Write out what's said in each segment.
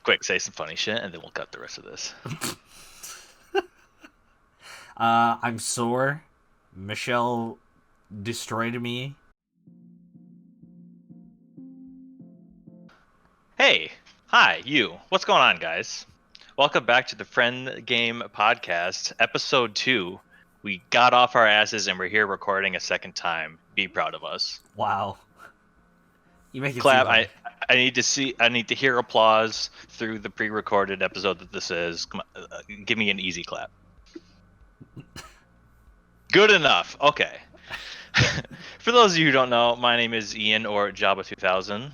Quick, say some funny shit, and then we'll cut the rest of this. I'm sore. Michelle destroyed me. Hey, hi, you. What's going on, guys? Welcome back to the Friendgame podcast, episode 2. We got off our asses and we're here recording a second time. Be proud of us. Wow. You make it Clap. seem I need to hear applause through the pre-recorded episode that this is. Come on, give me an easy clap. Good enough. Okay. For those of you who don't know, my name is Ian, or Jabba2000.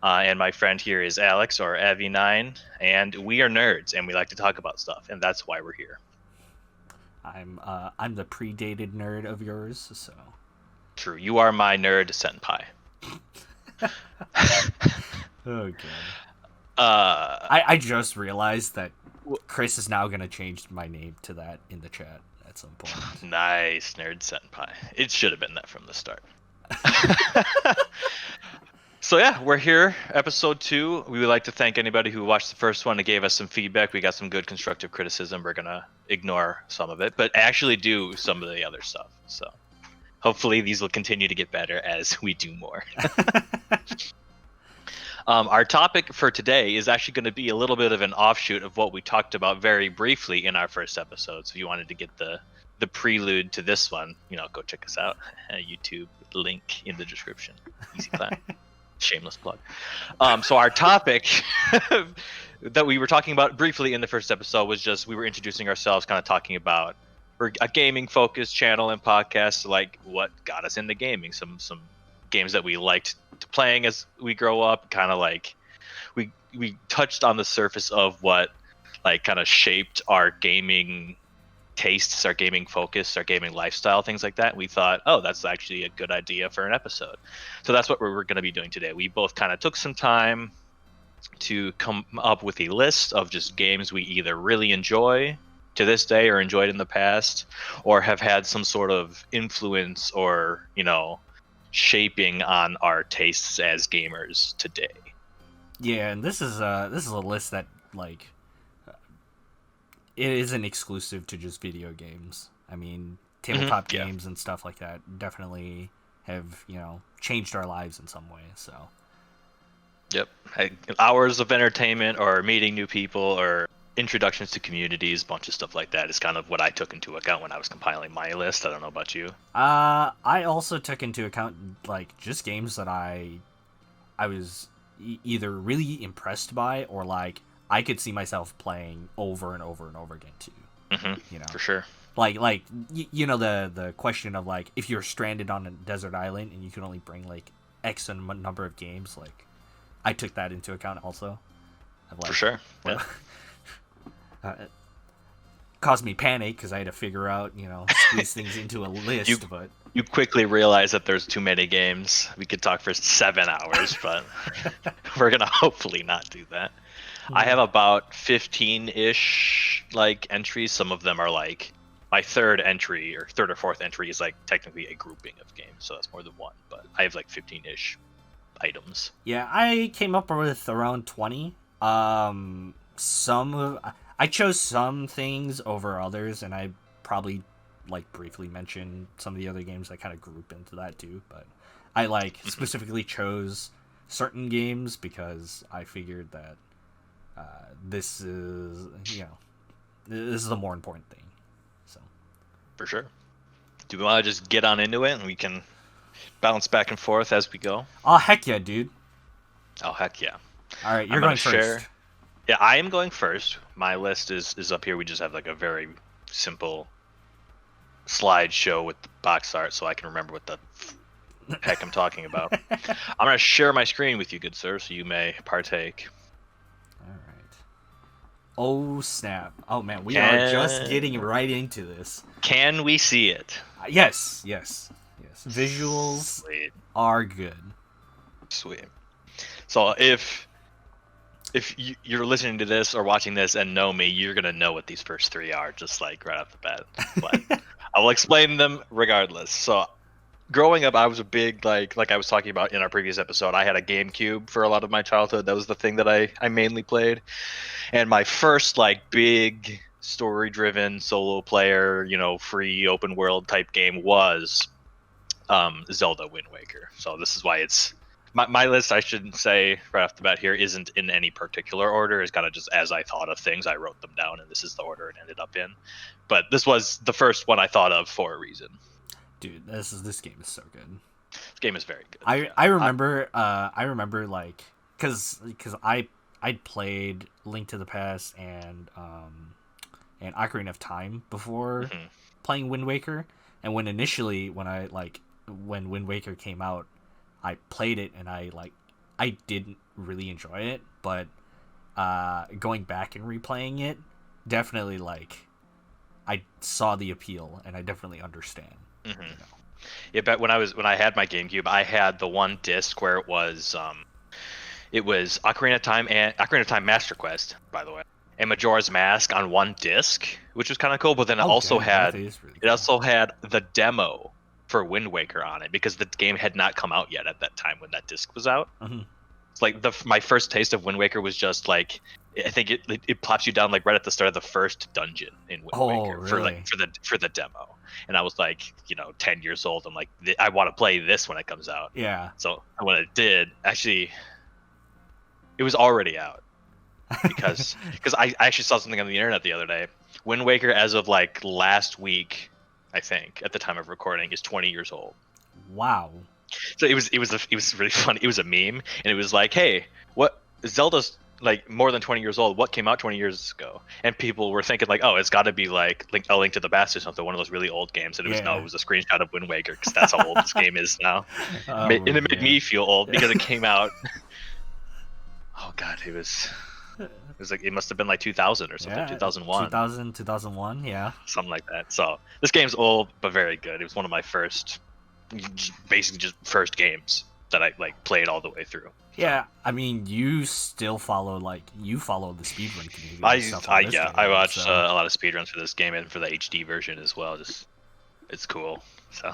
And my friend here is Alex, or Avi9, and we are nerds, and we like to talk about stuff, and that's why we're here. I'm the predated nerd of yours, so. True, you are my nerd senpai. Oh god. I just realized that Chris is now gonna change my name to that in the chat at some point. Nice, nerd senpai. It should have been that from the start. So yeah, we're here, episode 2. We would like to thank anybody who watched the first one and gave us some feedback. We got some good constructive criticism. We're gonna ignore some of it, but actually do some of the other stuff. So hopefully these will continue to get better as we do more. Our topic for today is actually going to be a little bit of an offshoot of what we talked about very briefly in our first episode. So if you wanted to get the prelude to this one, go check us out. YouTube link in the description. Easy clap. Shameless plug. So our topic that we were talking about briefly in the first episode was just we were introducing ourselves, kind of talking about we're a gaming focused channel and podcast, like what got us into gaming, some games that we liked playing as we grow up, kind of like we touched on the surface of what like kind of shaped our gaming tastes, our gaming focus, our gaming lifestyle, things like that. We thought, oh, that's actually a good idea for an episode. So that's what we're going to be doing today. We both kind of took some time to come up with a list of just games we either really enjoy to this day or enjoyed in the past, or have had some sort of influence or, shaping on our tastes as gamers today. Yeah, and this is a list that it isn't exclusive to just video games. I mean, tabletop games and stuff like that definitely have, changed our lives in some way, so. Yep. Hours of entertainment or meeting new people or introductions to communities, bunch of stuff like that is kind of what I took into account when I was compiling my list. I don't know about you. I also took into account, just games that I was either really impressed by or, I could see myself playing over and over and over again too. Mm-hmm, for sure. The question of if you're stranded on a desert island and you can only bring X number of games, I took that into account also. For sure. Yeah. It caused me panic because I had to figure out, squeeze things into a list. But you quickly realize that there's too many games. We could talk for 7 hours, but we're gonna hopefully not do that. I have about 15-ish entries. Some of them are my third entry or third or fourth entry is technically a grouping of games, so that's more than one. But I have 15-ish items. Yeah, I came up with around 20. I chose some things over others, and I probably briefly mentioned some of the other games that kind of group into that too. But I specifically chose certain games because I figured that. This is the more important thing. So, for sure. Do we want to just get on into it and we can bounce back and forth as we go? Oh heck yeah, dude! Oh heck yeah! All right, you're going first. Yeah, I am going first. My list is up here. We just have a very simple slideshow with the box art, so I can remember what the heck I'm talking about. I'm going to share my screen with you, good sir, so you may partake. Oh snap! Oh man, we are just getting right into this. Can we see it? Yes. Visuals are good. Sweet. So if you're listening to this or watching this and know me, you're gonna know what these first 3 are, just right off the bat. But I will explain them regardless. So growing up, I was a big like I was talking about in our previous episode. I had a GameCube for a lot of my childhood. That was the thing that I mainly played. And my first like big story-driven solo player, free open world type game was Zelda Wind Waker. So this is why it's my list. I shouldn't say right off the bat here isn't in any particular order. It's kind of just as I thought of things, I wrote them down, and this is the order it ended up in. But this was the first one I thought of for a reason. Dude, this game is so good. This game is very good. I remember like because I'd played Link to the Past and Ocarina of Time before playing Wind Waker, and when Wind Waker came out, I played it and I didn't really enjoy it, but going back and replaying it, definitely I saw the appeal and I definitely understand. Yeah, but when I had my GameCube, I had the one disc where it was Ocarina of Time and Ocarina of Time Master Quest, by the way, and Majora's Mask on one disc, which was kind of cool. But then it also had the demo for Wind Waker on it because the game had not come out yet at that time when that disc was out. It's like my first taste of Wind Waker was just like, I think it plops you down like right at the start of the first dungeon in Wind Waker really? for the demo, and I was like 10 years old. I'm like, I want to play this when it comes out. Yeah. So when it did, actually, it was already out because I actually saw something on the internet the other day. Wind Waker, as of like last week, I think at the time of recording, is 20 years old. Wow. So it was really funny. It was a meme, and it was like, hey, what Zelda's like more than 20 years old? What came out 20 years ago? And people were thinking like, oh, it's got to be like A Link to the Past or something, one of those really old games. And it was it was a screenshot of Wind Waker because that's how old this game is now. And it made me feel old because it came out. Oh God, it was like it must have been like 2000 or something, 2001. 2001, yeah. Something like that. So this game's old but very good. It was one of my first games that I played all the way through. Yeah, I mean, you still follow the speedrun community. I watched a lot of speedruns for this game and for the HD version as well. It's cool. So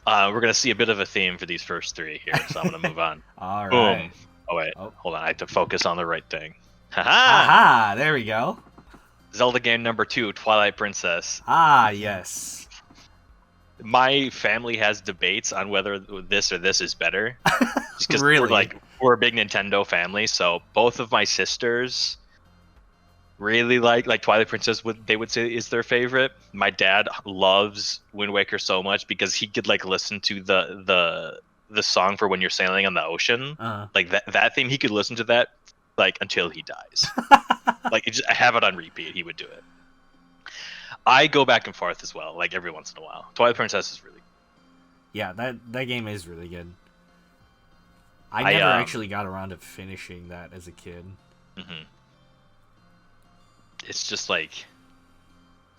we're gonna see a bit of a theme for these first three here, so I'm gonna move on. All Boom. right. Oh wait, hold on. I have to focus on the right thing. Aha! There we go. Zelda game number 2, Twilight Princess. Ah, yes. My family has debates on whether this or this is better. Because Really? we're a big Nintendo family, so both of my sisters really like Twilight Princess. They would say is their favorite. My dad loves Wind Waker so much because he could listen to the song for when you're sailing on the ocean, like that theme. He could listen to that until he dies. I have it on repeat. He would do it. I go back and forth as well, every once in a while. Twilight Princess is really good. Yeah, that game is really good. I never actually got around to finishing that as a kid. It's just it's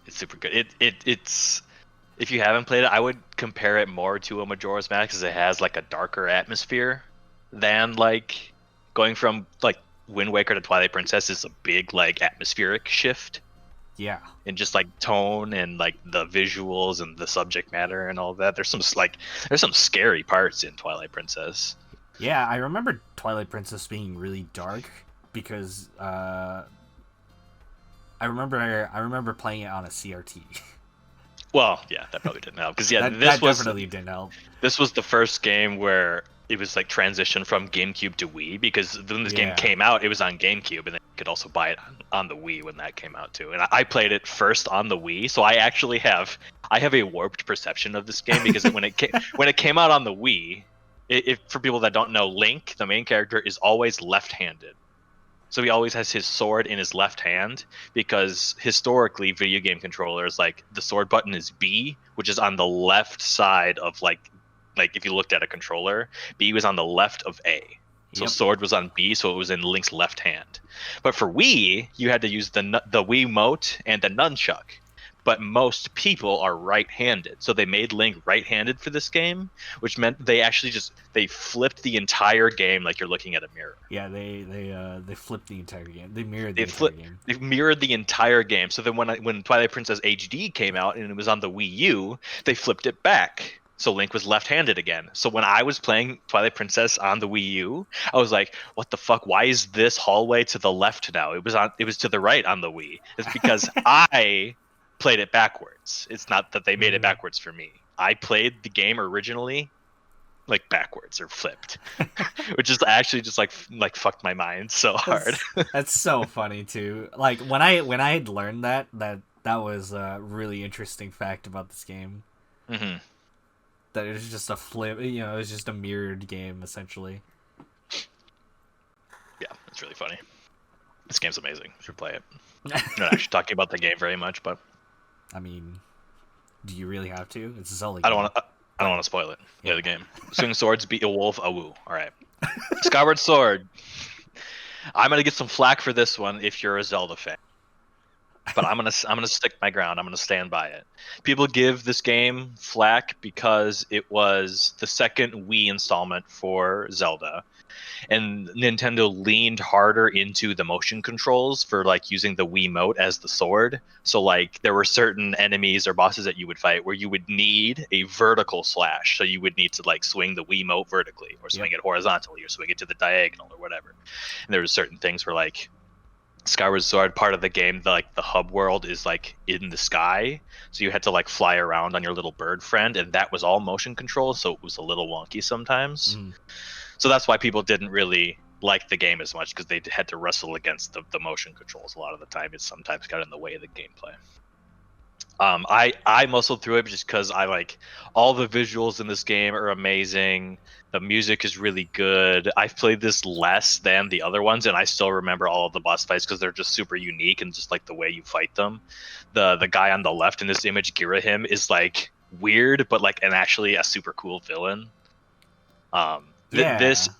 super good. It's if you haven't played it, I would compare it more to a Majora's Mask because it has a darker atmosphere than going from Wind Waker to Twilight Princess is a big atmospheric shift. Yeah. And just tone and the visuals and the subject matter and all that. There's some scary parts in Twilight Princess. Yeah, I remember Twilight Princess being really dark because I remember playing it on a CRT. Well, yeah, that probably didn't help because that definitely didn't help. This was the first game where it was transitioned from GameCube to Wii because when this game came out, it was on GameCube, and then you could also buy it on the Wii when that came out too. And I played it first on the Wii, so I actually have a warped perception of this game because when it came out on the Wii, for people that don't know, Link, the main character, is always left-handed. So he always has his sword in his left hand because historically, video game controllers the sword button is B, which is on the left side of if you looked at a controller, B was on the left of A. So sword was on B, so it was in Link's left hand. But for Wii, you had to use the Wiimote and the nunchuck. but most people are right-handed. So they made Link right-handed for this game, which meant they actually they flipped the entire game like you're looking at a mirror. Yeah, they flipped the entire game. They mirrored the entire game. They mirrored the entire game. So then when Twilight Princess HD came out and it was on the Wii U, they flipped it back. So Link was left-handed again. So when I was playing Twilight Princess on the Wii U, I was like, "What the fuck? Why is this hallway to the left now? It was to the right on the Wii." It's because I played it backwards. It's not that they made it backwards for me. I played the game originally like backwards or flipped, which is actually just like fucked my mind so hard. That's so funny too. Like when I had learned that was a really interesting fact about this game. Mm-hmm. That it was just a flip, it was just a mirrored game essentially. Yeah, it's really funny. This game's amazing. You should play it. I'm not actually talking about the game very much, but I mean, do you really have to? It's a Zelda game. I don't want to spoil it. Yeah, the game. Swing swords, beat a wolf, a woo. All right. Skyward Sword. I'm gonna get some flack for this one if you're a Zelda fan, but I'm gonna stick my ground. I'm gonna stand by it. People give this game flack because it was the second Wii installment for Zelda, and Nintendo leaned harder into the motion controls for like using the Wiimote as the sword. So like there were certain enemies or bosses that you would fight where you would need a vertical slash. So you would need to like swing the Wiimote vertically or swing it horizontally or swing it to the diagonal or whatever. And there were certain things where like Skyward Sword, part of the game, the hub world is like in the sky, so you had to like fly around on your little bird friend, and that was all motion control, so it was a little wonky sometimes. So that's why people didn't really like the game as much, because they had to wrestle against the motion controls a lot of the time. It sometimes got in the way of the gameplay. I muscled through it just because I like all the visuals in this game are amazing. The music is really good. I've played this less than the other ones, and I still remember all of the boss fights because they're just super unique and just like the way you fight them. The guy on the left in this image, Girahim, is like weird, but like actually a super cool villain. The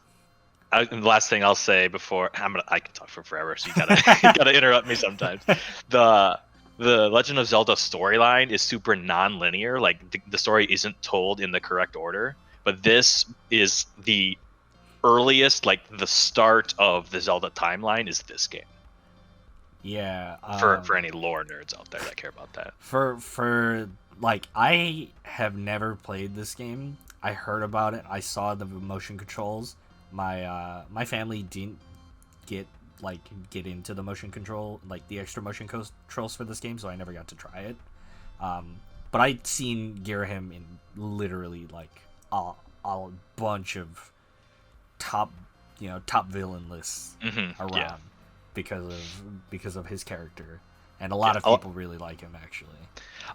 last thing I'll say before I can talk for forever, so you gotta interrupt me sometimes. The Legend of Zelda storyline is super non-linear. Like the story isn't told in the correct order, but this is the earliest, like the start of the Zelda timeline is this game. Yeah. For any lore nerds out there that care about that. For like, I have never played this game. I heard about it. I saw the motion controls. My family didn't get into the motion control, like the extra motion controls for this game, so I never got to try it. But I'd seen Girahim in literally like a bunch of top villain lists around because of his character, and a lot of people really like him actually.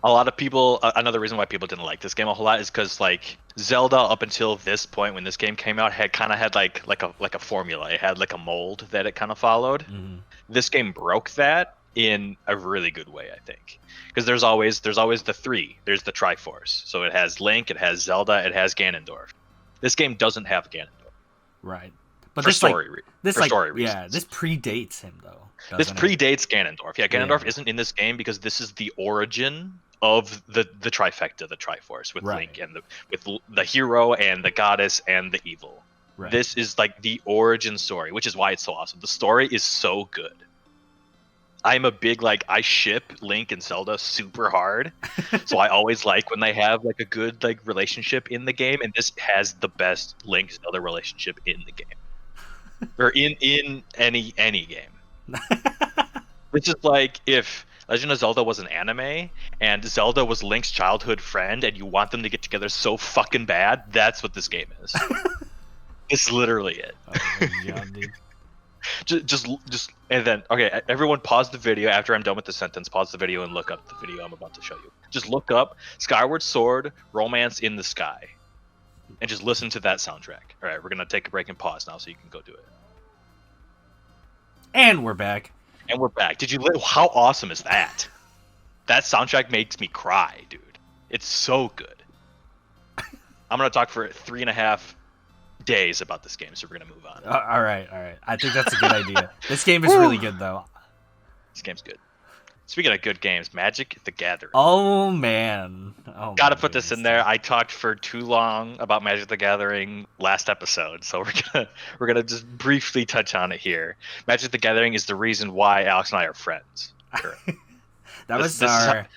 A lot of people, another reason why people didn't like this game a whole lot is because like Zelda up until this point when this game came out had like a formula. It had like a mold that it kind of followed. This game broke that in a really good way, I think, because there's always the three. There's the Triforce, so it has Link, it has Zelda, it has Ganondorf. This game doesn't have Ganondorf, right? But for story reasons. Yeah, this predates him though. This predates Ganondorf. Yeah, Ganondorf isn't in this game because this is the origin of the trifecta, the Triforce, with Link and with the hero and the goddess and the evil. Right. This is like the origin story, which is why it's so awesome. The story is so good. I'm a big I ship Link and Zelda super hard, so I always like when they have like a good like relationship in the game, and this has the best Link Zelda relationship in the game, or in any game. Which is like if Legend of Zelda was an anime and Zelda was Link's childhood friend and you want them to get together so fucking bad, that's what this game is. It's literally it. Oh, yeah, dude. just and then okay, everyone pause the video after I'm done with the sentence. Pause the video and look up the video I'm about to show you. Just look up Skyward Sword Romance in the Sky and just listen to that soundtrack. All right, we're gonna take a break and pause now so you can go do it. And we're back. Did you how awesome is that? That soundtrack makes me cry, dude. It's so good. I'm gonna talk for 3.5 days about this game, so we're gonna move on. All right. I think that's a good idea. This game is really good, though. This game's good. Speaking of good games, Magic the Gathering. Oh man. Oh, Gotta my put this in goodness. there. I talked for too long about Magic the Gathering last episode, so we're gonna just briefly touch on it here. Magic the Gathering is the reason why Alex and I are friends. That was This is our.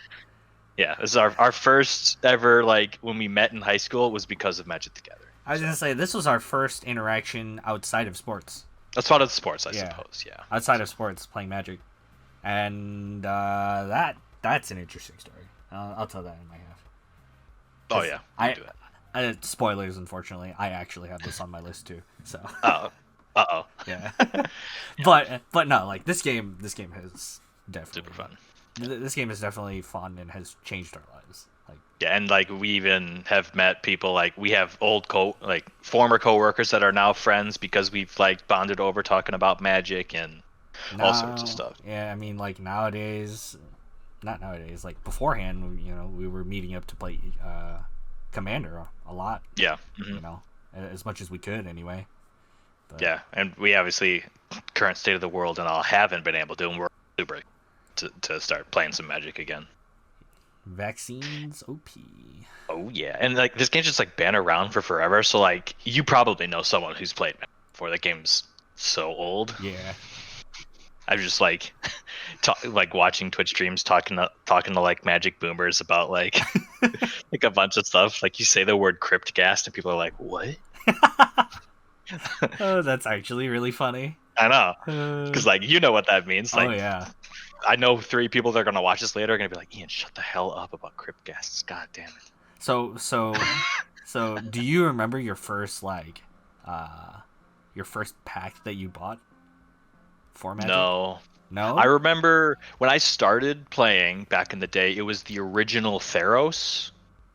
this is our first ever, like, when we met in high school, it was because of Magic the Gathering. I was gonna say this was our first interaction outside of sports. That's part of sports, I Yeah. suppose. Yeah. Outside of sports, playing Magic, and that's an interesting story. I'll tell that in my half. Oh yeah. I Do it. spoilers, unfortunately. I actually have this on my list too. So Uh-oh. yeah. But no, like this game has definitely Super fun. This game is definitely fun and has changed our lives. Like Yeah, and like we even have met people, like we have former coworkers that are now friends because we've like bonded over talking about Magic and all sorts of stuff. Yeah, I mean, like nowadays, not nowadays. Like beforehand, we were meeting up to play Commander a lot. Yeah. You know, as much as we could anyway. But, Yeah, and we obviously, current state of the world and all, haven't been able to, and we're super to start playing some Magic again. Vaccines OP. Oh yeah, and like this game's just like been around for forever, so like you probably know someone who's played Magic before. The game's so old. Yeah. I'm just like, like watching Twitch streams talking to like Magic boomers about like like a bunch of stuff. Like you say the word Cryptgast and people are like, what? Oh, that's actually really funny. I know, because like you know what that means. Like, oh yeah. I know 3 people that are gonna watch this later are gonna be like, Ian, shut the hell up about Cryptgasts. God damn it. So do you remember your first pack that you bought for Magic? No. No? I remember when I started playing back in the day, it was the original Theros.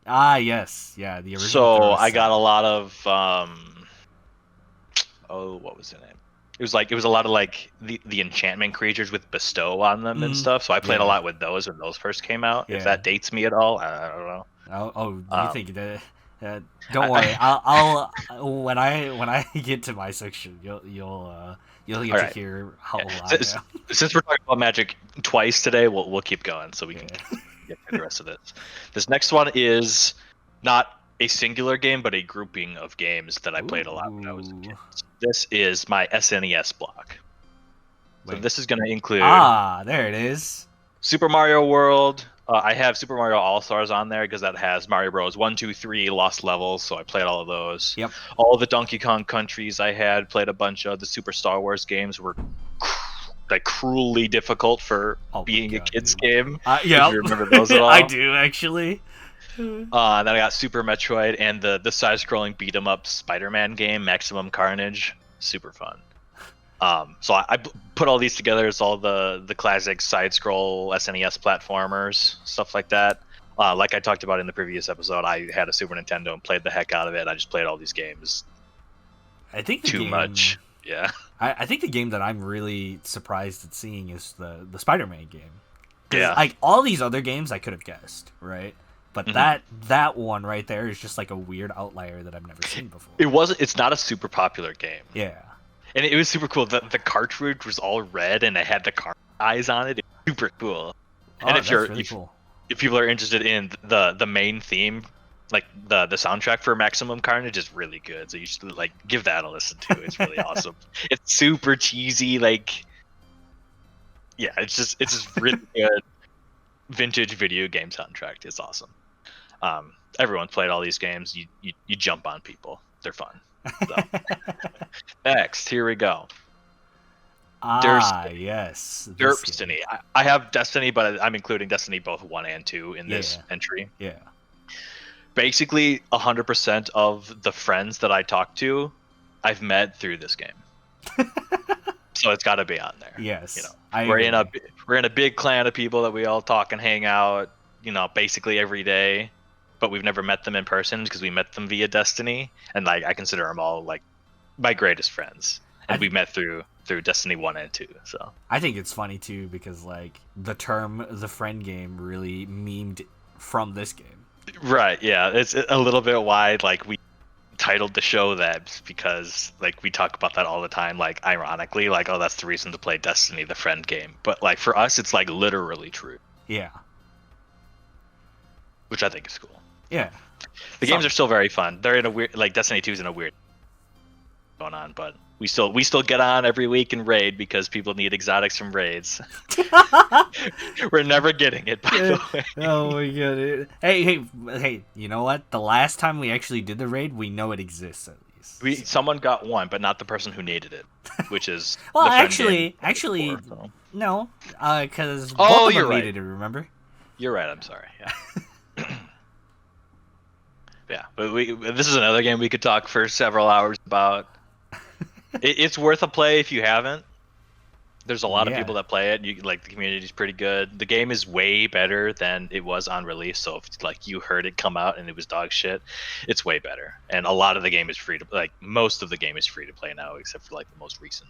Ah, yes. Yeah, the original. So Theros I set. got a lot of what was the name? It was a lot of like the enchantment creatures with bestow on them and stuff. So I played a lot with those when those first came out. Yeah. If that dates me at all, I don't know. You think that? Don't worry. I'll when I get to my section, you'll get to hear how old I am. Since we're talking about Magic twice today, we'll keep going so we can get through the rest of this. This next one is not a singular game, but a grouping of games that I played a lot when I was a kid. This is my SNES block. So this is going to include... there it is. Super Mario World. I have Super Mario All-Stars on there because that has Mario Bros. 1, 2, 3 Lost Levels, so I played all of those. Yep. All of the Donkey Kong countries I had, played a bunch of. The Super Star Wars games were like cruelly difficult for being a kid's game. Yeah. If you remember those at all? I do, actually. Then I got Super Metroid and the side-scrolling beat-em-up Spider-Man game, Maximum Carnage. Super fun. So I put all these together as all the classic side-scroll SNES platformers, stuff like that. Like I talked about in the previous episode, I had a Super Nintendo and played the heck out of it. I just played all these games. I think too much. Yeah. I think the game that I'm really surprised at seeing is the Spider-Man game. Yeah. Like all these other games I could have guessed, right? But that one right there is just like a weird outlier that I've never seen before. It's not a super popular game. Yeah. And it was super cool. The cartridge was all red and it had the car eyes on it. It was super cool. And if people are interested in the main theme, like the soundtrack for Maximum Carnage is really good. So you should like give that a listen to. It's really awesome. It's super cheesy, like yeah, it's just really good vintage video game soundtrack. It's awesome. Everyone's played all these games. You jump on people. They're fun. So. Next, here we go. Yes. Destiny. I have Destiny, but I'm including Destiny both 1 and 2 in this entry. Yeah. Basically, 100% of the friends that I talk to, I've met through this game. So it's got to be on there. Yes. You know, we're in a big clan of people that we all talk and hang out, you know, basically every day. But we've never met them in person because we met them via Destiny, and like I consider them all like my greatest friends, and we met through Destiny 1 and 2. So I think it's funny too because like the term the friend game really memed from this game. Right? Yeah, it's a little bit why like we titled the show that because like we talk about that all the time, like ironically, like, oh, that's the reason to play Destiny, the friend game. But like for us, it's like literally true. Yeah. Which I think is cool. Yeah. The games are still very fun. They're in a weird, like Destiny 2 is in a weird going on, but we still get on every week and raid because people need exotics from raids. We're never getting it, by the way. Oh my god. Hey, you know what? The last time we actually did the raid, we know it exists at least. Someone got one, but not the person who needed it, which is well, the actually, before, so. No, because oh, both of you're them right. needed it, remember? You're right, I'm sorry. Yeah. Yeah, but this is another game we could talk for several hours about. It's worth a play if you haven't. There's a lot of people that play it. The community's pretty good. The game is way better than it was on release. So if like you heard it come out and it was dog shit, it's way better. And a lot of the game is free to most of the game is free to play now, except for like the most recent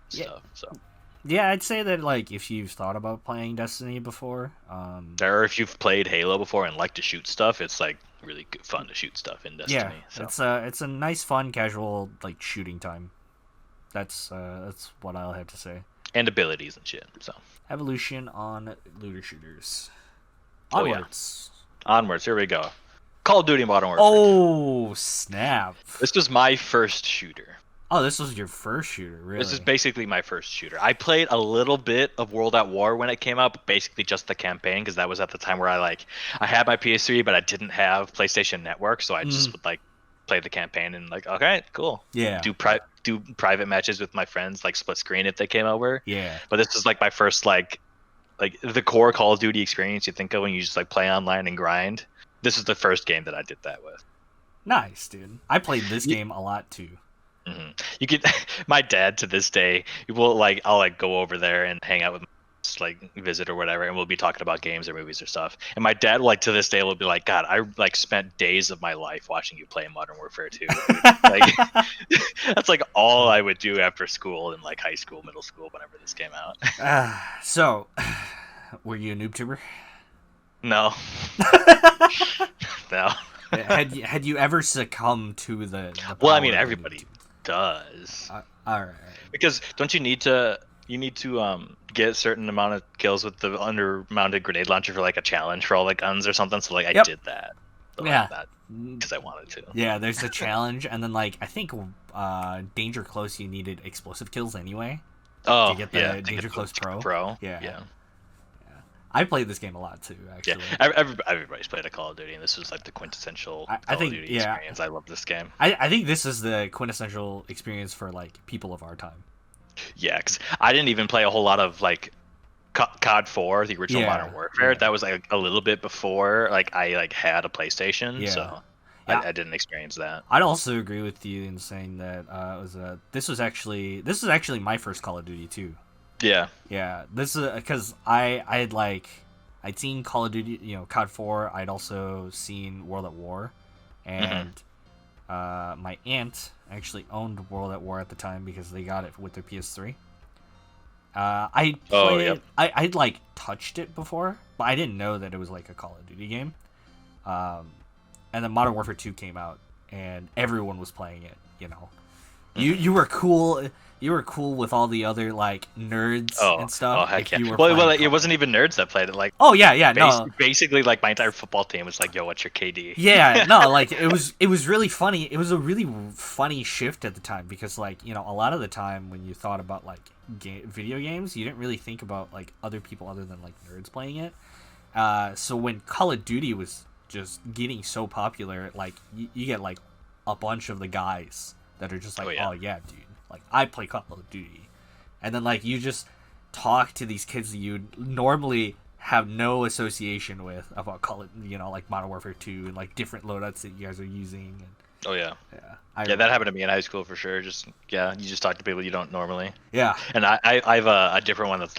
stuff. So yeah, I'd say that like if you've thought about playing Destiny before, or if you've played Halo before and like to shoot stuff, it's like really good, fun to shoot stuff in Destiny. Yeah, so. It's a nice, fun, casual like shooting time. That's what I'll have to say. And abilities and shit. So evolution on looter shooters. Onwards. Onwards. Here we go. Call of Duty Modern Warfare. Oh snap! This was my first shooter. Oh, this was your first shooter, really? This is basically my first shooter. I played a little bit of World at War when it came out, but basically just the campaign because that was at the time where I had my PS3, but I didn't have PlayStation Network, so I just would play the campaign and okay, cool. Yeah. Do private matches with my friends, like split screen if they came over. Yeah. But this was like my first like the core Call of Duty experience you think of when you just like play online and grind. This is the first game that I did that with. Nice, dude. I played this game a lot too. Mm-hmm. You could, my dad to this day, I'll go over there and hang out with, visit or whatever, and we'll be talking about games or movies or stuff. And my dad, to this day, will be like, God, I spent days of my life watching you play Modern Warfare 2. That's all I would do after school in high school, middle school, whenever this came out. So, were you a noob tuber? No. No. Had you ever succumbed to the well, I mean, everybody does. All right. Because don't you need to get a certain amount of kills with the undermounted grenade launcher for a challenge for all the guns or something? So I did that. Because I wanted to. Yeah, there's a challenge, and then I think Danger Close you needed explosive kills anyway. Oh, to get the Danger Close Pro. Yeah. I played this game a lot too, actually. Yeah, everybody's played a Call of Duty, and this was the quintessential Call of Duty experience. I love this game. I think this is the quintessential experience for people of our time. Yeah, because I didn't even play a whole lot of COD 4, the original Modern Warfare. That was a little bit before I had a PlayStation, so I didn't experience that. I'd also agree with you in saying that this is actually my first Call of Duty too. Yeah. Yeah, this is because I'd seen Call of Duty, COD 4. I'd also seen World at War, and my aunt actually owned World at War at the time because they got it with their PS3. I'd touched it before, but I didn't know that it was a Call of Duty game. And then Modern Warfare 2 came out, and everyone was playing it. You were cool. You were cool with all the other nerds and stuff. Oh heck yeah! Well, it wasn't even nerds that played it. Oh yeah, no. Basically, my entire football team was yo, what's your KD? Yeah, no, it was really funny. It was a really funny shift at the time because a lot of the time when you thought about video games, you didn't really think about other people other than nerds playing it. So when Call of Duty was just getting so popular, you get a bunch of the guys that are just oh yeah, dude. I play Call of Duty. And then, you just talk to these kids that you normally have no association with about Call of, Modern Warfare 2 and, different loadouts that you guys are using. And, oh, yeah. Yeah, that happened to me in high school for sure. You just talk to people you don't normally. Yeah. And I have a different one that's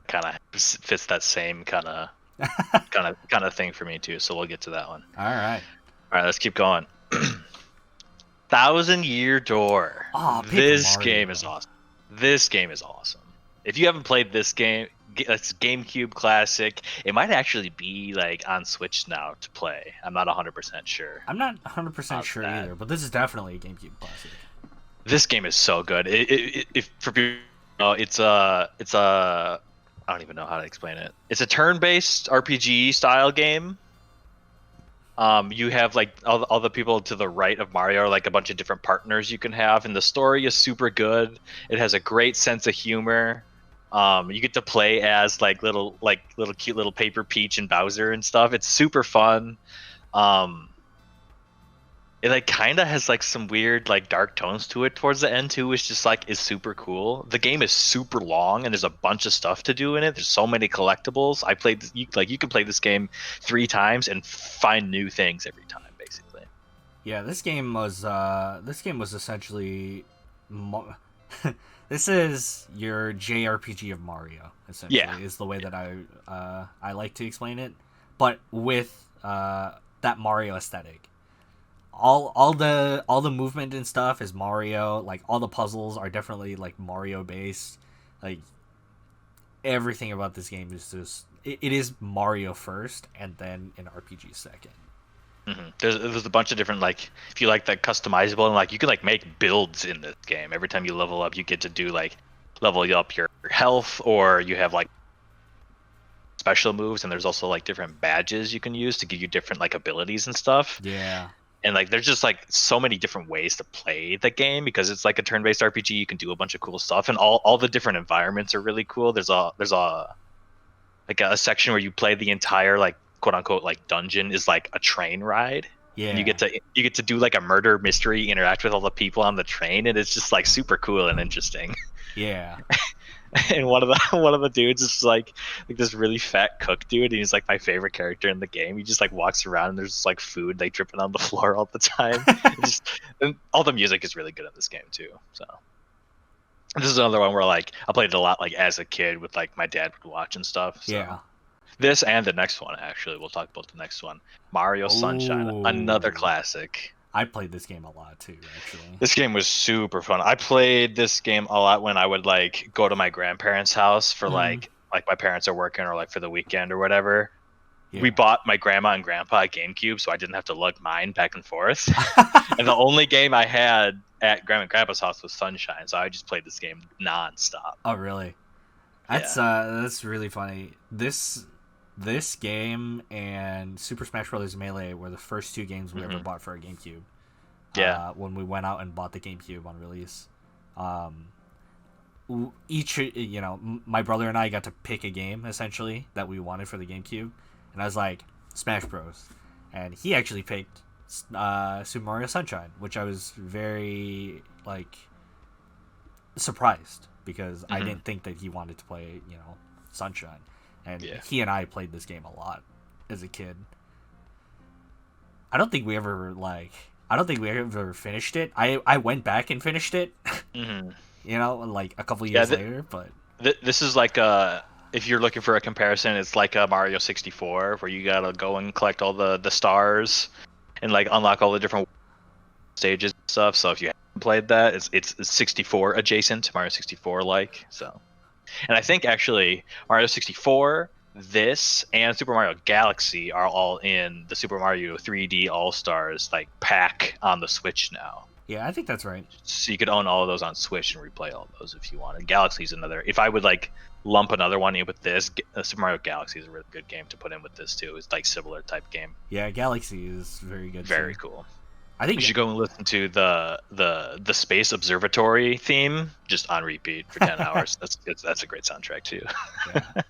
kind of fits that same kind of thing for me, too. So we'll get to that one. All right, let's keep going. Thousand Year Door. Oh, this game is awesome. This game is awesome. If you haven't played this game, It's GameCube classic. It might actually be like on Switch now to play. I'm not 100% sure. I'm not 100% sure that. either, but this is definitely a GameCube classic. This game is so good. If for people, it's a I don't even know how to explain it. It's a turn-based RPG style game. You have like all the people to the right of Mario are like a bunch of different partners you can have, and the story is super good. It has a great sense of humor. You get to play as like little cute little Paper Peach and Bowser and stuff. It's super fun. It like kind of has like some weird like dark tones to it towards the end too, which just like is super cool. The game is super long and there's a bunch of stuff to do in it. There's so many collectibles. I played you can play this game 3 times and find new things every time basically. Yeah, this game was essentially this is your JRPG of Mario essentially. Yeah. Is the way that I like to explain it, but with that Mario aesthetic. All the movement and stuff is Mario. Like all the puzzles are definitely like Mario based. Like everything about this game is just it is Mario first and then an RPG second. Mm-hmm. There's a bunch of different like if you like that customizable and like you can like make builds in this game. Every time you level up, you get to do like level up your health, or you have like special moves, and there's also like different badges you can use to give you different like abilities and stuff. Yeah. And like there's just like so many different ways to play the game because it's like a turn-based RPG. You can do a bunch of cool stuff, and all the different environments are really cool. There's a like a section where you play the entire like quote unquote like dungeon is like a train ride. Yeah. And you get to do like a murder mystery, interact with all the people on the train, and it's just like super cool and interesting. Yeah. And one of the dudes is like this really fat cook dude, and he's like my favorite character in the game. He just like walks around and there's just like food like dripping on the floor all the time. And all the music is really good in this game too. So this is another one where like I played it a lot like as a kid with like my dad would watch and stuff. So. Yeah. This and the next one actually. We'll talk about the next one. Mario Sunshine, another classic. I played this game a lot too, actually. This game was super fun. I played this game a lot when I would like go to my grandparents' house for like my parents are working or like for the weekend or whatever. Yeah. We bought my grandma and grandpa a GameCube, so I didn't have to lug mine back and forth. And the only game I had at grandma and grandpa's house was Sunshine, so I just played this game nonstop. Oh, really? That's really funny. This game and Super Smash Bros. Melee were the first 2 games we ever bought for a GameCube. Yeah. When we went out and bought the GameCube on release. My brother and I got to pick a game, essentially, that we wanted for the GameCube. And I was like, Smash Bros. And he actually picked Super Mario Sunshine, which I was very, surprised. Because I didn't think that he wanted to play, Sunshine. And he and I played this game a lot as a kid. I don't think we ever finished it. I went back and finished it. Like a couple years later. But this is like if you're looking for a comparison, it's like a Mario 64 where you gotta go and collect all the stars and like unlock all the different stages and stuff. So if you haven't played that, it's 64 adjacent to Mario 64 like so. And I think actually Mario 64, this, and Super Mario Galaxy are all in the Super Mario 3D All-Stars like pack on the Switch now. Yeah, I think that's right. So you could own all of those on Switch and replay all of those if you wanted. Galaxy's another. If I would like lump another one in with this, Super Mario Galaxy is a really good game to put in with this too. It's like similar type game. Yeah, Galaxy is very good. Very cool. I think you should go and listen to the Space Observatory theme just on repeat for 10 hours. That's a great soundtrack too. Yeah.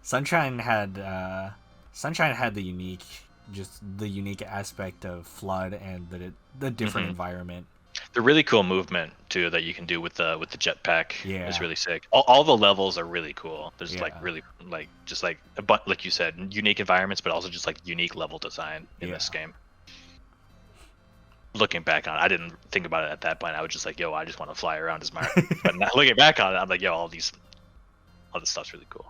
Sunshine had the unique aspect of FLUDD and the different environment. The really cool movement too that you can do with the jetpack is really sick. All the levels are really cool. There's like really like just like like you said, unique environments, but also just like unique level design in this game. Looking back on it, I didn't think about it at that point. I was just like, yo, I just want to fly around as Mario. But now, looking back on it, I'm like, yo, all this stuff's really cool.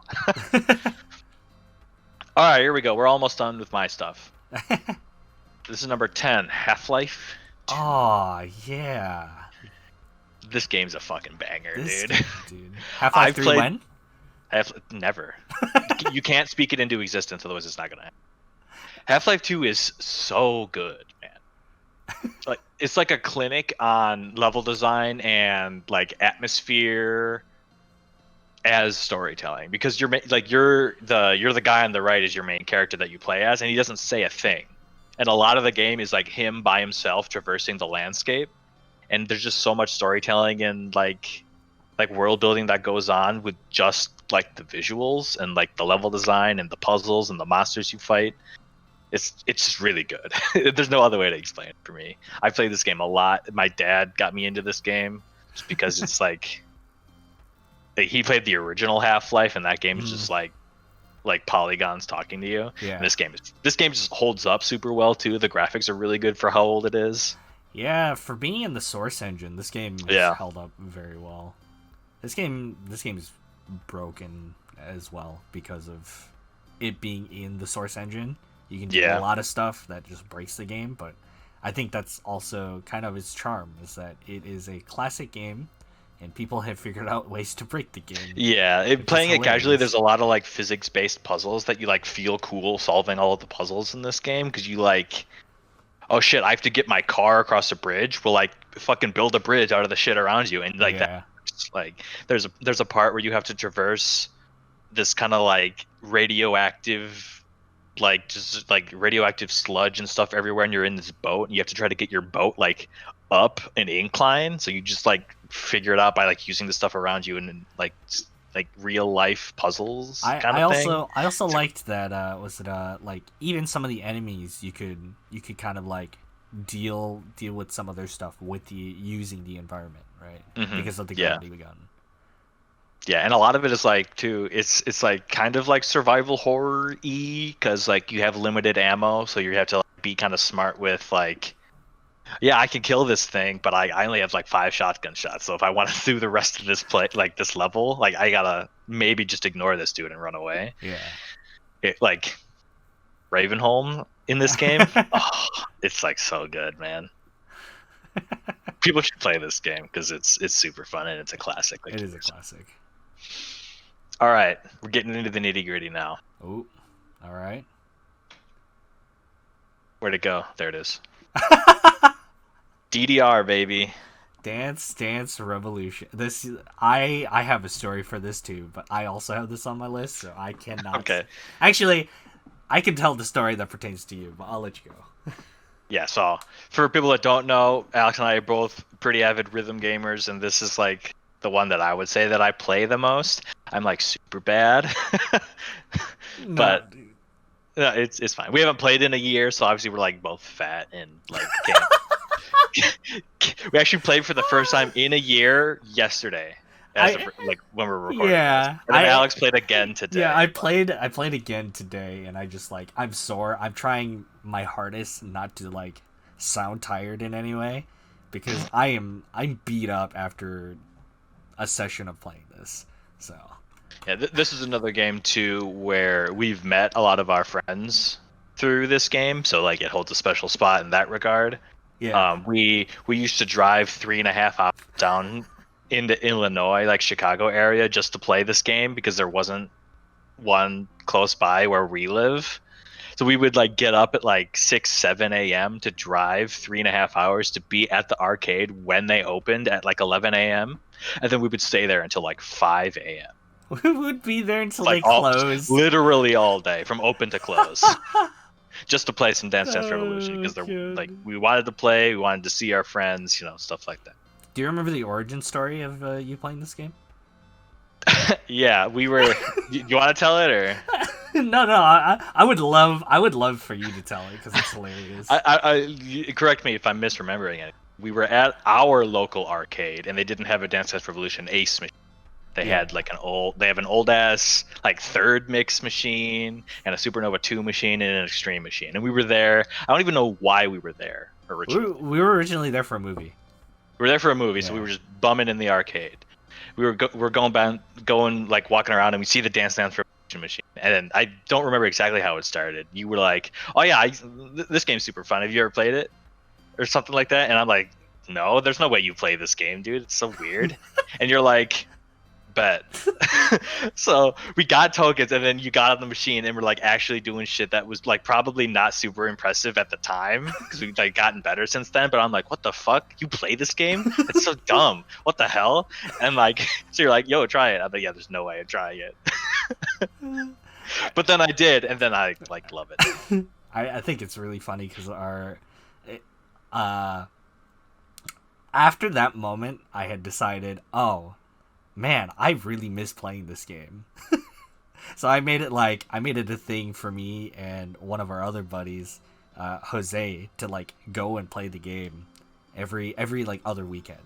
All right, here we go. We're almost done with my stuff. This is number 10, Half-Life 2. Oh, yeah. This game's a fucking banger, dude. Half-Life 3 when? Never. You can't speak it into existence, otherwise it's not gonna happen. Half-Life 2 is so good, man. Like it's like a clinic on level design and like atmosphere as storytelling, because you're the guy on the right is your main character that you play as, and he doesn't say a thing. And a lot of the game is like him by himself traversing the landscape, and there's just so much storytelling and like world building that goes on with just like the visuals and like the level design and the puzzles and the monsters you fight. It's just really good. There's no other way to explain it for me. I played this game a lot. My dad got me into this game just because it's like he played the original Half-Life, and that game is just like polygons talking to you. Yeah. And this game just holds up super well too. The graphics are really good for how old it is. Yeah, for being in the Source engine, this game has held up very well. This game is broken as well because of it being in the Source engine. You can do a lot of stuff that just breaks the game, but I think that's also kind of its charm, is that it is a classic game and people have figured out ways to break the game. Yeah, playing it casually, there's a lot of like physics-based puzzles that you like feel cool solving all of the puzzles in this game, because you like, oh shit, I have to get my car across a bridge. Well, like fucking build a bridge out of the shit around you, and like that. Like there's a part where you have to traverse this kind of like radioactive, like just like radioactive sludge and stuff everywhere, and you're in this boat, and you have to try to get your boat like up an incline. So you just like figure it out by like using the stuff around you and like real life puzzles. I also liked that like even some of the enemies you could kind of like deal with some of their stuff with using the environment, right? Because of the gravity we got. Yeah, and a lot of it is like too. It's like kind of like survival horror-y, because like you have limited ammo, so you have to like, be kind of smart with like, yeah, I can kill this thing, but I only have like 5 shotgun shots. So if I want to do the rest of this this level, like I gotta maybe just ignore this dude and run away. Yeah. Like Ravenholm in this game, it's like so good, man. People should play this game because it's super fun and it's a classic. Like, it is a classic. All right, we're getting into the nitty gritty now. Oh, all right. Where'd it go? There it is. DDR, baby. Dance Dance Revolution. This I have a story for this too, but I also have this on my list, so I cannot. Okay. Actually, I can tell the story that pertains to you, but I'll let you go. Yeah, so for people that don't know, Alex and I are both pretty avid rhythm gamers, and this is like the one that I would say that I play the most. I'm like super bad. But dude. No, it's fine. We haven't played in a year, so obviously we're like both fat and like can't. We actually played for the first time in a year yesterday. Like when we're recording. Yeah. And then Alex played again today. Yeah, I played again today, and I just like I'm sore. I'm trying my hardest not to like sound tired in any way, because I'm beat up after a session of playing this. So yeah, this is another game too where we've met a lot of our friends through this game, so like it holds a special spot in that regard. Yeah. We used to drive 3.5 hours down into Illinois, like Chicago area, just to play this game because there wasn't one close by where we live. So we would like get up at like 6-7 a.m. to drive 3.5 hours to be at the arcade when they opened at like 11 a.m. and then we would stay there until like 5 a.m. We would be there until like they closed. Literally all day from open to close. Just to play some Dance Dance Revolution, because like we wanted to play, we wanted to see our friends, stuff like that. Do you remember the origin story of you playing this game? Yeah, we were. You want to tell it or? No. I would love for you to tell it because it's hilarious. Correct me if I'm misremembering it. We were at our local arcade, and they didn't have a Dance Dance Revolution Ace machine. They had like they have an old ass like third mix machine and a Supernova 2 machine and an Extreme machine. And we were there. I don't even know why we were there originally. We were originally there for a movie. We were there for a movie, so we were just bumming in the arcade. We're going like walking around, and we see the Dance Dance Revolution machine. And then I don't remember exactly how it started. You were like, "Oh yeah, this game's super fun. Have you ever played it?" Or something like that. And I'm like, "No, there's no way you play this game, dude. It's so weird." And you're like, bet. So we got tokens, and then you got on the machine, and we're like actually doing shit that was like probably not super impressive at the time because we've like gotten better since then. But I'm like, what the fuck? You play this game? It's so dumb. What the hell? And like, so you're like, yo, try it. I'm like, yeah, there's no way I'm trying it. But then I did, and then I like love it. I think it's really funny because after that moment, I had decided, oh man, I really miss playing this game. So I made it a thing for me and one of our other buddies, Jose, to like go and play the game every like other weekend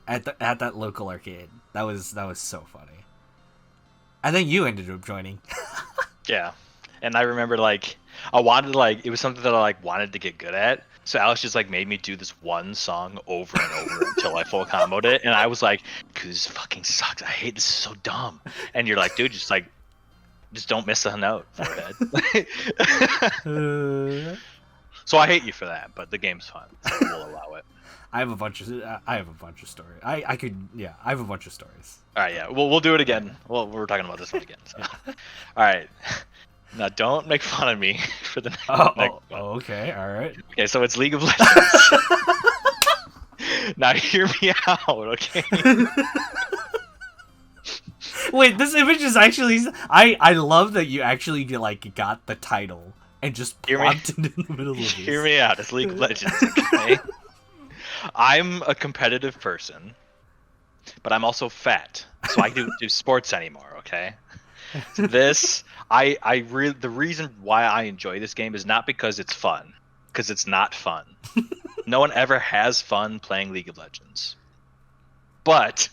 at that local arcade. That was so funny. And then you ended up joining. Yeah. And I remember like I wanted like it was something that I like wanted to get good at. So Alex just like made me do this one song over and over until I full comboed it, and I was like, "Cause this fucking sucks. I hate this. Is so dumb." And you're like, "Dude, just don't miss a note, forehead." So I hate you for that, but the game's fun, so we'll allow it. I have a bunch of stories. I have a bunch of stories. All right, yeah, we'll do it again. Well, we're talking about this one again. So. All right. Now, don't make fun of me for the next one. Okay, all right. Okay, so it's League of Legends. Now, hear me out, okay? Wait, this image is actually... I love that you actually, like, got the title and just plopped it in the middle of this. Hear me out, it's League of Legends, okay? I'm a competitive person, but I'm also fat, so I don't do sports anymore, okay? So this... the reason why I enjoy this game is not because it's fun, because it's not fun. No one ever has fun playing League of Legends. But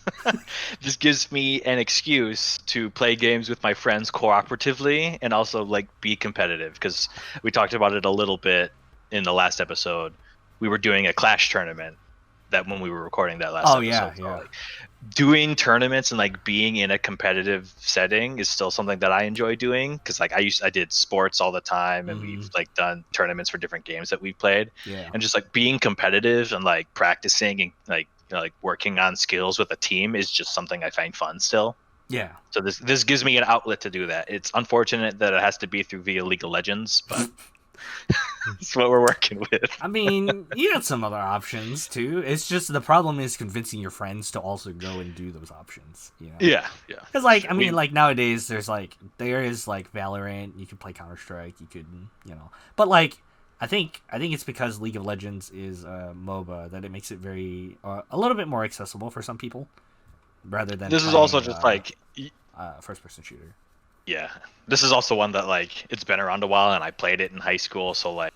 this gives me an excuse to play games with my friends cooperatively and also like be competitive, because we talked about it a little bit in the last episode. We were doing a Clash tournament that when we were recording that last episode. Yeah. Like, doing tournaments and like being in a competitive setting is still something that I enjoy doing, because like I did sports all the time, and we've like done tournaments for different games that we've played, and just like being competitive and like practicing and like like working on skills with a team is just something I find fun still. Yeah. So this gives me an outlet to do that. It's unfortunate that it has to be through via League of Legends, but it's what we're working with. I mean, you got some other options too. It's just the problem is convincing your friends to also go and do those options. You know? Yeah. Because like I mean, like nowadays there is like Valorant. You can play CounterStrike. You could but like I think it's because League of Legends is a MOBA that it makes it very a little bit more accessible for some people, rather than this is also just like first person shooter. Yeah, this is also one that like it's been around a while, and I played it in high school. So like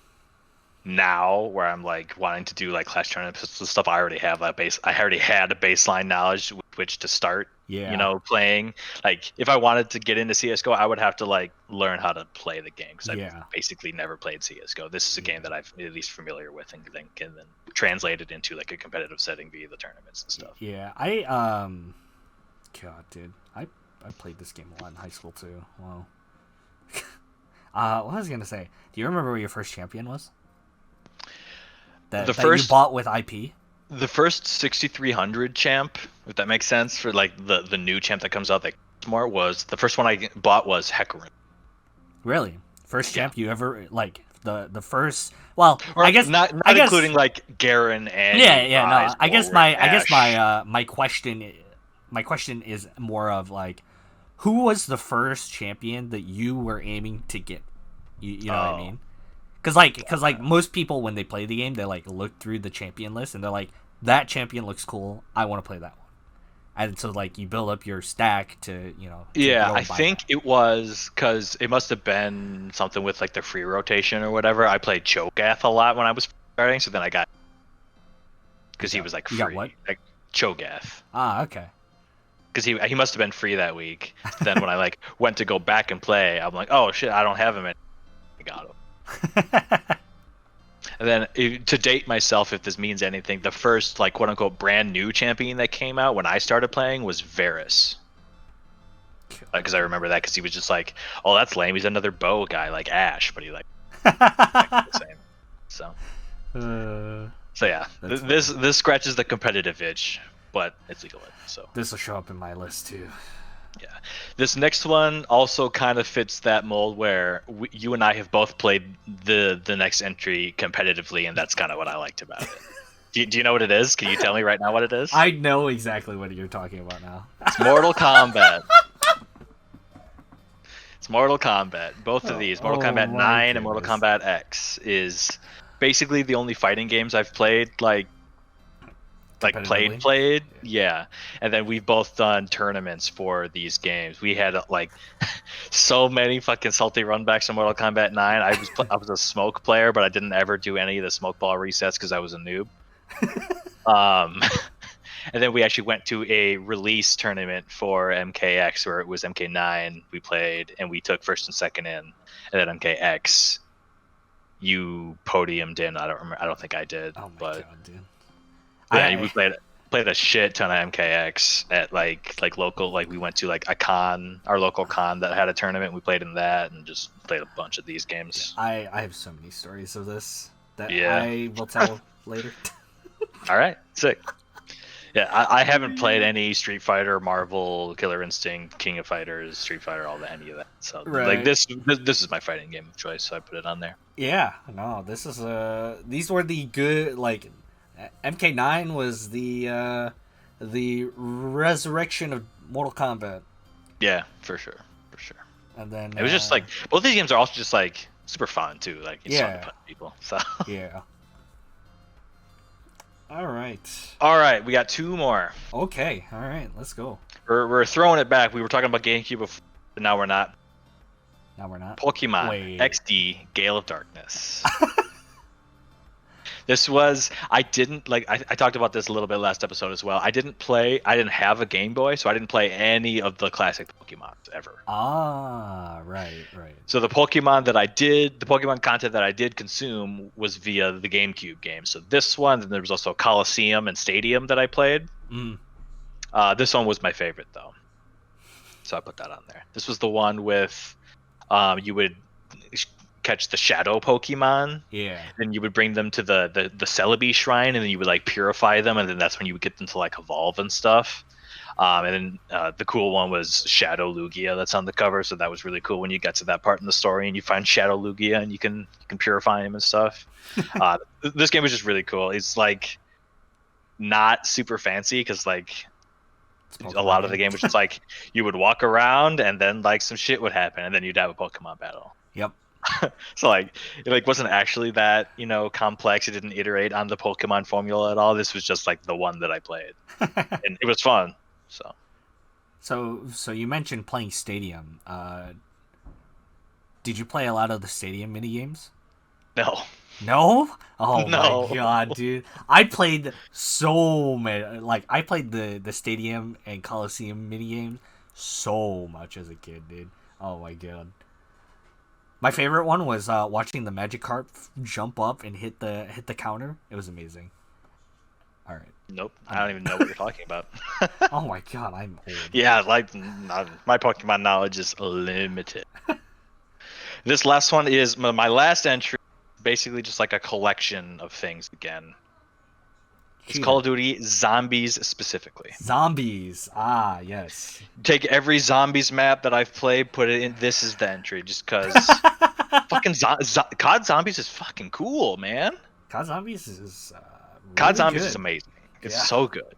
now, where I'm like wanting to do like Clash tournaments and stuff, I already have that base. I already had a baseline knowledge with which to start. Yeah. Playing. Like if I wanted to get into CS:GO, I would have to like learn how to play the game, because I've basically never played CS:GO. This is a game that I'm at least familiar with, and then can then translate it into like a competitive setting via the tournaments and stuff. Yeah, God, dude, I played this game a lot in high school too. Wow. What was I gonna say? Do you remember where your first champion was? That you bought with IP? The first 6300 champ, if that makes sense, for like the new champ that comes out that more, was the first one I bought was Hecarim. Really? First champ you ever like the first? Well, or I guess not including like Garen and no. I guess my question is more of like, who was the first champion that you were aiming to get? You know what I mean? Because like most people when they play the game, they like look through the champion list and they're like, that champion looks cool, I want to play that one. And so like you build up your stack to Yeah, I think it was because it must have been something with like the free rotation or whatever. I played Cho'Gath a lot when I was starting, so then I got, because he was like free. You got what? Like Cho'Gath. Ah, okay. Because he must have been free that week. Then when I like went to go back and play, I'm like, oh shit, I don't have him anymore. I got him. And then to date myself, if this means anything, the first like quote unquote brand new champion that came out when I started playing was Varus. Because I remember that, because he was just like, oh, that's lame. He's another bow guy like Ash, but he like the same. So yeah, this scratches the competitive itch, but it's League of Legends, so this will show up in my list too. Yeah. This next one also kind of fits that mold where you and I have both played the next entry competitively, and that's kind of what I liked about it. Do you know what it is? Can you tell me right now what it is? I know exactly what you're talking about now. It's Mortal Kombat. It's Mortal Kombat. Both of these, Mortal Kombat 9 and Mortal Kombat X, is basically the only fighting games I've played, like played. Yeah. And then we've both done tournaments for these games. We had like so many fucking salty runbacks in Mortal Kombat 9. I was a smoke player, but I didn't ever do any of the smoke ball resets because I was a noob. And then we actually went to a release tournament for MKX where it was MK9 we played, and we took first and second in. And then MKX, you podiumed in. I don't remember. I don't think I did. Oh my god, dude! Yeah, we played a shit ton of MKX at like local. Like we went to like a con, our local con that had a tournament. We played in that and just played a bunch of these games. I have so many stories of this that Yeah. I will tell later. All right, sick. Yeah, I haven't played any Street Fighter, Marvel, Killer Instinct, King of Fighters, Street Fighter, any of that. So like this is my fighting game of choice, so I put it on there. Yeah, no, this is these were the good, like MK9 was the resurrection of Mortal Kombat. Yeah, for sure. And then it was just like both these games are also just like super fun too. Like it's fun to play with people. So yeah. All right, we got two more. Okay, all right, let's go. We're throwing it back. We were talking about GameCube before, but now we're not. Pokemon XD Gale of Darkness. This was, I talked about this a little bit last episode as well. I didn't have a Game Boy, so I didn't play any of the classic Pokemon ever. Ah, right. So the Pokemon content that I did consume was via the GameCube game. So this one, then there was also Coliseum and Stadium that I played. This one was my favorite though. So I put that on there. This was the one with, you would catch the shadow Pokemon. Yeah. Then you would bring them to the Celebi shrine, and then you would like purify them, and then that's when you would get them to like evolve and stuff. And then the cool one was Shadow Lugia that's on the cover, so that was really cool when you got to that part in the story and you find Shadow Lugia and you can purify him and stuff. This game was just really cool. It's like not super fancy because like a lot of the game was just like you would walk around and then like some shit would happen and then you'd have a Pokemon battle. Yep. So like it like wasn't actually that complex. It didn't iterate on the Pokemon formula at all. This was just like the one that I played, and it was fun. So you mentioned playing Stadium. Did you play a lot of the Stadium mini games? No. No? Oh No. My god, dude! I played so many. Like I played the Stadium and Coliseum mini games so much as a kid, dude. Oh my god. My favorite one was watching the Magikarp jump up and hit the counter. It was amazing. All right. Nope. I don't even know what you're talking about. Oh my god, I'm old. Yeah, like my Pokemon knowledge is limited. This last one is my last entry. Basically, just like a collection of things again. It's Call of Duty Zombies specifically. Zombies. Ah, yes. Take every Zombies map that I've played, put it in. This is the entry, just because. Fucking COD Zombies is fucking cool, man. COD Zombies is. Really COD Zombies good. is amazing. It's so good.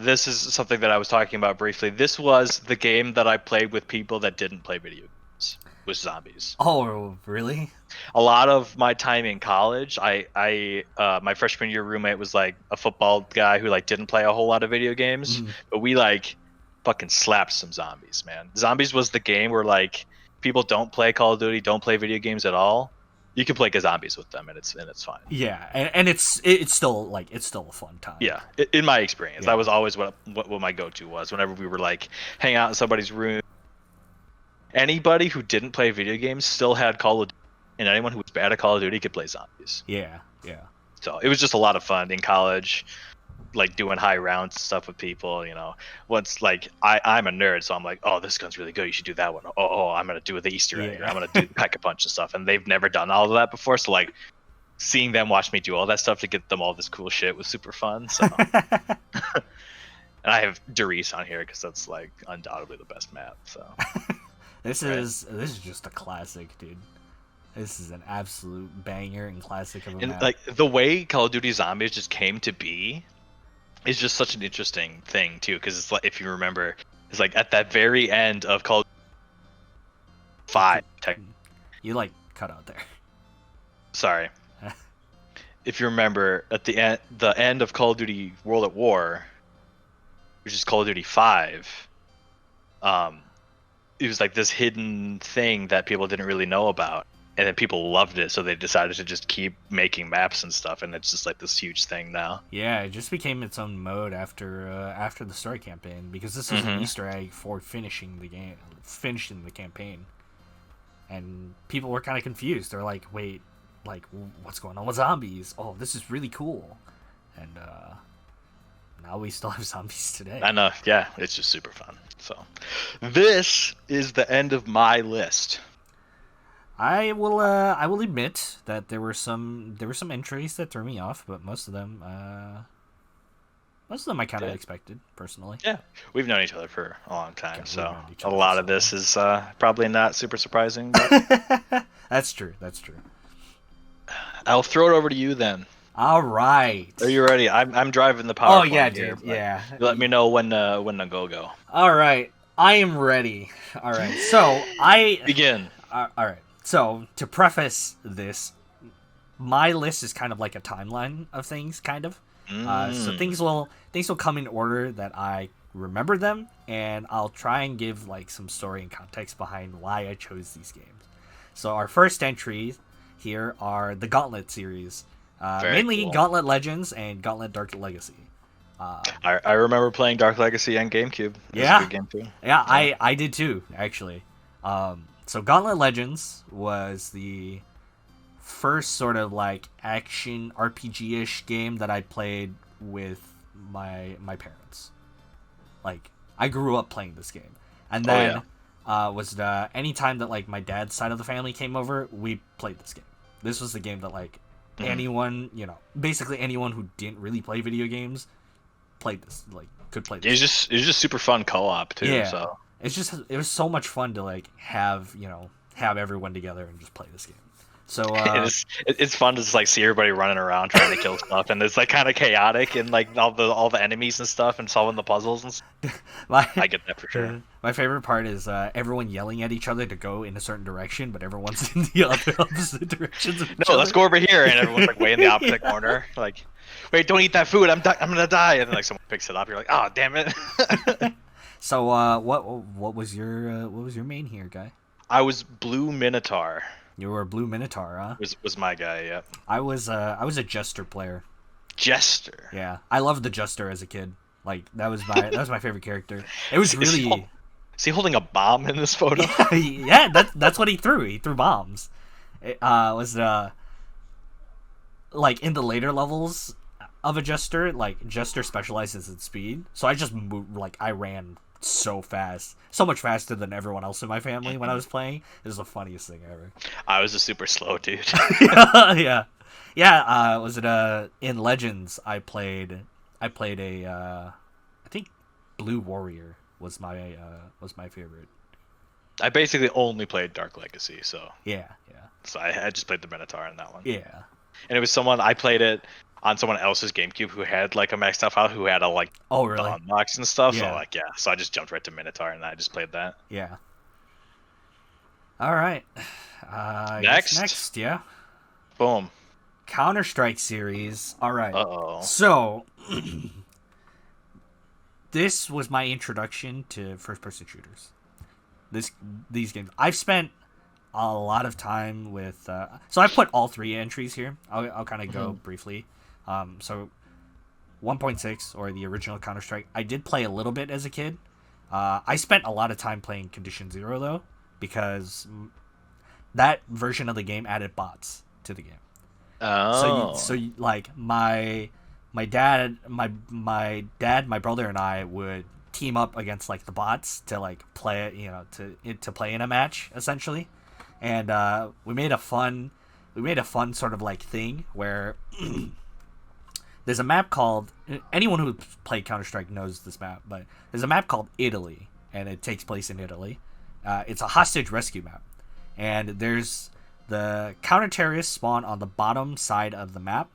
This is something that I was talking about briefly. This was the game that I played with people that didn't play video games. Was Zombies. Oh, really? A lot of my time in college, my freshman year roommate was like a football guy who like didn't play a whole lot of video games, but we like fucking slapped some Zombies, man. Zombies was the game where like people don't play Call of Duty, don't play video games at all. You can play Zombies with them, and it's fine. Yeah, and it's still a fun time. Yeah, in my experience, that was always what my go-to was whenever we were like hang out in somebody's room. Anybody who didn't play video games still had Call of Duty, and anyone who was bad at Call of Duty could play Zombies. Yeah. So it was just a lot of fun in college, like doing high rounds stuff with people. Once like I'm a nerd, so I'm like, oh, this gun's really good. You should do that one. Oh, I'm gonna do the Easter egg. Or I'm gonna do the Pack-a-Punch and stuff. And they've never done all of that before, so like seeing them watch me do all that stuff to get them all this cool shit was super fun. So. And I have Derice on here because that's like undoubtedly the best map. So this is just a classic, dude. This is an absolute banger and classic of a and map. like the way Call of Duty Zombies just came to be is just such an interesting thing too, because it's like, if you remember, it's like at that very end of Call of Duty 5. You like cut out there. Sorry. If you remember, at the end of Call of Duty World at War, which is Call of Duty 5, it was like this hidden thing that people didn't really know about, and then people loved it, so they decided to just keep making maps and stuff, and it's just like this huge thing now. Yeah, it just became its own mode after the story campaign, because this is an Easter egg for finishing the campaign, and people were kind of confused. They're like, wait, like, what's going on with zombies? Oh, this is really cool. And now we still have zombies today. I know, yeah, it's just super fun. So this is the end of my list. I will admit that there were some entries that threw me off, but most of them I kind of expected personally. Yeah, we've known each other for a long time, so a lot of this is probably not super surprising. But... That's true. I'll throw it over to you then. All right. Are you ready? I'm driving the power. Oh yeah, dude. Yeah. Let me know when to go. All right. I am ready. All right. So I begin. All right. So to preface this, my list is kind of like a timeline of things, kind of. So things will come in order that I remember them, and I'll try and give like some story and context behind why I chose these games. So our first entries here are the Gauntlet series, mainly cool. Gauntlet Legends and Gauntlet Dark Legacy. I remember playing Dark Legacy on GameCube. Yeah, a good game too. Yeah, so. I did too, actually. So Gauntlet Legends was the first sort of like action RPG-ish game that I played with my parents. Like, I grew up playing this game, and then any time that like my dad's side of the family came over, we played this game. This was the game that like anyone, basically anyone who didn't really play video games played this, like could play this. It was just super fun co-op too. Yeah. So it was so much fun to like have everyone together and just play this game. So it's fun to just like see everybody running around trying to kill stuff, and it's like kind of chaotic, and like all the enemies and stuff, and solving the puzzles and stuff. I get that for sure. My favorite part is everyone yelling at each other to go in a certain direction, but everyone's in the opposite directions. No, let's go over here, and everyone's like way in the opposite corner. Like, wait, don't eat that food. I'm gonna die, and then like someone picks it up. You're like, oh, damn it. So what was your main here, guy? I was Blue Minotaur. You were a Blue Minotaur, huh? Was my guy, yeah. I was a Jester player. Jester. Yeah, I loved the Jester as a kid. Like that was my favorite character. It was really. Is he holding a bomb in this photo? Yeah, that's what he threw. He threw bombs. It was like in the later levels of a Jester, like Jester specializes in speed. So I just moved, like I ran so fast, so much faster than everyone else in my family when I was playing. It was the funniest thing ever. I was a super slow dude. Yeah. Was it in Legends? I played a I think Blue Warrior was my favorite. I basically only played Dark Legacy, so yeah. So I just played the Minotaur in that one. Yeah, and it was I played it on someone else's GameCube who had like a maxed out file, who had a like unlocks and stuff. Yeah. So I just jumped right to Minotaur and I just played that. Yeah. All right. Next, yeah. Boom. CounterStrike series. All right. Uh-oh. So this was my introduction to first-person shooters. These games. I've spent a lot of time with. So I put all three entries here. I'll kind of go briefly. So 1.6 or the original Counter-Strike, I did play a little bit as a kid. I spent a lot of time playing Condition Zero though, because that version of the game added bots to the game. Oh. So like my dad, my brother and I would team up against like the bots to like play, to play in a match essentially, and we made a fun sort of like thing where there's a map called, anyone who played CounterStrike knows this map, but there's a map called Italy, and it takes place in Italy. It's a hostage rescue map, and there's the counter-terrorists spawn on the bottom side of the map,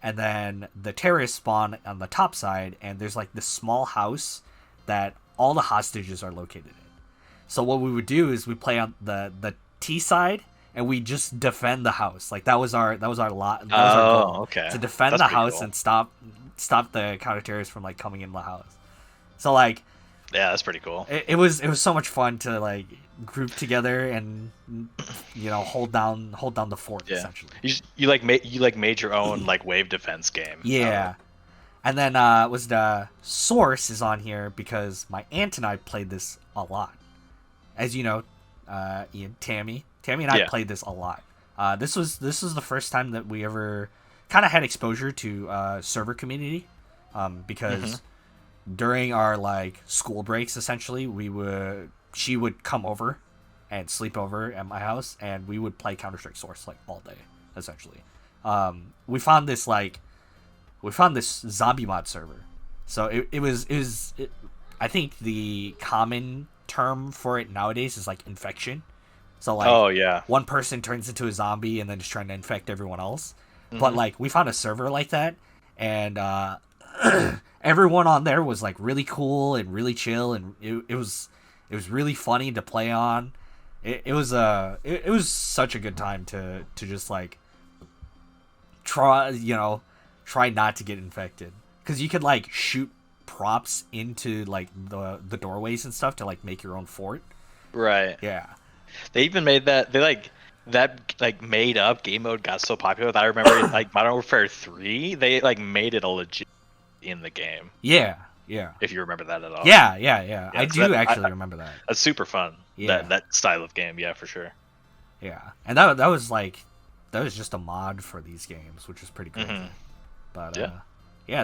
and then the terrorists spawn on the top side, and there's like this small house that all the hostages are located in. So what we would do is we play on the T side, and we just defend the house. Like that was our goal. Okay. To defend That's the pretty house cool. and stop the counter terrorists from like coming in the house. So like Yeah, that's pretty cool. it was so much fun to like group together and hold down the fort essentially. You made your own like wave defense game. Yeah. And then was the Source is on here because my aunt and I played this a lot. As you know, Ian, Tammy and I played this a lot. This was the first time that we ever kind of had exposure to server community, because during our like school breaks, essentially, she would come over and sleep over at my house, and we would play Counter-Strike Source like all day, essentially. We found this zombie mod server. So it was I think the common term for it nowadays is like infection. So like one person turns into a zombie and then is trying to infect everyone else. But like we found a server like that, and everyone on there was like really cool and really chill, and it was really funny to play on. It was such a good time to just like try not to get infected, because you could like shoot props into like the doorways and stuff to like make your own fort. Right. Yeah. They even made that made up game mode got so popular that I remember in like Modern Warfare 3 they like made it a legit in the game. Yeah. If you remember that at all. Yeah. I do actually remember that. That's super fun. Yeah. That style of game, yeah, for sure. Yeah. And that was just a mod for these games, which is pretty cool. But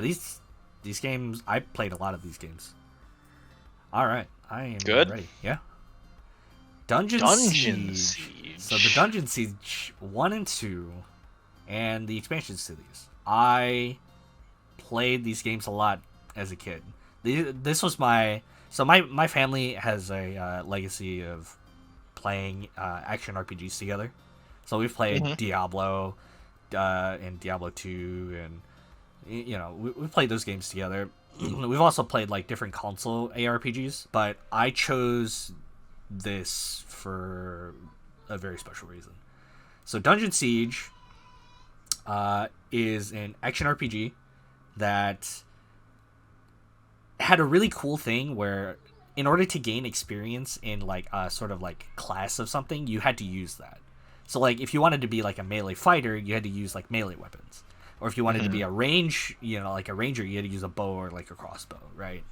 these games, I played a lot of these games. All right, I am good. Ready. Yeah. Dungeon Siege. So the Dungeon Siege 1 and 2 and the expansions to these. I played these games a lot as a kid. This was my family has a legacy of playing action RPGs together. So we've played Diablo and Diablo 2, and we've played those games together. We've also played like different console ARPGs, but I chose this for a very special reason. So Dungeon Siege is an action RPG that had a really cool thing where in order to gain experience in like a sort of like class of something, you had to use that. So like if you wanted to be like a melee fighter, you had to use like melee weapons. Or if you wanted to be a ranger, you had to use a bow or like a crossbow, right?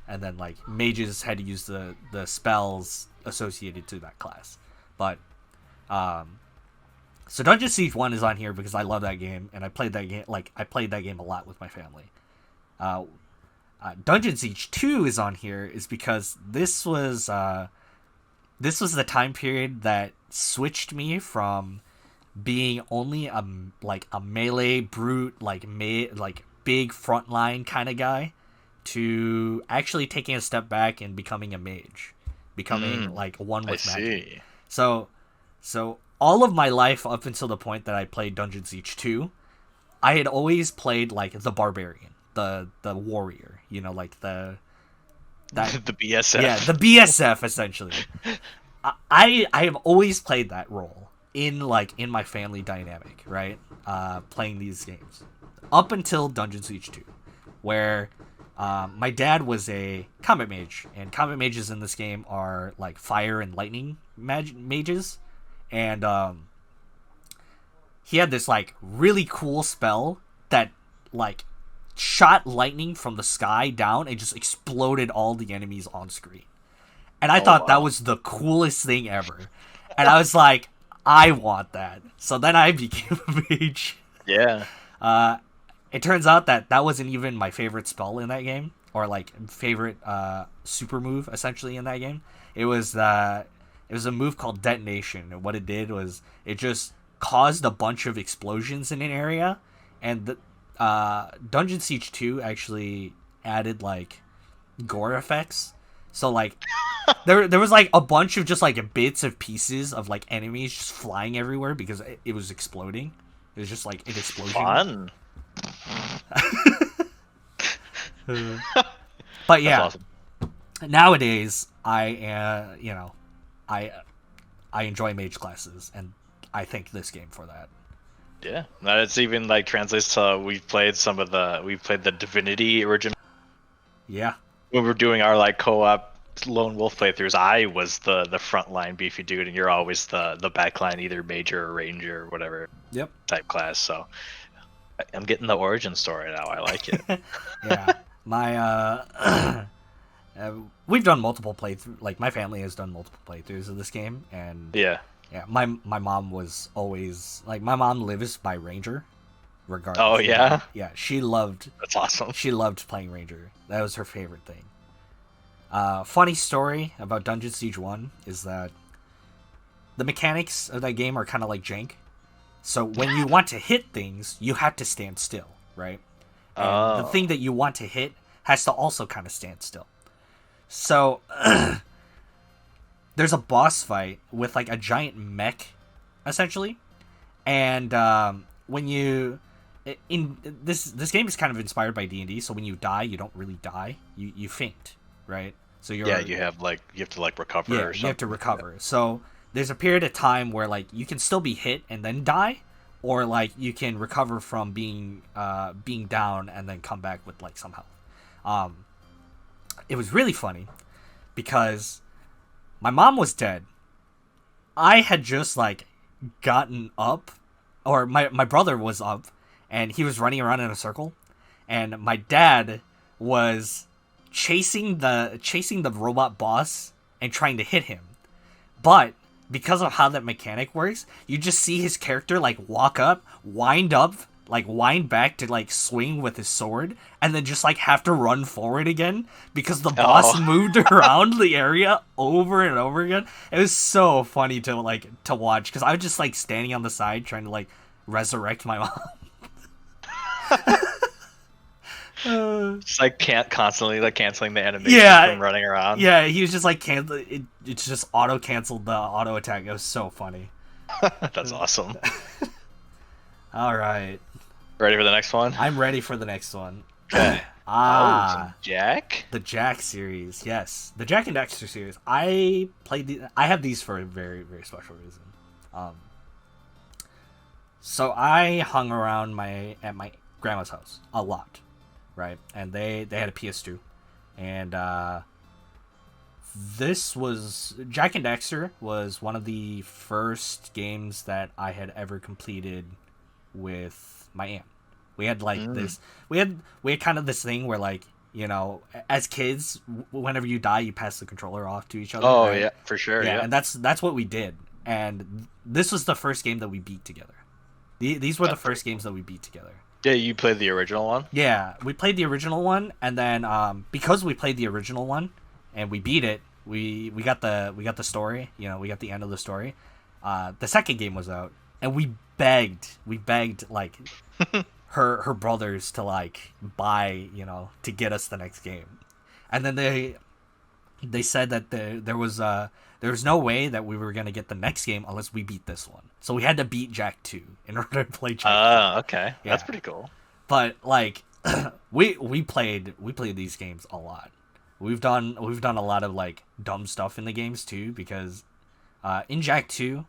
And then like mages had to use the spells associated to that class. But so Dungeon Siege 1 is on here because I love that game, and I played that game a lot with my family. Dungeon Siege 2 is on here is because this was the time period that switched me from being only a melee brute, like big frontline kind of guy, to actually taking a step back and becoming a mage, becoming like one with magic. So all of my life up until the point that I played Dungeon Siege 2, I had always played like the barbarian, the warrior, like the BSF. Yeah, the BSF essentially. I have always played that role in my family dynamic, right? Playing these games up until Dungeon Siege 2, where my dad was a combat mage, and combat mages in this game are like fire and lightning mages, and he had this like really cool spell that like shot lightning from the sky down and just exploded all the enemies on screen. And I thought that was the coolest thing ever. And I was like, I want that. So then I became a mage. Yeah. It turns out that wasn't even my favorite spell in that game, or like favorite super move essentially in that game. It was a move called Detonation, and what it did was it just caused a bunch of explosions in an area, and Dungeon Siege 2 actually added like gore effects. So like there was like a bunch of just like bits of pieces of like enemies just flying everywhere because it was exploding. It was just like an explosion. Fun. But yeah, That's awesome. nowadays I I enjoy mage classes, and I thank this game for that. Yeah, it's even like translates to we've played the Divinity original. Yeah. When we're doing our like co-op lone wolf playthroughs, I was the frontline beefy dude, and you're always the backline, either major or ranger or whatever Yep. type class. So I'm getting the origin story now. I like it. Yeah. My we've done multiple playthroughs. Like my family has done multiple playthroughs of this game, and Yeah. yeah, my mom was always like, my mom lives by ranger, regardless. Oh yeah. Yeah, she loved That's awesome. playing ranger. That was her favorite thing. Funny story about Dungeon Siege 1 is that the mechanics of that game are kind of like jank. So when you want to hit things, you have to stand still, right? And the thing that you want to hit has to also kind of stand still. So there's a boss fight with like a giant mech, essentially, and when you in this game is kind of inspired by D&D. So when you die, you don't really die. You faint, right? So you have to like recover. Yeah, or something. you have to recover. So there's a period of time where like you can still be hit and then die, or like you can recover from being down and then come back with like some health. It was really funny because my mom was dead. I had just like gotten up, or my brother was up, and he was running around in a circle, and my dad was chasing the robot boss and trying to hit him. But because of how that mechanic works, you just see his character like walk up, wind back to like swing with his sword, and then just like have to run forward again because the boss moved around the area over and over again. It was so funny to watch, because I was just like standing on the side trying to like resurrect my mom. Just like constantly like canceling the animation from running around. Yeah, he was just like it's just auto canceled the auto attack. It was so funny. That's awesome. All right. Ready for the next one? I'm ready for the next one. Okay. Some Jack? The Jack series, yes. The Jack and Dexter series. I have these for a very, very special reason. So I hung around at my grandma's house a lot, right? And they had a PS2. And this was Jack and Dexter was one of the first games that I had ever completed with my aunt. We had like this. We had kind of this thing where like, you know, as kids, whenever you die, you pass the controller off to each other. Oh right? yeah, for sure. Yeah, Yeah, and that's what we did. And this was the first game that we beat together. These were the first games that we beat together. Yeah, you played the original one? Yeah, we played the original one, and then because we played the original one and we beat it, we got the story. You know, we got the end of the story. The second game was out, and we begged like her brothers to like buy, you know, to get us the next game. And then they said that there was no way that we were going to get the next game unless we beat this one. So we had to beat Jack 2 in order to play Jack 2. Okay. Yeah. That's pretty cool. But like we played these games a lot. We've done a lot of like dumb stuff in the games too, because in Jack 2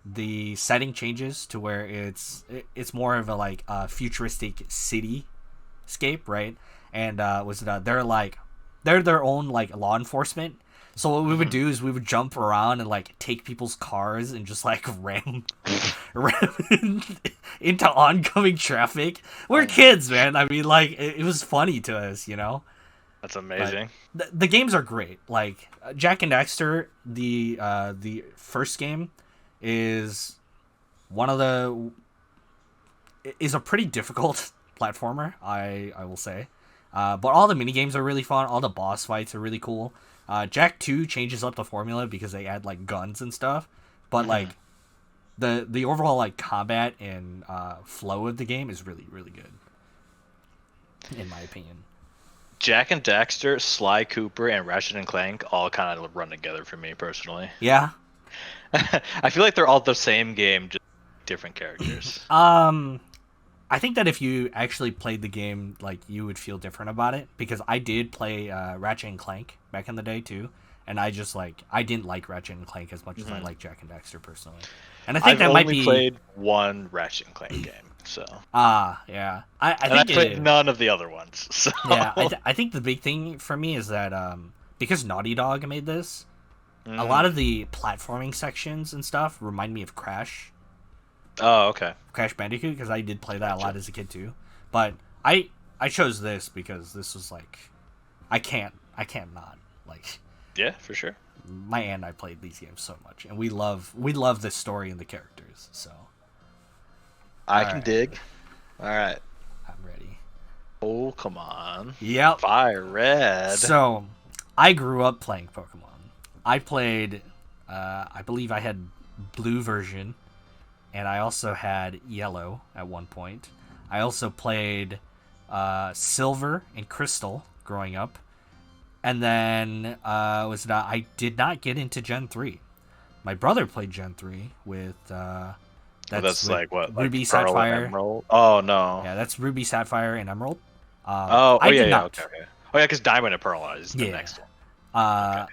the setting changes to where it's more of a like futuristic cityscape, right? And they're their own like law enforcement. So what we would do is we would jump around and like take people's cars and just like ram into oncoming traffic. We're kids, man. I mean, like it was funny to us, you know. That's amazing. The games are great. Like Jack and Dexter, the first game is a pretty difficult platformer, I will say. But all the mini games are really fun. All the boss fights are really cool. Jack 2 changes up the formula because they add like guns and stuff. But like the overall like combat and flow of the game is really, really good. in my opinion. Jack and Dexter, Sly Cooper, and Ratchet and Clank all kind of run together for me personally. Yeah. I feel like they're all the same game, just different characters. I think that if you actually played the game, like, you would feel different about it, because I did play Ratchet and Clank back in the day too, and I didn't like Ratchet and Clank as much as I like Jack and Dexter personally. And I think I've that might only be played one Ratchet and Clank game, so yeah. I played none of the other ones. So. Yeah, I think the big thing for me is that because Naughty Dog made this, a lot of the platforming sections and stuff remind me of Crash. Oh, okay. Crash Bandicoot, because I did play that a lot as a kid too. But I chose this because this was like, I can't not, like. Yeah, for sure. My aunt and I played these games so much, and we love the story and the characters. So I can dig. All right, I'm ready. Oh, come on. Yep. Fire Red. So I grew up playing Pokemon. I played, I believe I had Blue version, and I also had Yellow at one point. I also played Silver and Crystal growing up. And then I did not get into Gen 3. My brother played Gen 3 with that's like what? Ruby, like Pearl Sapphire. And Emerald? Oh no. Yeah, that's Ruby, Sapphire, and Emerald. I did yeah, not. Okay. Oh yeah, because Diamond and Pearl is the next one. Okay.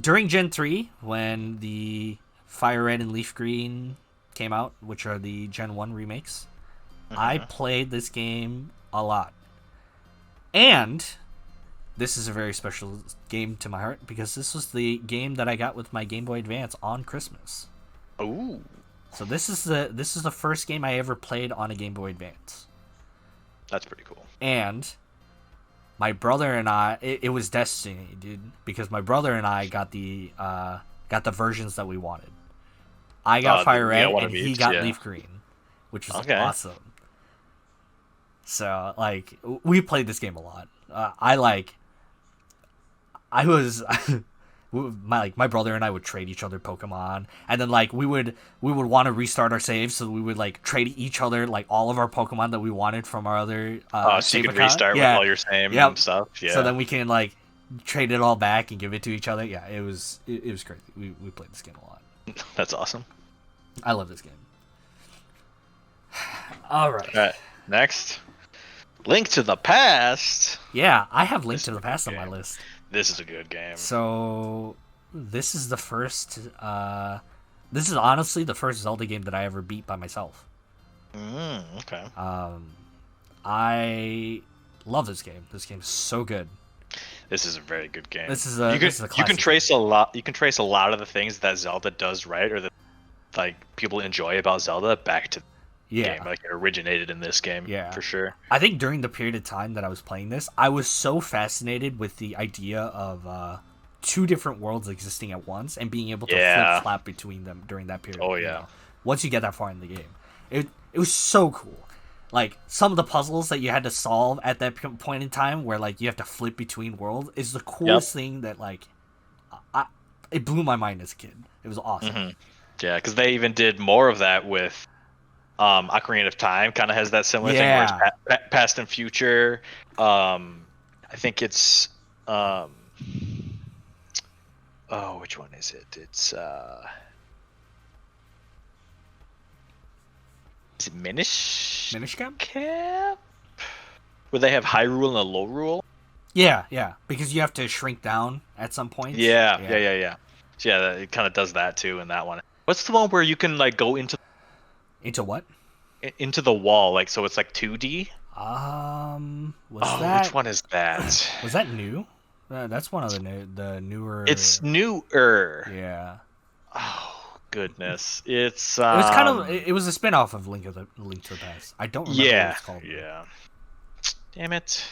During Gen 3, when the Fire Red and Leaf Green came out, which are the Gen 1 remakes, I played this game a lot. And this is a very special game to my heart, because this was the game that I got with my Game Boy Advance on Christmas. Ooh. So this is the first game I ever played on a Game Boy Advance. That's pretty cool. And my brother and I, it was destiny, dude, because my brother and I got the versions that we wanted. I got Fire Red, and he got Leaf Green, which was awesome. So, like, we played this game a lot. My brother and I would trade each other Pokemon, and then like we would want to restart our saves, so we would like trade each other like all of our Pokemon that we wanted from our other. So you could restart with all your same and stuff. Yeah. So then we can like trade it all back and give it to each other. Yeah, it was great. We played this game a lot. That's awesome. I love this game. All right. All right. Next, Link to the Past. Yeah, I have Link to the Past on my list. This is a good game. So, this is the first. This is honestly the first Zelda game that I ever beat by myself. Okay. I love this game. This game is so good. This is a very good game. This is a you can trace a lot. You can trace a lot of the things that Zelda does right, or that like people enjoy about Zelda, back to the game. Like it originated in this game. Yeah, for sure. I think during the period of time that I was playing this, I was so fascinated with the idea of two different worlds existing at once and being able to flip flop between them during that period. Oh yeah. Once you get that far in the game, it was so cool. Like some of the puzzles that you had to solve at that point in time, where like you have to flip between worlds, is the coolest thing that like, it blew my mind as a kid. It was awesome. Mm-hmm. Yeah, because they even did more of that with Ocarina of Time. Kind of has that similar thing where it's past and future. I think it's which one is it? It's is it Minish Cap? Where they have Hyrule and a Lorule? Yeah, because you have to shrink down at some point. Yeah. So yeah, it kind of does that too in that one. What's the one where you can like go into what? Into the wall, like so it's like 2D? Which one is that? Was that new? That's one of the newer. It's newer. Yeah. Oh goodness, it's. It was kind of. It was a spin-off of Link to the Past. I don't remember what it's called. Yeah. Damn it.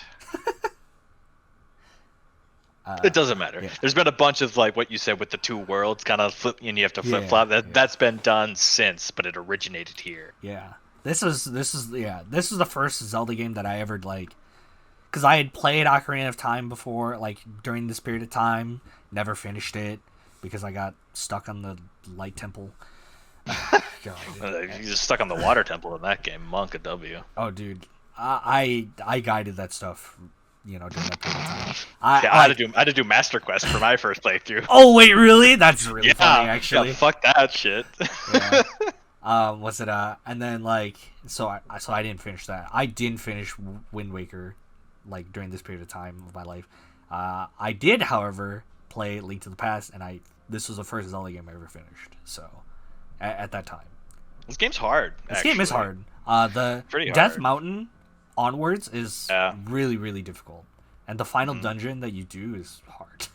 It doesn't matter. Yeah. There's been a bunch of like what you said with the two worlds kind of flip, and you have to flip flop. That's been done since, but it originated here. Yeah. This is the first Zelda game that I ever like, because I had played Ocarina of Time before, like during this period of time, never finished it because I got stuck on the Light Temple. God, you just stuck on the Water Temple in that game, Monk a W. Oh, dude, I guided that stuff, during that period of time. I had to do Master Quest for my first playthrough. Oh wait, really? That's really funny, actually. Yeah, fuck that shit. Yeah. Was it and then so I didn't finish that. I didn't finish Wind Waker, during this period of time of my life. I did, however, play Link to the Past, and this was the first Zelda game I ever finished. So, at that time, this game's hard. This game is hard. The Pretty hard. Death Mountain onwards is Yeah. really, really difficult, and the final dungeon that you do is hard.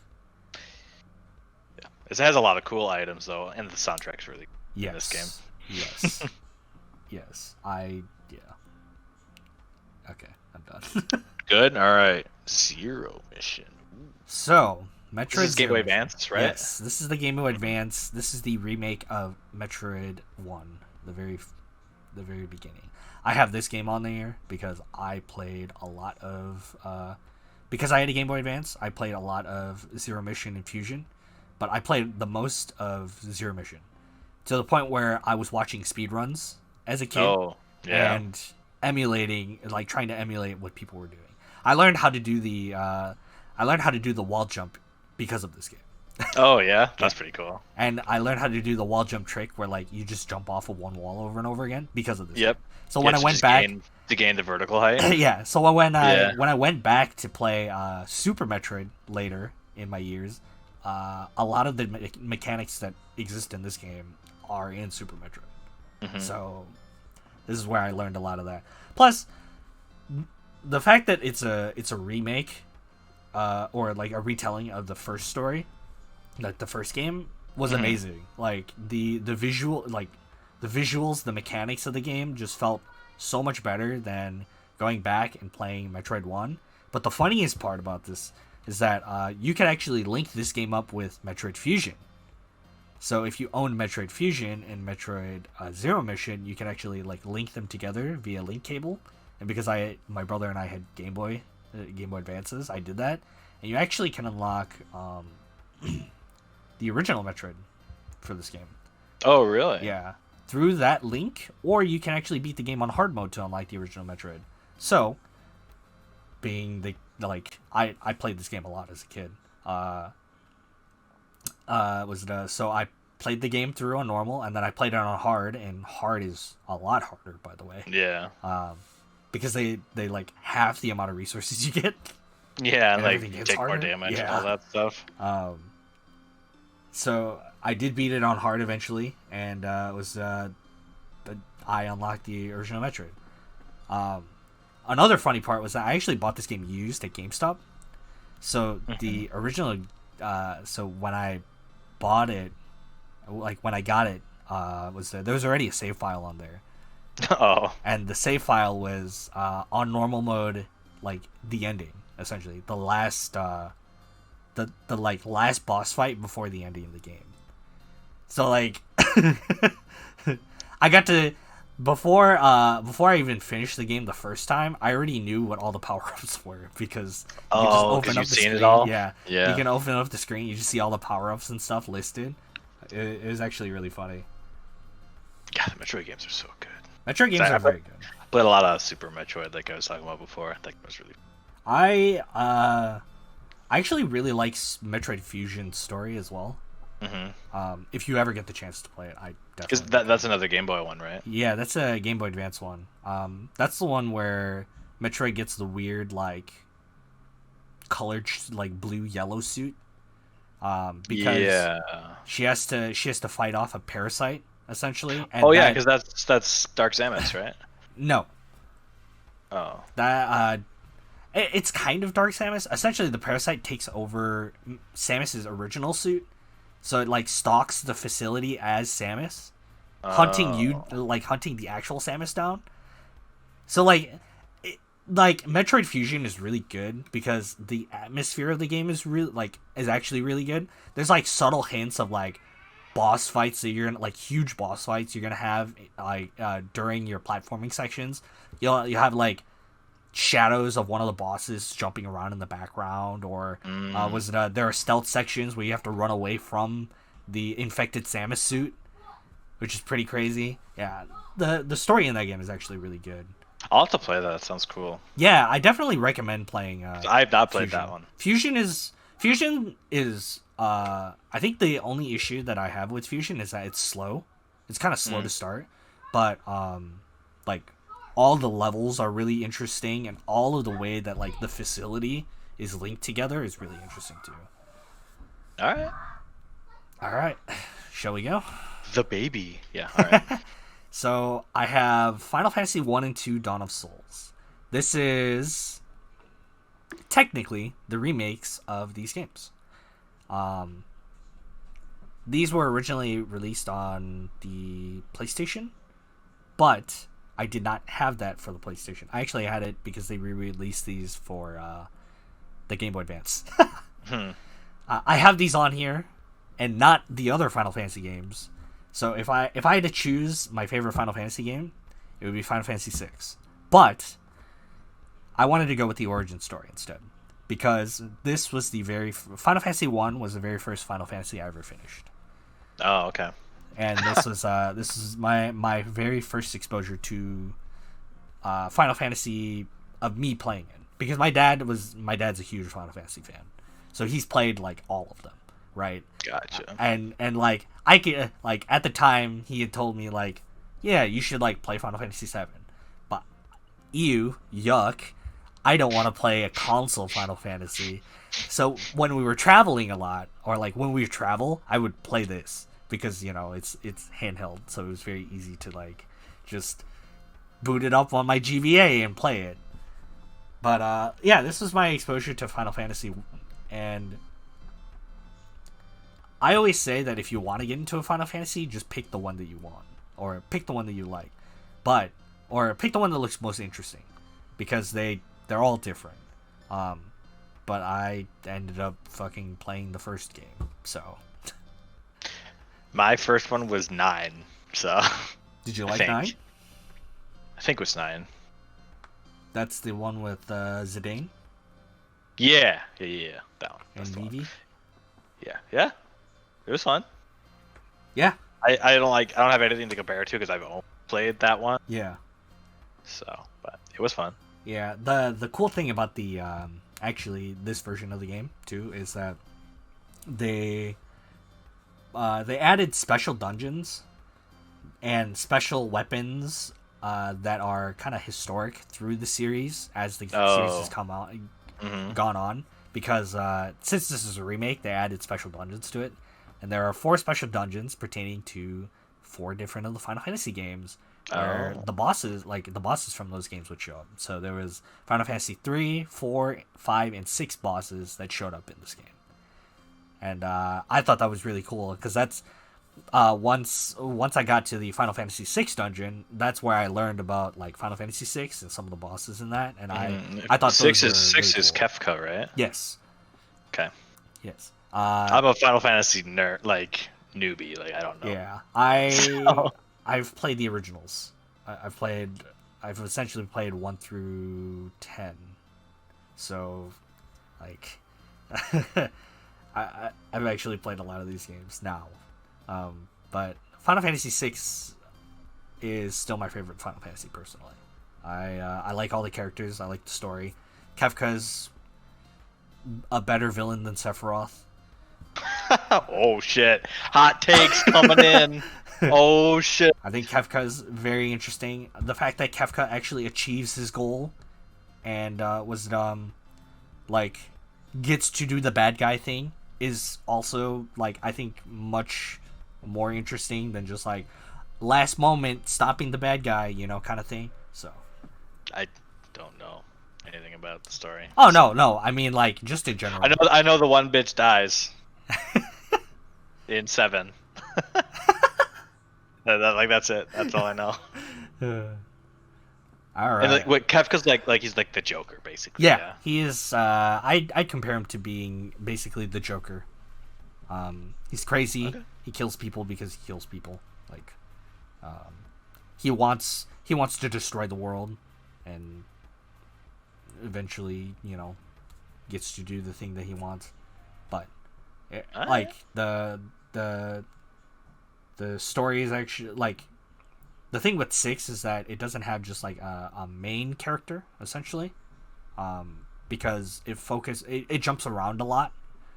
Yeah, it has a lot of cool items though, and the soundtrack's really good in this game. Yes. Yes. Okay, I'm done. Good. All right. Zero mission. So, Metroid. This is Game Boy Zero Advance, right? Yes, this is the Game Boy Advance. This is the remake of Metroid 1, the very beginning. I have this game on there because I played a lot of because I had a Game Boy Advance, I played a lot of Zero Mission and Fusion, but I played the most of Zero Mission to the point where I was watching speedruns as a kid. Oh, yeah. And trying to emulate what people were doing. I learned how to do the wall jump because of this game. Oh yeah, that's pretty cool. And I learned how to do the wall jump trick where you just jump off of one wall over and over again because of this. Yep. Game. So when I went back to gain the vertical height. yeah. So when I went back to play Super Metroid later in my years, a lot of the mechanics that exist in this game are in Super Metroid. Mm-hmm. So this is where I learned a lot of that. Plus, the fact that it's a remake, or a retelling of the first story, the first game was amazing. The visuals, the mechanics of the game just felt so much better than going back and playing Metroid 1. But the funniest part about this is that you can actually link this game up with Metroid Fusion. So if you own Metroid Fusion and Metroid Zero Mission, you can actually link them together via link cable. And because my brother and I had Game Boy Advances, I did that. And you actually can unlock the original Metroid for this game. Oh, really? Yeah. Through that link, or you can actually beat the game on hard mode to unlock the original Metroid. So, being I played this game a lot as a kid. So I played the game through on normal, and then I played it on hard, and hard is a lot harder, by the way. Yeah. Because they half the amount of resources you get. Yeah, and take more damage and all that stuff. So I did beat it on hard eventually, and I unlocked the original Metroid. Another funny part was that I actually bought this game used at GameStop. So the original, so when I bought it, when I got it, there was already a save file on there. Oh. And the save file was on normal mode, the ending, essentially the last last boss fight before the ending of the game. So I got to before I even finished the game the first time, I already knew what all the power-ups were because you just open up the screen. It all? Yeah, you can open up the screen, you just see all the power-ups and stuff listed. It was actually really funny. God, the Metroid games are so good. Metroid games are very good. I played a lot of Super Metroid, like I was talking about before. I think it was really fun. I actually really like Metroid Fusion story as well. Mm-hmm. If you ever get the chance to play it, I definitely. Because that's another Game Boy one, right? Yeah, that's a Game Boy Advance one. That's the one where Metroid gets the weird colored blue yellow suit. Because she has to fight off a parasite essentially. And because that's Dark Samus, right? No. Oh. That it's kind of Dark Samus. Essentially, the parasite takes over Samus's original suit, so it stalks the facility as Samus, hunting hunting the actual Samus down. So Metroid Fusion is really good because the atmosphere of the game is really is actually really good. There's subtle hints of boss fights that you're gonna huge boss fights you're gonna have during your platforming sections. You'll have shadows of one of the bosses jumping around in the background, or there are stealth sections where you have to run away from the infected Samus suit, which is pretty crazy. Yeah, the story in that game is actually really good. I'll have to play that. That sounds cool. Yeah, I definitely recommend playing. I've not played that one. Fusion is. I think the only issue that I have with Fusion is that it's slow. It's kind of slow to start, but like all the levels are really interesting, and all of the way that like the facility is linked together is really interesting too. All right. Shall we go? The baby. Yeah. All right. So I have Final Fantasy 1 and 2 Dawn of Souls. This is technically the remakes of these games. These were originally released on the PlayStation, but I did not have that for the PlayStation. I actually had it because they re-released these for the Game Boy Advance. I have these on here, and not the other Final Fantasy games. So if I had to choose my favorite Final Fantasy game, it would be Final Fantasy VI. But I wanted to go with the origin story instead, because this was Final Fantasy 1 was the very first Final Fantasy I ever finished. Oh, okay. And this is my very first exposure to Final Fantasy of me playing it, because my dad's a huge Final Fantasy fan, so he's played like all of them. Right. Gotcha. And like I could like at the time he had told me like, yeah, you should like play Final Fantasy VII, but yuck, I don't want to play a console Final Fantasy. So when we were traveling a lot, or like when we travel, I would play this because it's handheld, so it was very easy to like just boot it up on my GBA and play it. But yeah, this was my exposure to Final Fantasy, and I always say that if you want to get into a Final Fantasy, just pick the one that you want, or pick the one that you like, or pick the one that looks most interesting, because they're all different. But I ended up fucking playing the first game, so. My first one was 9, so. Did you like 9? I think it was 9. That's the one with Zidane? Yeah, that one. And Vivi? Yeah. It was fun. Yeah. I don't have anything to compare it to because I've only played that one. Yeah. So, but it was fun. Yeah. The cool thing about the actually this version of the game too is that they added special dungeons and special weapons that are kind of historic through the series as the series has come out, gone on. Because since this is a remake, they added special dungeons to it. And there are 4 special dungeons pertaining to 4 different of the Final Fantasy games, where the bosses from those games would show up. So there was Final Fantasy 3, 4, 5, and 6 bosses that showed up in this game. And I thought that was really cool, because that's once I got to the Final Fantasy 6 dungeon, that's where I learned about like Final Fantasy 6 and some of the bosses in that. And I thought 6 is really cool. Kefka, right? Yes. Okay. Yes. I'm a Final Fantasy nerd, like newbie. Like I don't know. Yeah, I've played the originals. I've essentially played 1 through 10. So, like, I've actually played a lot of these games now. But Final Fantasy VI is still my favorite Final Fantasy personally. I like all the characters. I like the story. Kefka's a better villain than Sephiroth. Oh shit! Hot takes coming in. Oh shit! I think Kefka's very interesting. The fact that Kefka actually achieves his goal and gets to do the bad guy thing is also like I think much more interesting than just like last moment stopping the bad guy, kind of thing. So I don't know anything about the story. Oh no! I mean, like just in general. I know the one bitch dies in 7. That's it. That's all I know. All right. And what Kefka's like he's like the Joker basically. Yeah. He is. I compare him to being basically the Joker. He's crazy. Okay. He kills people because he kills people. Like, he wants to destroy the world, and eventually, gets to do the thing that he wants. But like the story is actually like the thing with 6 is that it doesn't have just like a main character essentially, because it jumps around a lot.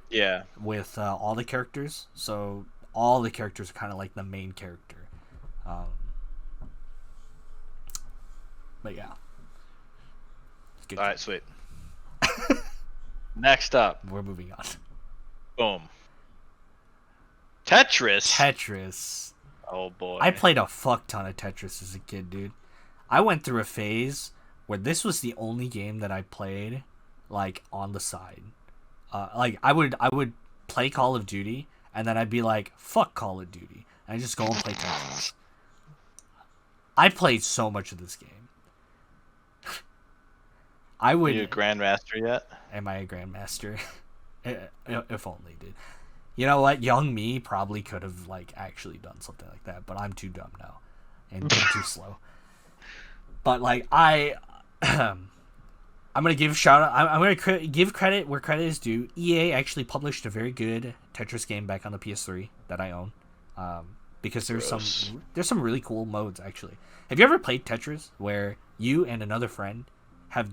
Yeah. With all the characters, so all the characters are kind of like the main character. But yeah. All right, sweet. Next up, We're moving on. boom. Tetris. Oh boy. I played a fuck ton of Tetris as a kid, dude. I went through a phase where this was the only game that I played like on the side. Like I would play Call of Duty and then I'd be like, fuck Call of Duty, and I just go and play Tetris. I played so much of this game. I would. Are you a grandmaster yet? Am I a grandmaster? If only, dude. You know what? Young me probably could have like actually done something like that, but I'm too dumb now and too slow. But like I'm gonna give a shout out. I'm gonna give credit where credit is due. EA actually published a very good Tetris game back on the PS3 that I own, because there's some really cool modes actually. Have you ever played Tetris where you and another friend have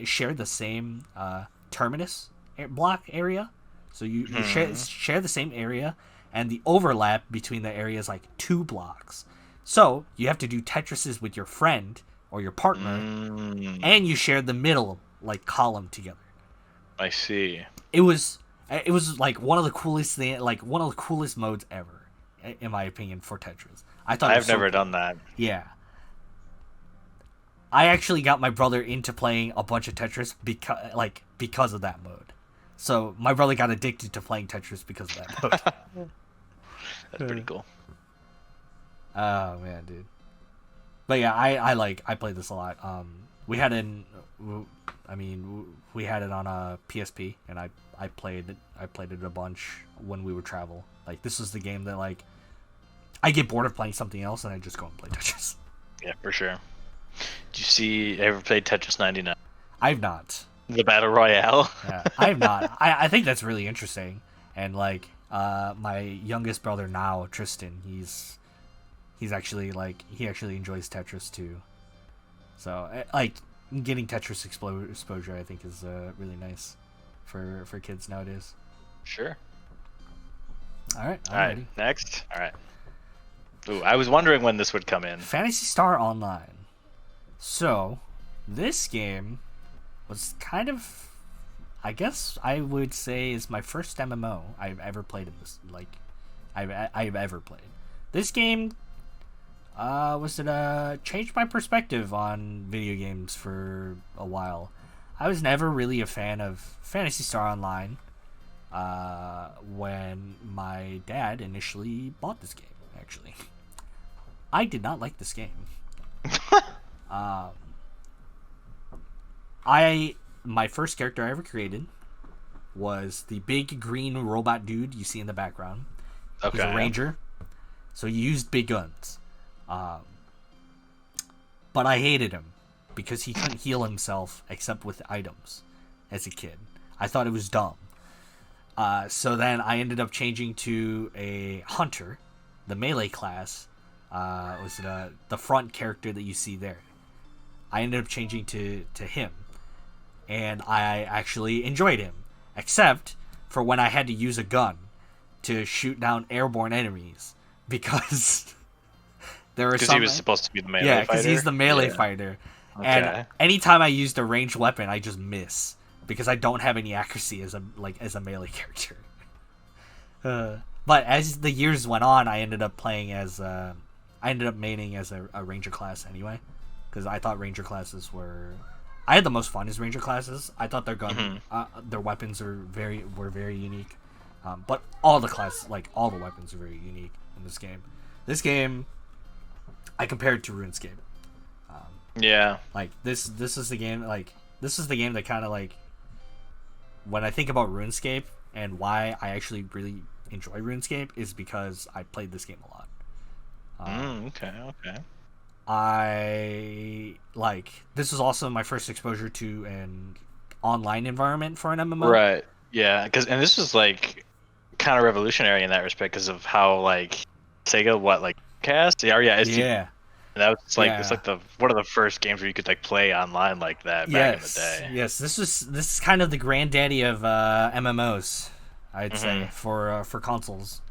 share the same terminus block area? So you share the same area, and the overlap between the areas like 2 blocks. So you have to do Tetrises with your friend or your partner, and you share the middle like column together. I see. It was like one of the coolest modes ever, in my opinion, for Tetris. I've never done that. Yeah. I actually got my brother into playing a bunch of Tetris because of that mode. So my brother got addicted to playing Tetris because of that mode. That's pretty cool. Oh man, dude. But yeah, I played this a lot. We had it on a PSP, and I played it a bunch when we would travel. Like this was the game that like I get bored of playing something else and I just go and play Tetris. Yeah, for sure. Did you ever played Tetris 99? I've not. The Battle Royale? Yeah, I've not. I think that's really interesting. And like my youngest brother now, Tristan, he's actually like he actually enjoys Tetris too. So like getting Tetris exposure I think is really nice for kids nowadays. Sure. All right. Alright, next. Alright. Ooh, I was wondering when this would come in. Phantasy Star Online. So, this game was kind of, I guess I would say, is my first MMO I've ever played in this. Like, I've ever played. This game changed my perspective on video games for a while. I was never really a fan of Phantasy Star Online when my dad initially bought this game, actually. I did not like this game. My first character I ever created was the big green robot dude you see in the background. Okay. He's a ranger, so he used big guns. But I hated him because he couldn't heal himself except with items as a kid. I thought it was dumb. So then I ended up changing to a hunter, the melee class. Was the front character that you see there. I ended up changing to him, and I actually enjoyed him, except for when I had to use a gun to shoot down airborne enemies, because there were some. Because he was supposed to be the melee fighter? Yeah, because he's the melee fighter. Okay. And anytime I used a ranged weapon, I just miss, because I don't have any accuracy as a melee character. But as the years went on, I ended up playing as I ended up maining as a ranger class anyway, because I thought ranger classes were. I had the most fun as ranger classes. I thought their gun, their weapons were very unique. But all the weapons are very unique in this game. This game, I compared to RuneScape. Yeah. Like this is the game. Like this is the game that kind of like. When I think about RuneScape and why I actually really enjoy RuneScape is because I played this game a lot. Okay. This was also my first exposure to an online environment for an MMO. Right. Yeah. And this was like kind of revolutionary in that respect because of how like Sega cast. Yeah. And that was like it's Yeah. like the one of the first games where you could like play online like that back in the day. Yes. This is kind of the granddaddy of MMOs, I'd say, for consoles.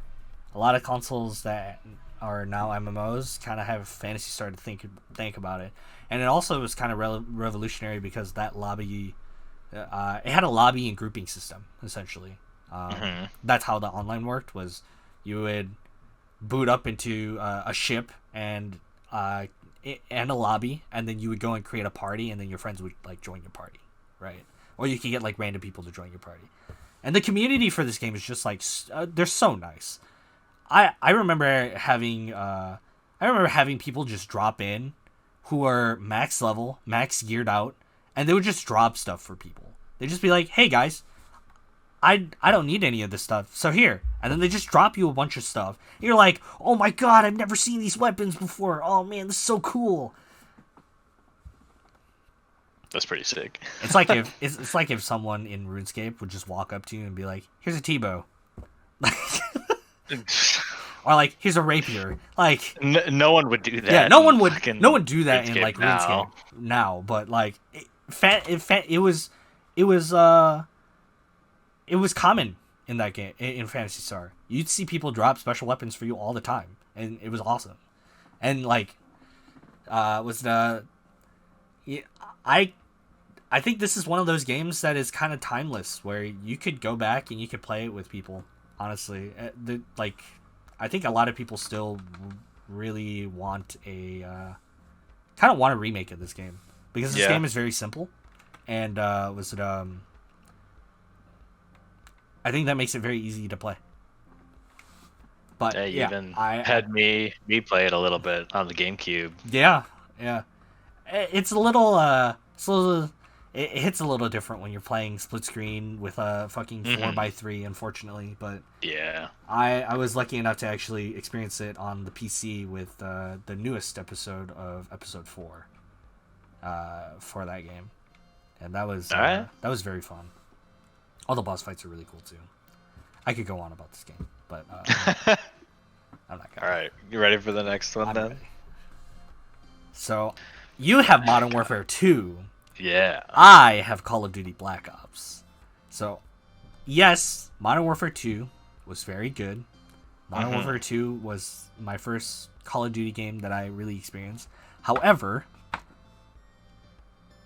A lot of consoles that are now MMOs kind of have Fantasy Star to think about it, and it also was kind of revolutionary because that lobby, it had a lobby and grouping system essentially. That's how the online worked. Was you would boot up into a ship and a lobby, and then you would go and create a party, and then your friends would like join your party, right? Or you could get like random people to join your party. And the community for this game is just like they're so nice. I remember having people just drop in who are max level, max geared out, and they would just drop stuff for people. They'd just be like, "Hey guys, I don't need any of this stuff, so here." And then they just drop you a bunch of stuff. And you're like, "Oh my god, I've never seen these weapons before. Oh man, this is so cool." That's pretty sick. It's like if someone in RuneScape would just walk up to you and be like, "Here's a T-bow." Or like, "Here's a rapier." Like no one would do that. Yeah, no one would do that in like now. RuneScape now, but like it was common in that game in Phantasy Star. You'd see people drop special weapons for you all the time, and it was awesome. And like I think this is one of those games that is kind of timeless, where you could go back and you could play it with people. Honestly, I think a lot of people still really want kind of want a remake of this game, because this game is very simple, and I think that makes it very easy to play. But I had me play it a little bit on the GameCube. Yeah. It's a little it hits a little different when you're playing split screen with a fucking 4x3, unfortunately. But yeah, I was lucky enough to actually experience it on the PC with the newest episode of episode 4 for that game, and that was very fun. All the boss fights are really cool too. I could go on about this game, but I'm not gonna. All right, you ready for the next one then? Ready. So, you have Modern Warfare 2. Yeah. I have Call of Duty Black Ops. So, yes, Modern Warfare 2 was very good. Modern Warfare 2 was my first Call of Duty game that I really experienced. However,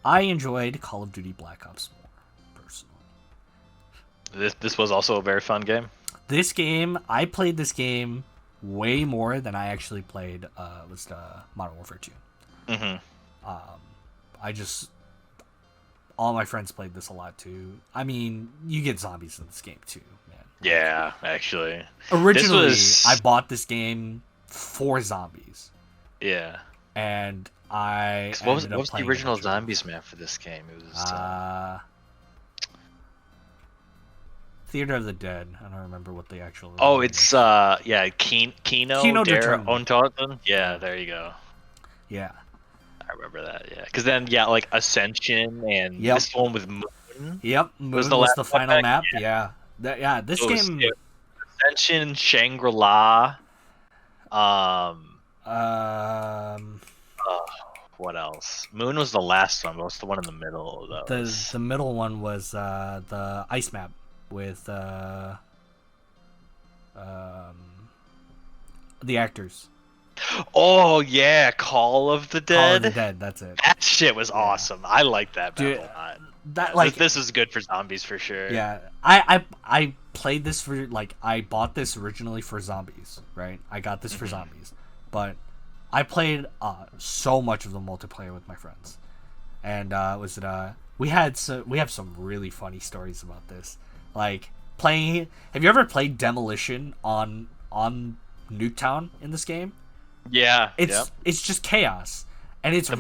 I enjoyed Call of Duty Black Ops more, personally. This was also a very fun game. I played this game way more than I actually played Modern Warfare 2. All my friends played this a lot too. I mean, you get zombies in this game too, man. Yeah, actually. Originally, I bought this game for zombies. Yeah. And I what was the original zombies map for this game? It was Theater of the Dead. I don't remember what the actual. Oh, it's Kino der Untoten. Yeah, there you go. Yeah. I remember that, yeah. Because then, like Ascension and this one with Moon. Yep, Moon was the final map. Yeah. This game. Ascension, Shangri-La. What else? Moon was the last one, but what's the one in the middle of those? The middle one was the ice map with the actors. Oh yeah, Call of the Dead. Call of the Dead, that's it. That shit was awesome. I like that map a lot. That this is good for zombies for sure. Yeah, I played this for I bought this originally for zombies, right? I got this for zombies, but I played so much of the multiplayer with my friends, and we have some really funny stories about this. Like playing. Have you ever played Demolition on Nuketown in this game? Yeah, it's just chaos, and it's so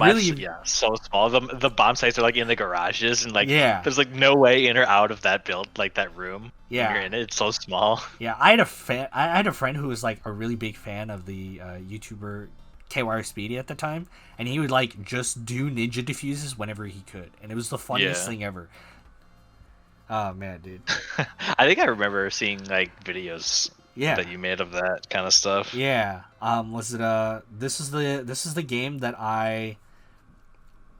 small. The bomb sites are like in the garages, and there's like no way in or out of that that room. Yeah, when you're in it. It's so small. Yeah, I had a friend who was like a really big fan of the YouTuber KY Speedy at the time, and he would like just do ninja diffuses whenever he could, and it was the funniest thing ever. Oh man, dude. I think I remember seeing like videos Yeah. that you made of that kind of stuff. Yeah. Was it this is the game that I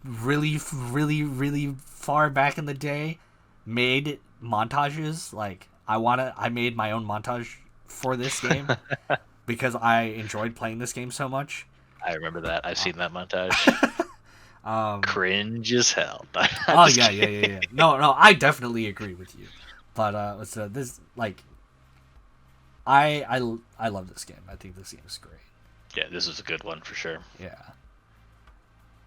really far back in the day made montages. Like I made my own montage for this game because I enjoyed playing this game so much. I remember that. I've seen that montage. Cringe as hell. Oh yeah. No, I definitely agree with you. But this like I love this game. I think this game is great. Yeah, this is a good one for sure. Yeah.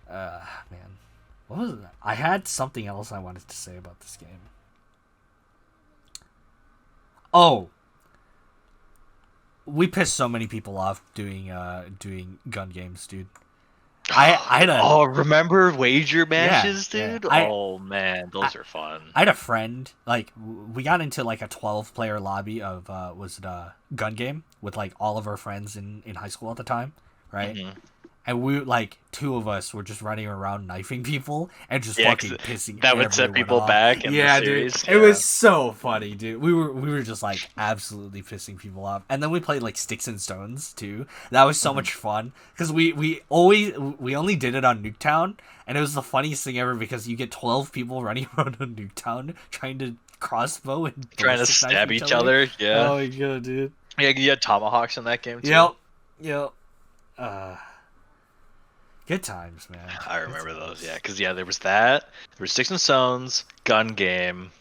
Man, what was that? I had something else I wanted to say about this game. Oh, we pissed so many people off doing gun games, dude. I had a remember wager matches, yeah. dude? Oh man, those are fun. I had a friend, like we got into like a 12-player lobby of was it a gun game with like all of our friends in high school at the time, right? Mm-hmm. And we like 2 of us were just running around knifing people and just fucking pissing. That would set people off. back. In yeah, the series. Dude, it was so funny, dude. We were just like absolutely pissing people off. And then we played like Sticks and Stones too. That was so much fun because we only did it on Nuketown, and it was the funniest thing ever because you get 12 people running around on Nuketown trying to crossbow and trying to stab each other. Yeah. Oh my god, dude. Yeah, you had tomahawks in that game too. Yep. Good times, man. I remember those, yeah. Because, there was that. There was Sticks and Stones, gun game,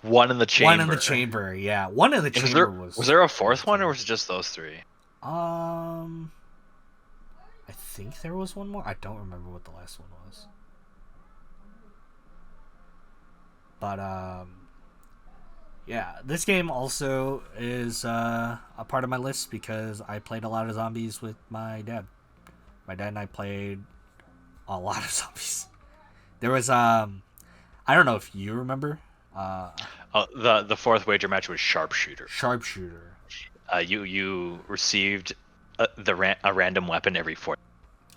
One in the Chamber. One in the Chamber, yeah. One in the Chamber was... Was there a 4th one, or was it just those 3? I think there was one more. I don't remember what the last one was. But, yeah. This game also is a part of my list because I played a lot of zombies with my dad. My dad and I played a lot of zombies. There was I don't know if you remember. The 4th wager match was Sharpshooter. Sharpshooter. You received a random weapon every 4.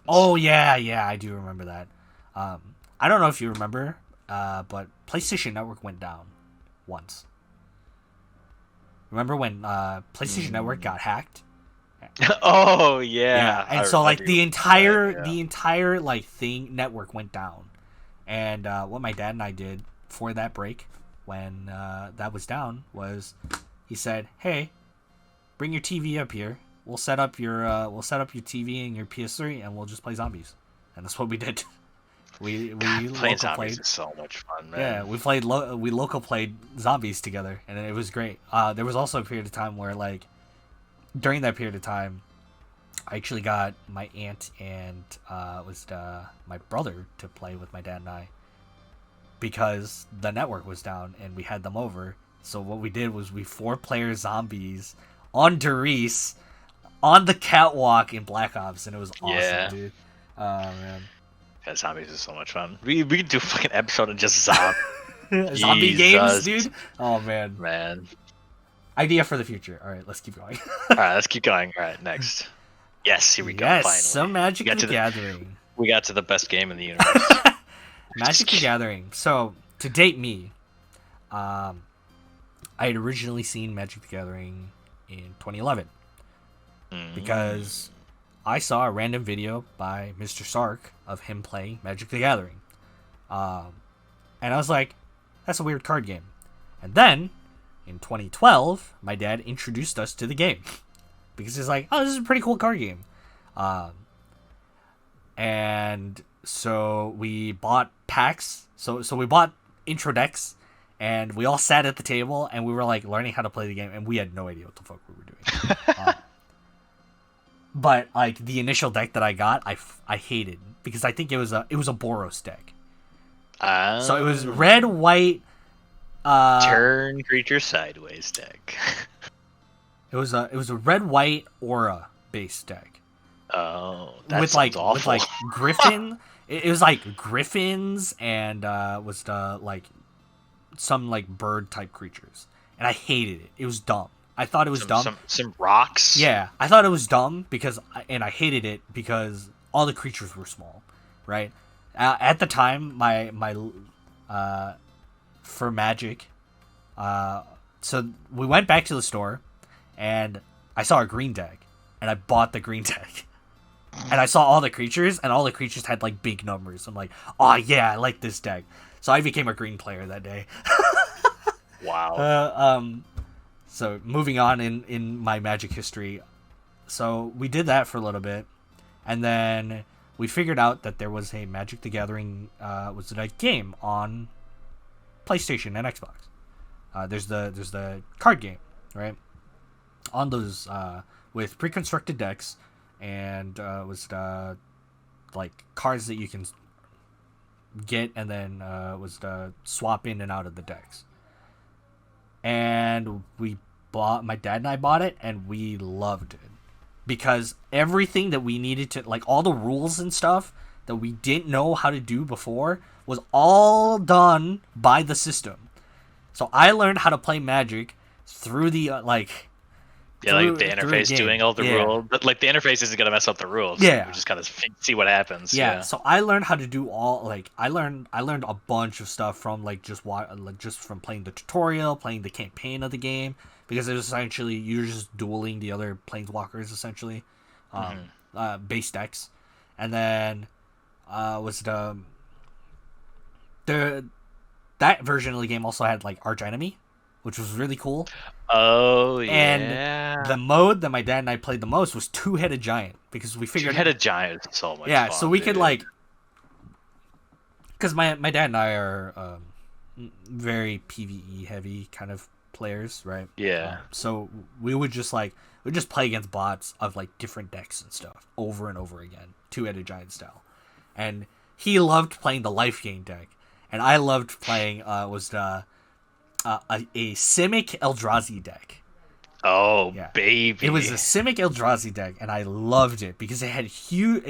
Oh yeah, I do remember that. I don't know if you remember, but PlayStation Network went down once. Remember when PlayStation Network got hacked? Oh yeah. And so like the entire like thing network went down, and what my dad and I did for that break when that was down was he said, "Hey, bring your TV up here. We'll set up your TV and your PS3, and we'll just play zombies." And that's what we did. We playing zombies is so much fun, man. Yeah, we local played zombies together, and it was great. There was also a period of time where like. During that period of time, I actually got my aunt and my brother to play with my dad and I because the network was down and we had them over. So what we did was we 4-player zombies on Doris on the catwalk in Black Ops, and it was awesome, dude. Oh man, yeah, zombies is so much fun. We could do a fucking episode of just zombies. Zombie games, dude. Oh man. Idea for the future. All right, let's keep going. All right, let's keep going. All right, next. Yes, here we go. Yes, finally. Some Magic the Gathering. We got to the best game in the universe. Magic the Gathering. So, to date me, I had originally seen Magic the Gathering in 2011 because I saw a random video by Mr. Sark of him playing Magic the Gathering. And I was like, that's a weird card game. And then... in 2012, my dad introduced us to the game because he's like, "Oh, this is a pretty cool card game," and so we bought packs. So we bought intro decks, and we all sat at the table and we were like learning how to play the game, and we had no idea what the fuck we were doing. But like the initial deck that I got, I hated because I think it was a Boros deck. So it was red, white. Turn creature sideways deck. It was a red white aura based deck. Oh, that with sounds awful. With like Griffin. It was like Griffins and was the like some like bird type creatures, and I hated it. It was dumb. I thought it was dumb. Some rocks. Yeah, I thought it was dumb and I hated it because all the creatures were small, right? At the time, my for Magic, so we went back to the store, and I saw a green deck, and I bought the green deck. And I saw all the creatures, and all the creatures had like big numbers. I'm like, oh yeah, I like this deck. So I became a green player that day. Wow. So moving on in my Magic history, so we did that for a little bit, and then we figured out that there was a Magic the Gathering was a game on PlayStation and Xbox. There's the card game, right? On those with pre-constructed decks, and was like cards that you can get, and then was swap in and out of the decks. And my dad and I bought it, and we loved it because everything that we needed to, like all the rules and stuff that we didn't know how to do before, was all done by the system. So I learned how to play Magic through the the interface doing all the rules, but like the interface isn't gonna mess up the rules. Yeah, we just kind of see what happens. Yeah. So I learned how to do I learned a bunch of stuff from just from playing the tutorial, playing the campaign of the game, because it was essentially you're just dueling the other planeswalkers essentially, base decks, and then that version of the game also had Arch Enemy, which was really cool. Oh, yeah. And the mode that my dad and I played the most was Two-Headed Giant, because we figured... Two-Headed Giant is so much fun. Yeah, so we could, because my dad and I are very PvE-heavy kind of players, right? Yeah. So we would just, we'd just play against bots of, different decks and stuff over and over again, Two-Headed Giant style. And he loved playing the Life Gain deck, and I loved playing, a Simic Eldrazi deck. Oh, yeah. Baby! It was a Simic Eldrazi deck, and I loved it because it had huge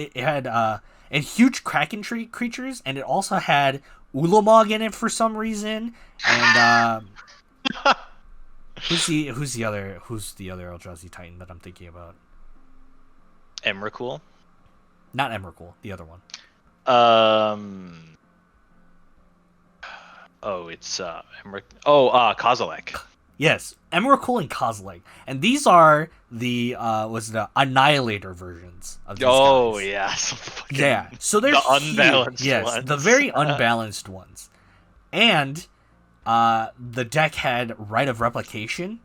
Kraken creatures, and it also had Ulamog in it for some reason. And who's the other Eldrazi Titan that I'm thinking about? Emrakul? Not Emrakul, the other one. Oh, it's Kozilek. Yes, Emrakul and Kozilek, and these are the Annihilator versions of these guys. Yeah, yeah. So they're the unbalanced ones. The very unbalanced ones, and the deck had Rite of Replication.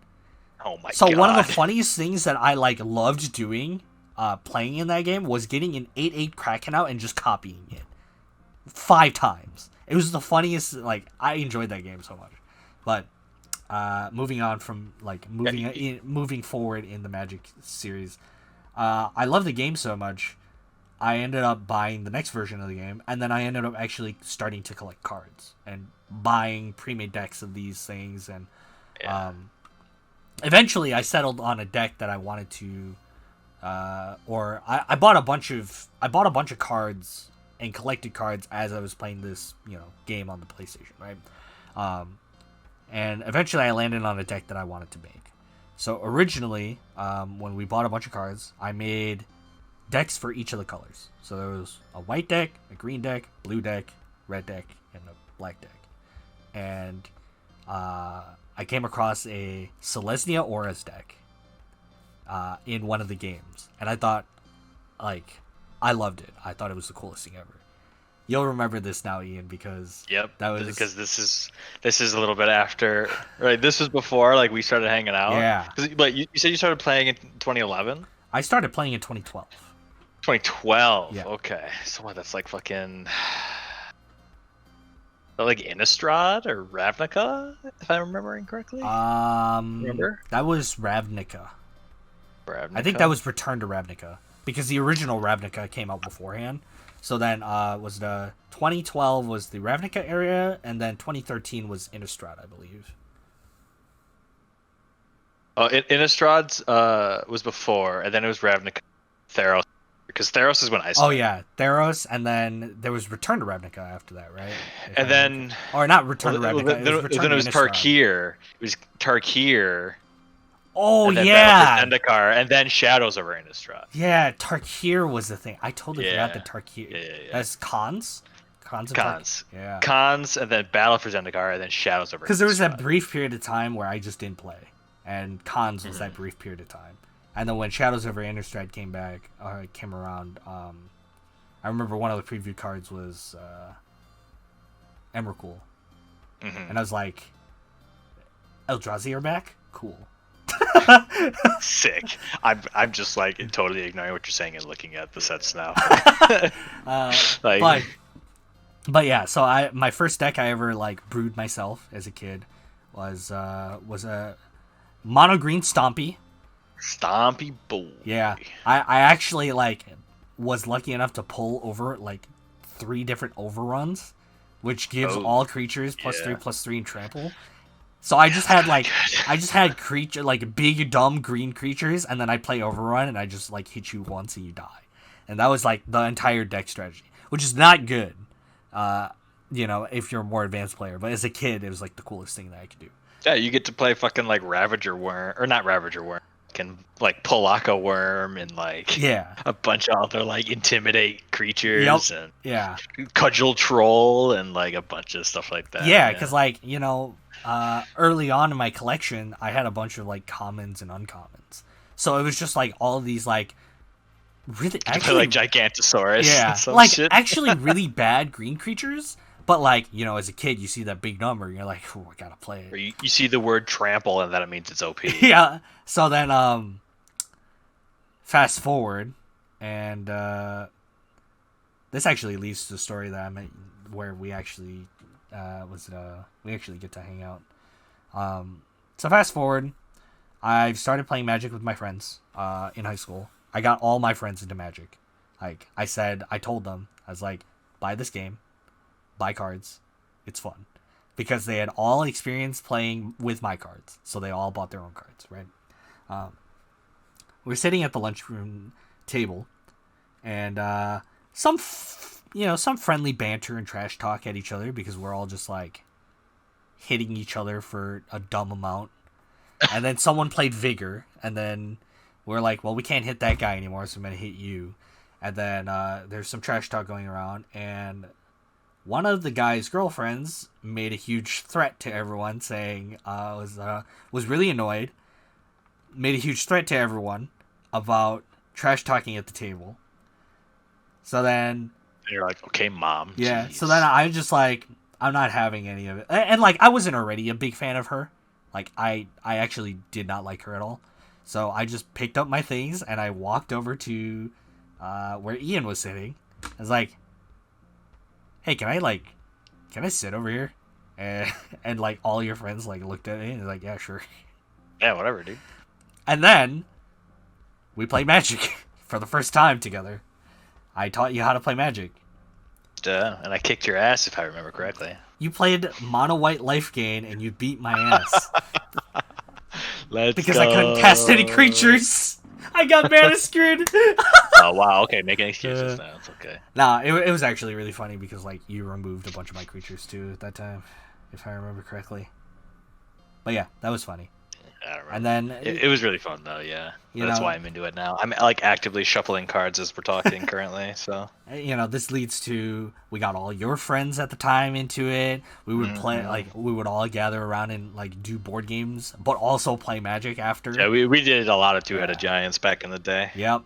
Oh my god! So one of the funniest things that I loved doing, playing in that game, was getting an 8/8 Kraken out and just copying it 5 times. It was the funniest. I enjoyed that game so much. But moving on from moving forward in the Magic series, I love the game so much. I ended up buying the next version of the game, and then I ended up actually starting to collect cards and buying pre-made decks of these things. And eventually, I settled on a deck that I wanted to, I bought a bunch of cards and collected cards as I was playing this, game on the PlayStation, right? And eventually I landed on a deck that I wanted to make. So originally, when we bought a bunch of cards, I made decks for each of the colors. So there was a white deck, a green deck, blue deck, red deck, and a black deck. And I came across a Selesnya Auras deck in one of the games. And I thought, I loved it. I thought it was the coolest thing ever. You'll remember this now, Ian, because because this is a little bit after, right? This was before we started hanging out. Yeah. But you said you started playing in 2011. I started playing in 2012. 2012. Yeah. Okay. So what? That's fucking. Innistrad or Ravnica, if I'm remembering correctly. Remember? That was Ravnica. I think that was Return to Ravnica, because the original Ravnica came out beforehand. So then was the 2012 was the Ravnica area, and then 2013 was Innistrad, I believe. Oh, Innistrad's was before, and then it was Ravnica, Theros, because Theros is when I started. Oh yeah, Theros, and then there was Return to Ravnica after that, right? And then, or not Return to Ravnica. It was Tarkir. It was Tarkir. Oh, and then yeah. Zendikar, and then Shadows over Innistrad. Yeah, Tarkir was the thing. I totally forgot the Tarkir. Yeah. That's Khans? Khans. Yeah. Khans, and then Battle for Zendikar, and then Shadows over Innistrad. Because there was that brief period of time where I just didn't play. and Cons was that brief period of time. And then when Shadows over Innistrad came around, I remember one of the preview cards was Emrakul. And I was like, Eldrazi are back? Cool. Sick. I'm just like totally ignoring what you're saying and looking at the sets now. But yeah, so my first deck I ever like brewed myself as a kid was a mono green Stompy. Stompy boy. Yeah, I actually like was lucky enough to pull over like 3 different overruns, which gives all creatures +3/+3 and trample. So I just had creature like big dumb green creatures, and then I play overrun and I just like hit you once and you die, and that was like the entire deck strategy, which is not good, if you're a more advanced player. But as a kid, it was like the coolest thing that I could do. Yeah, you get to play fucking like Ravager Worm, or not Ravager Worm, can like Polaka Worm and like a bunch of other like intimidate creatures and Cudgel Troll and like a bunch of stuff like that. Yeah, because like early on in my collection, I had a bunch of like commons and uncommons, so it was just like all of these like really actually like Gigantosaurus. Yeah, and like shit. actually really bad green creatures. But like as a kid, you see that big number, and you're like, "Oh, I gotta play it." Or you see the word trample, and that means it's OP. Yeah. So then, fast forward, and this actually leads to the story that where we actually we actually get to hang out. So fast forward, I've started playing Magic with my friends in high school. I got all my friends into Magic. Like I told them, I was like, buy this game. Buy cards. It's fun. Because they had all experience playing with my cards. So they all bought their own cards, right? We're sitting at the lunchroom table. And some friendly banter and trash talk at each other. Because we're all just like hitting each other for a dumb amount. And then someone played Vigor. And then we're like, well, we can't hit that guy anymore. So I'm going to hit you. And then there's some trash talk going around. And one of the guy's girlfriends made a huge threat to everyone, saying was really annoyed. Made a huge threat to everyone about trash talking at the table. So then you're like, okay, mom. Yeah. Geez. So then I just like, I'm not having any of it, and like I wasn't already a big fan of her. Like I actually did not like her at all. So I just picked up my things and I walked over to where Ian was sitting. I was like, hey, can I sit over here? And like all your friends like looked at me and like, yeah, sure. Yeah, whatever, dude. And then we played Magic for the first time together. I taught you how to play Magic. And I kicked your ass if I remember correctly. You played mono white life gain and you beat my ass. Because I couldn't cast any creatures. I got mana screwed. Oh wow, okay, making excuses now. It's okay. Nah, it was actually really funny because like you removed a bunch of my creatures too at that time, if I remember correctly. But yeah, that was funny. I don't remember. And then it was really fun though, yeah. That's why I'm into it now. I'm like actively shuffling cards as we're talking currently, so this leads to we got all your friends at the time into it. We would play we would all gather around and like do board games, but also play Magic after. Yeah, we did a lot of Two-Headed Giants back in the day. Yep.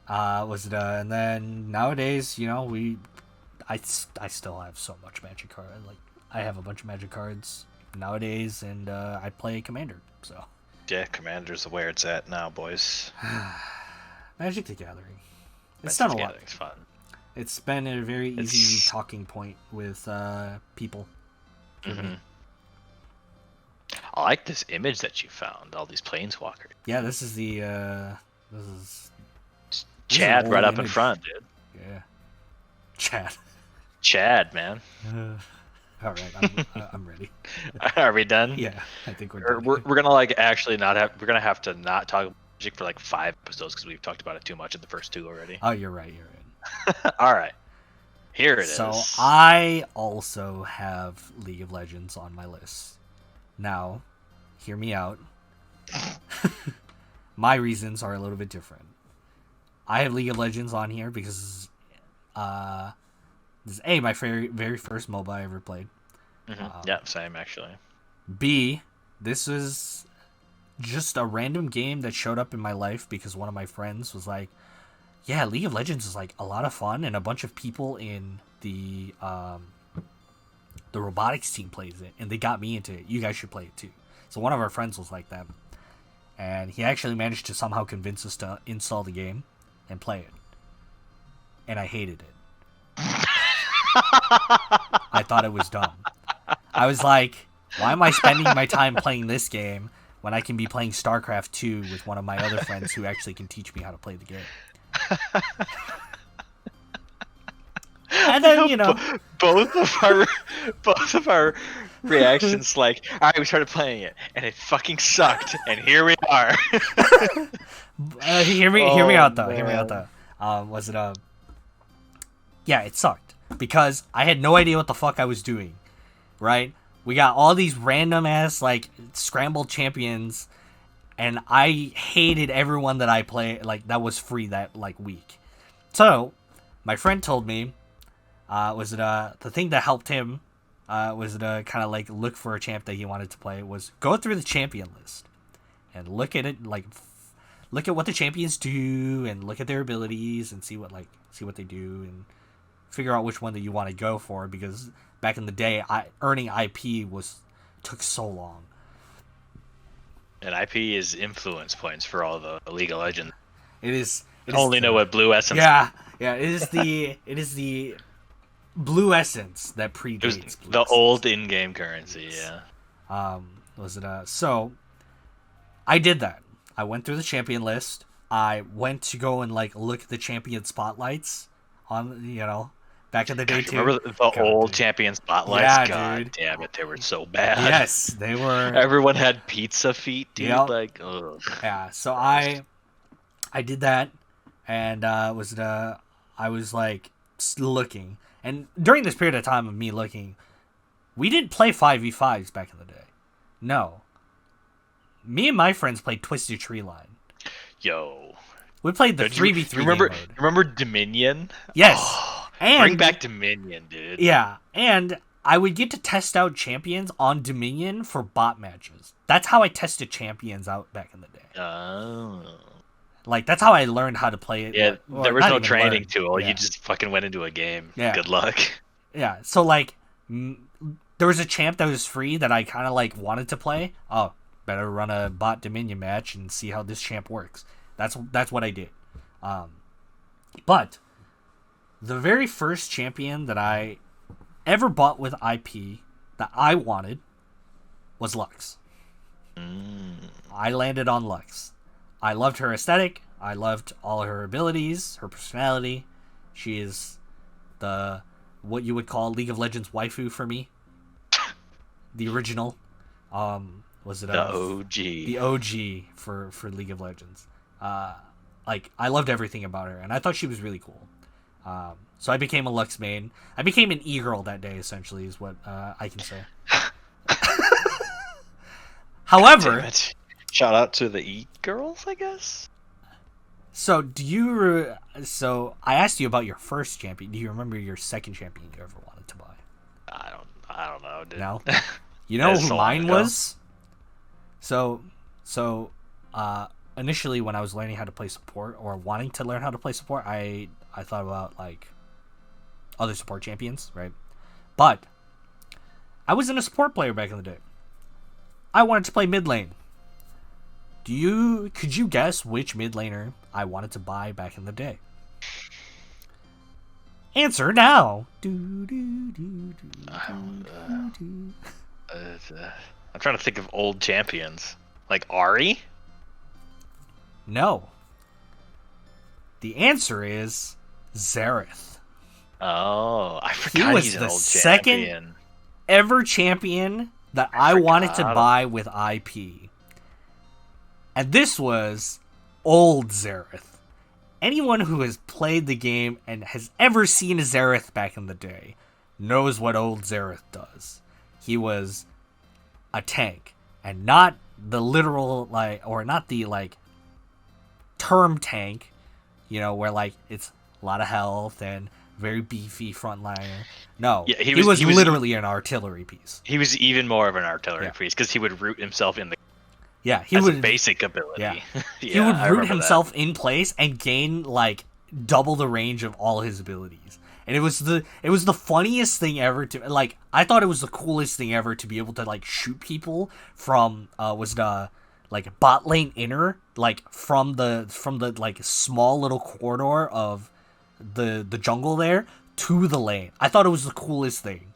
And then nowadays, I still have so much Magic cards. Like I have a bunch of Magic cards nowadays, and I play Commander. So yeah, Commander's where it's at now, boys. Magic the Gathering. It's done a lot. It's fun. It's been a very easy talking point with people. Mm-hmm. I like this image that you found. All these planeswalkers. Yeah, this is Chad right up in front, dude. Yeah, Chad, man. All right, I'm ready. Are we done? Yeah, I think we're done. We're gonna like actually not have. We're gonna have to not talk Magic for like 5 episodes because we've talked about it too much in the first 2 already. Oh, you're right. All right, here it is. So I also have League of Legends on my list. Now, hear me out. My reasons are a little bit different. I have League of Legends on here because this is my very first MOBA I ever played. Yeah, same actually. B, this was just a random game that showed up in my life because one of my friends was like, yeah, League of Legends is like a lot of fun, and a bunch of people in the robotics team plays it, and they got me into it. You guys should play it too. So one of our friends was like that, and he actually managed to somehow convince us to install the game and play it, and I hated it. I thought it was dumb. I was like, why am I spending my time playing this game when I can be playing StarCraft 2 with one of my other friends who actually can teach me how to play the game? And then, you know, both of our reactions, like, all right, we started playing it, and it fucking sucked, and here we are. Hear me out though. Hear me out though. Yeah, it sucked because I had no idea what the fuck I was doing. Right? We got all these random ass like scrambled champions, and I hated everyone that I play like that was free that like week. So my friend told me, the thing that helped him was to kind of like look for a champ that he wanted to play was go through the champion list and look at it, like look at what the champions do and look at their abilities and see what they do and figure out which one that you want to go for, because back in the day, earning IP took so long. And IP is influence points for all the League of Legends. It is. Only know what blue essence. Yeah. It is the blue essence that predates. It was the old in-game currency. Yeah. So I did that. I went through the champion list. I went to go and like look at the champion spotlights on back in the day too. Remember the old champion spotlights? Yeah, God dude. damn it, they were so bad. Yes, they were. Everyone had pizza feet, dude. Yep. Like, ugh. Yeah. So I did that, and I was like looking, and during this period of time of me looking, we didn't play 5v5s back in the day. No. Me and my friends played Twisted Tree Line. Yo. We played the 3v3 remember, game mode. Remember Dominion? Yes. Oh, and bring back Dominion, dude. Yeah, and I would get to test out champions on Dominion for bot matches. That's how I tested champions out back in the day. Oh. Like, that's how I learned how to play it. Yeah, Or there was not no even training learned. tool. Yeah. You just fucking went into a game. Yeah. Good luck. Yeah, so, like, there was a champ that was free that I kind of, like, wanted to play. Oh, better run a bot Dominion match and see how this champ works. That's what I did. But the very first champion that I ever bought with IP that I wanted was Lux. I landed on Lux. I loved her aesthetic. I loved all her abilities, her personality. She is what you would call League of Legends waifu for me. The original. Was it the OG? The OG for League of Legends. Like, I loved everything about her, and I thought she was really cool. So I became a Lux main. I became an e-girl that day, essentially, is what I can say. However, shout out to the e-girls, I guess. so so I asked you about your first champion. Do you remember your second champion you ever wanted to buy? I don't know, dude. No. You know who mine was? So initially when I was learning how to play support or wanting to learn how to play support, I thought about like other support champions, right? But I wasn't a support player back in the day. I wanted to play mid lane. Could you guess which mid laner I wanted to buy back in the day? Answer now. I'm trying to think of old champions. Like Ari? No. The answer is Xerath. Oh, I forgot He was he's an the old second champion. ever champion that I wanted to buy with IP. And this was old Xerath. Anyone who has played the game and has ever seen a Xerath back in the day knows what old Xerath does. He was a tank, and not the literal, like, or not the, like, term tank, where, like, it's a lot of health and very beefy frontliner. No, Yeah, he was literally an artillery piece. He was even more of an artillery priest because he would root himself in the Yeah, as a basic ability. Yeah, Yeah, he would I root remember himself in place and gain like double the range of all his abilities. And it was the funniest thing ever to like. I thought it was the coolest thing ever to be able to like shoot people from was the like bot lane inner, like from the like small little corridor of the jungle there to the lane. I thought it was the coolest thing.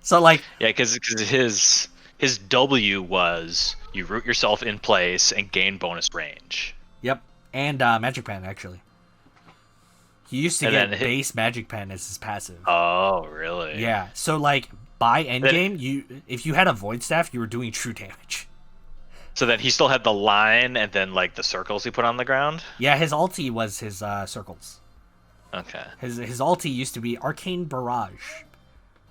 So like, Yeah, because his W was you root yourself in place and gain bonus range. yep, and Magic Pen actually. He used to And get then base Magic Pen as his passive. Oh, really? Yeah, so like by endgame, Then- if you had a Void Staff, you were doing true damage. So then he still had the line and then like the circles he put on the ground. Yeah, his ulti was his circles. Okay. His ulti used to be Arcane Barrage,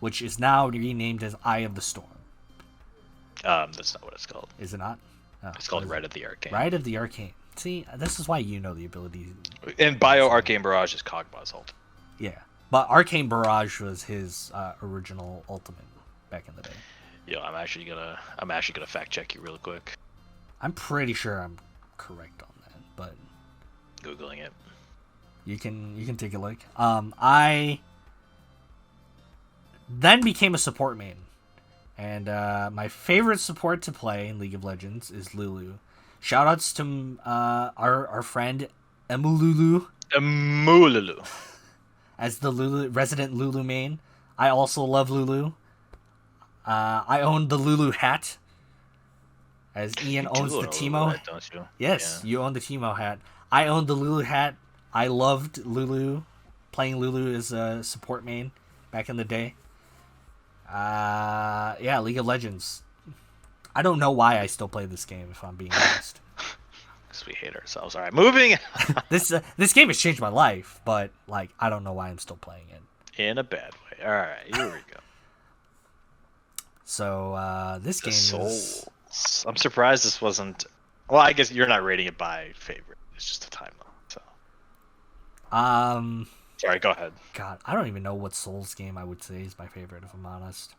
which is now renamed as Eye of the Storm. That's not what it's called. Is it not? Oh, It's called Rite of the Arcane. Rite of the Arcane. See, this is why you know the ability. And Bio Arcane Barrage is Kog'Maw's ult. Yeah, but Arcane Barrage was his original ultimate back in the day. Yo, I'm actually gonna fact check you real quick. I'm pretty sure I'm correct on that, but Googling it. you can take a look. I then became a support main, and my favorite support to play in League of Legends is Lulu. Shoutouts to our friend Emululu Mululu. as the resident Lulu main. I also love Lulu. I own the Lulu hat, as Ian owns the Teemo. That, don't you? Yes, Yeah. you own the Teemo hat. I own the Lulu hat. I loved Lulu, playing Lulu as a support main back in the day. Yeah, League of Legends. I don't know why I still play this game, if I'm being honest. Because we hate ourselves. All right, moving This game has changed my life, but like I don't know why I'm still playing it. in a bad way. All right, here we go. So this The game is. Souls. I'm surprised this wasn't. Well, I guess you're not rating it by favorite. It's just a timeline. So. Sorry, go ahead. God, I don't even know what Souls game I would say is my favorite, if I'm honest.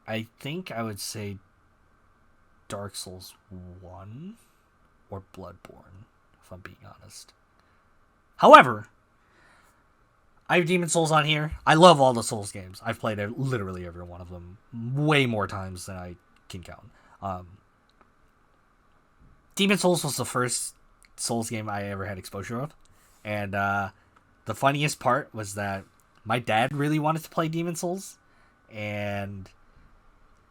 I think I would say Dark Souls 1 or Bloodborne, if I'm being honest. However, I have Demon Souls on here. I love all the Souls games. I've played literally every one of them way more times than I can count. Demon Souls was the first Souls game I ever had exposure of. And the funniest part was that my dad really wanted to play Demon Souls. And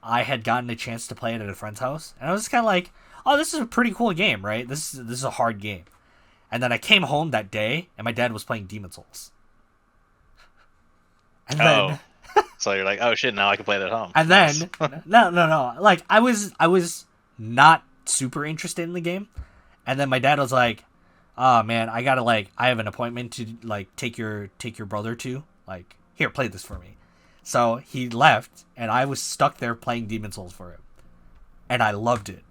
I had gotten a chance to play it at a friend's house. And I was kind of like, oh, this is a pretty cool game, right? This is a hard game. And then I came home that day, and my dad was playing Demon Souls. And then, So you're like, oh shit, now I can play that at home. and then, no. Like I was not super interested in the game, and then my dad was like, "Oh man, I have an appointment to like take your brother to. Like, here, play this for me." So he left, and I was stuck there playing Demon Souls for him, and I loved it.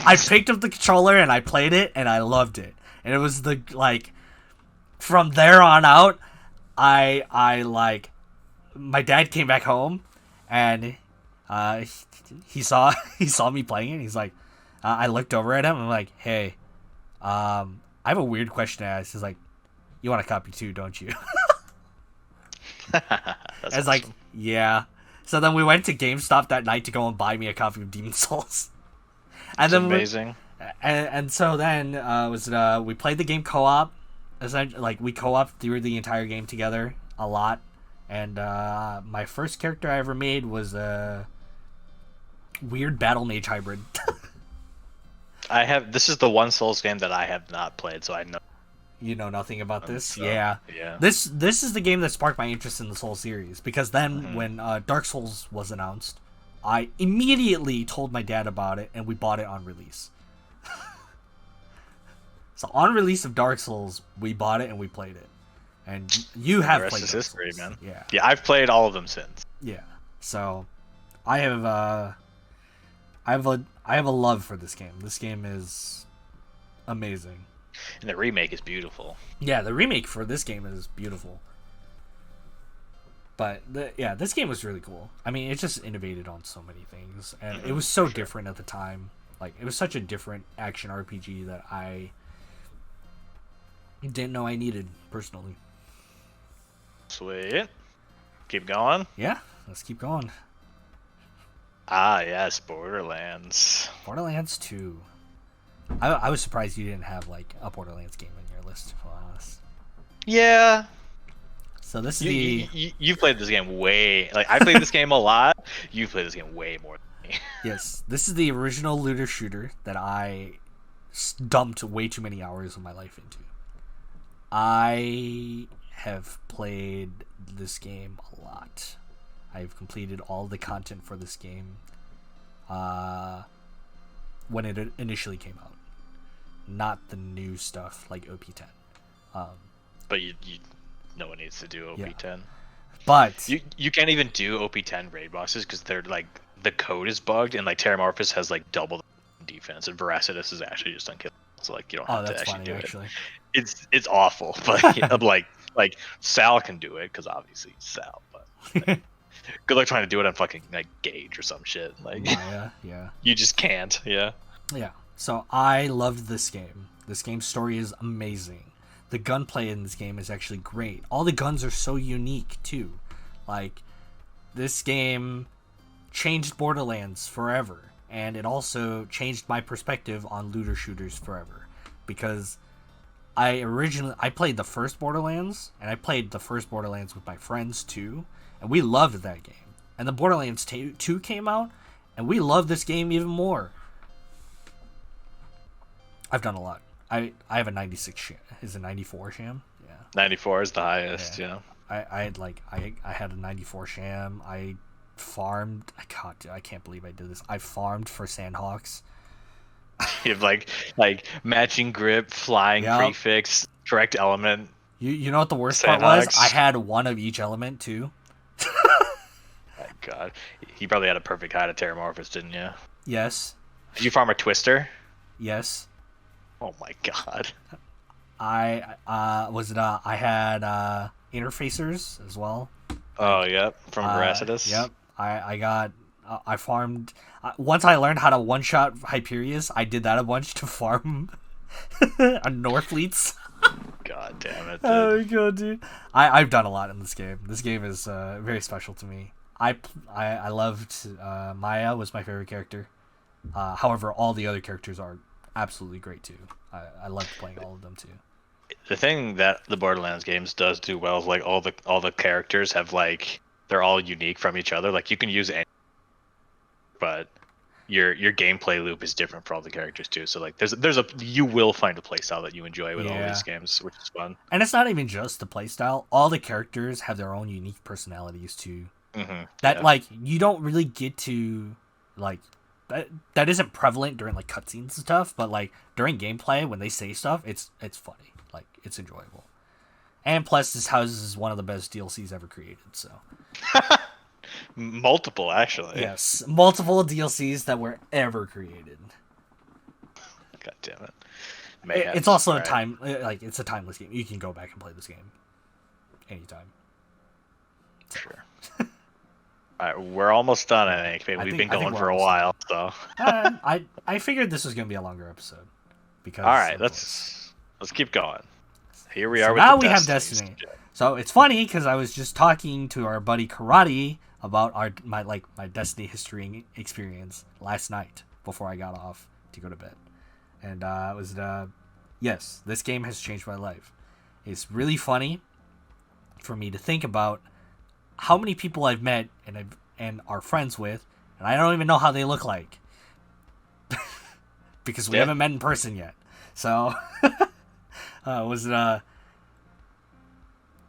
I picked up the controller and I played it, and I loved it. And it was from there on out, I my dad came back home, and he saw me playing it. And he's like, I looked over at him. And I'm like, hey, I have a weird question to ask. He's like, you want a copy too, don't you? I was That's like, awesome. yeah. So then we went to GameStop that night to go and buy me a copy of Demon Souls. And That's then amazing. and so then we played the game co-op. Like we co-opted through the entire game together a lot. And my first character I ever made was a weird battle mage hybrid. This is the one Souls game that I have not played, so I know. You know nothing about this? So, Yeah. Yeah. This is the game that sparked my interest in the Souls series, because then when Dark Souls was announced, I immediately told my dad about it, and we bought it on release. So on release of Dark Souls, we bought it and we played it. And you have the rest played is Dark history, Souls. man. Yeah. Yeah, I've played all of them since. Yeah. So I have a love for this game. This game is amazing. And the remake is beautiful. Yeah, the remake for this game is beautiful. But this game was really cool. I mean, it just innovated on so many things, and it was so different at the time. Like, it was such a different action RPG that I didn't know I needed personally. Sweet. Keep going. Yeah, let's keep going. Ah, yes, Borderlands. Borderlands 2. I was surprised you didn't have like a Borderlands game in your list, to be honest. Yeah. So this is you've played this game way... Like, I played this game a lot. You've played this game way more than me. Yes, this is the original looter shooter that I dumped way too many hours of my life into. I have played this game a lot. I've completed all the content for this game when it initially came out. Not the new stuff like OP10. But no one needs to do OP10. Yeah. But you can't even do OP10 raid bosses because they're like the code is bugged, and like Terramorphous has like double the defense, and Veracitus is actually just unkillable. So like you don't have to actually do it. It's awful, but I'm like Sal can do it because obviously it's Sal. But like, good luck trying to do it on fucking like Gage or some shit. Like yeah. You just can't. Yeah. Yeah. So I loved this game. This game's story is amazing. The gunplay in this game is actually great. All the guns are so unique too. Like, this game changed Borderlands forever, and it also changed my perspective on looter shooters forever, because I played the first Borderlands, and I played the first Borderlands with my friends too, and we loved that game. And the Borderlands 2 came out, and we loved this game even more. I've done a lot. I have a 96 sham. Is it 94 sham? Yeah. 94 is the highest. Yeah. I had a 94 sham. I farmed. God, I can't believe I did this. I farmed for Sandhawks. You have like matching grip, flying prefix, correct element. You know what the worst part was? I had one of each element too. My God, you probably had a perfect hide of Terramorphous, didn't you? Yes. Did you farm a Twister? Yes. Oh my God. I had interfacers as well. Oh yep, from Veracitus. Yep. I farmed once I learned how to one-shot Hyperius. I did that a bunch to farm Northfleets. God damn it, dude. Oh my God, dude. I've done a lot in this game. This game is very special to me. I loved Maya was my favorite character. However, all the other characters are absolutely great too. I loved playing all of them too. The thing that the Borderlands games does do well is like all the characters have like they're all unique from each other. Like you can use any, but your gameplay loop is different for all the characters too. So like you will find a playstyle that you enjoy with all these games, which is fun. And it's not even just the playstyle. All the characters have their own unique personalities too. Mm-hmm. That like you don't really get to like. That isn't prevalent during like cutscenes and stuff, but like during gameplay when they say stuff, it's funny, like it's enjoyable. And plus, this houses one of the best DLCs ever created. So multiple, actually. Yes, multiple DLCs that were ever created. God damn it! It's also a timeless game. You can go back and play this game anytime. Sure. All right, we're almost done. I think we've been going for a while, so. I figured this was gonna be a longer episode. Because all right, let's keep going. Here we are. Now we have Destiny. So it's funny because I was just talking to our buddy Karate about my Destiny history experience last night before I got off to go to bed, and yes, this game has changed my life. It's really funny for me to think about how many people I've met and are friends with, and I don't even know how they look like because we haven't met in person yet. So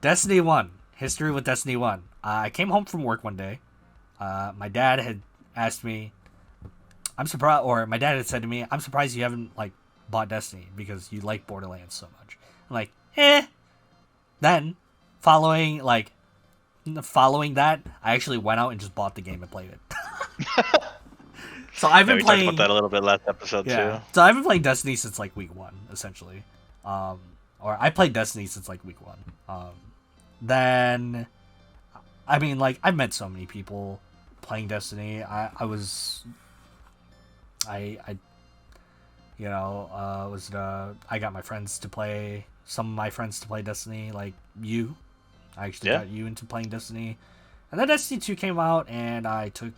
Destiny 1, history with Destiny 1. I came home from work one day. My dad had asked me, my dad had said to me, I'm surprised you haven't like bought Destiny because you like Borderlands so much. I'm like, Then following that, I actually went out and just bought the game and played it. So I've been playing. We talked about that a little bit last episode too. So I've been playing Destiny since like week 1, essentially. Or I played Destiny since like week 1. Then I mean, like, I've met so many people playing Destiny. I I got my friends to play, some of my friends to play Destiny, like you. I actually got you into playing Destiny. And then Destiny 2 came out, and I took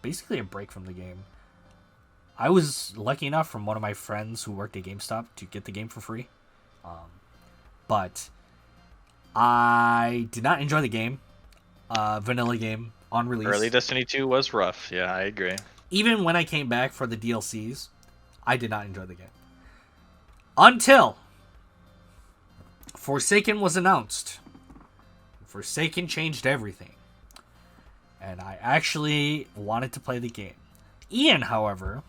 basically a break from the game. I was lucky enough from one of my friends who worked at GameStop to get the game for free. But I did not enjoy the game. Vanilla game on release. Early Destiny 2 was rough. Yeah, I agree. Even when I came back for the DLCs, I did not enjoy the game. Until Forsaken was announced. Forsaken changed everything. And I actually wanted to play the game. Ian, however,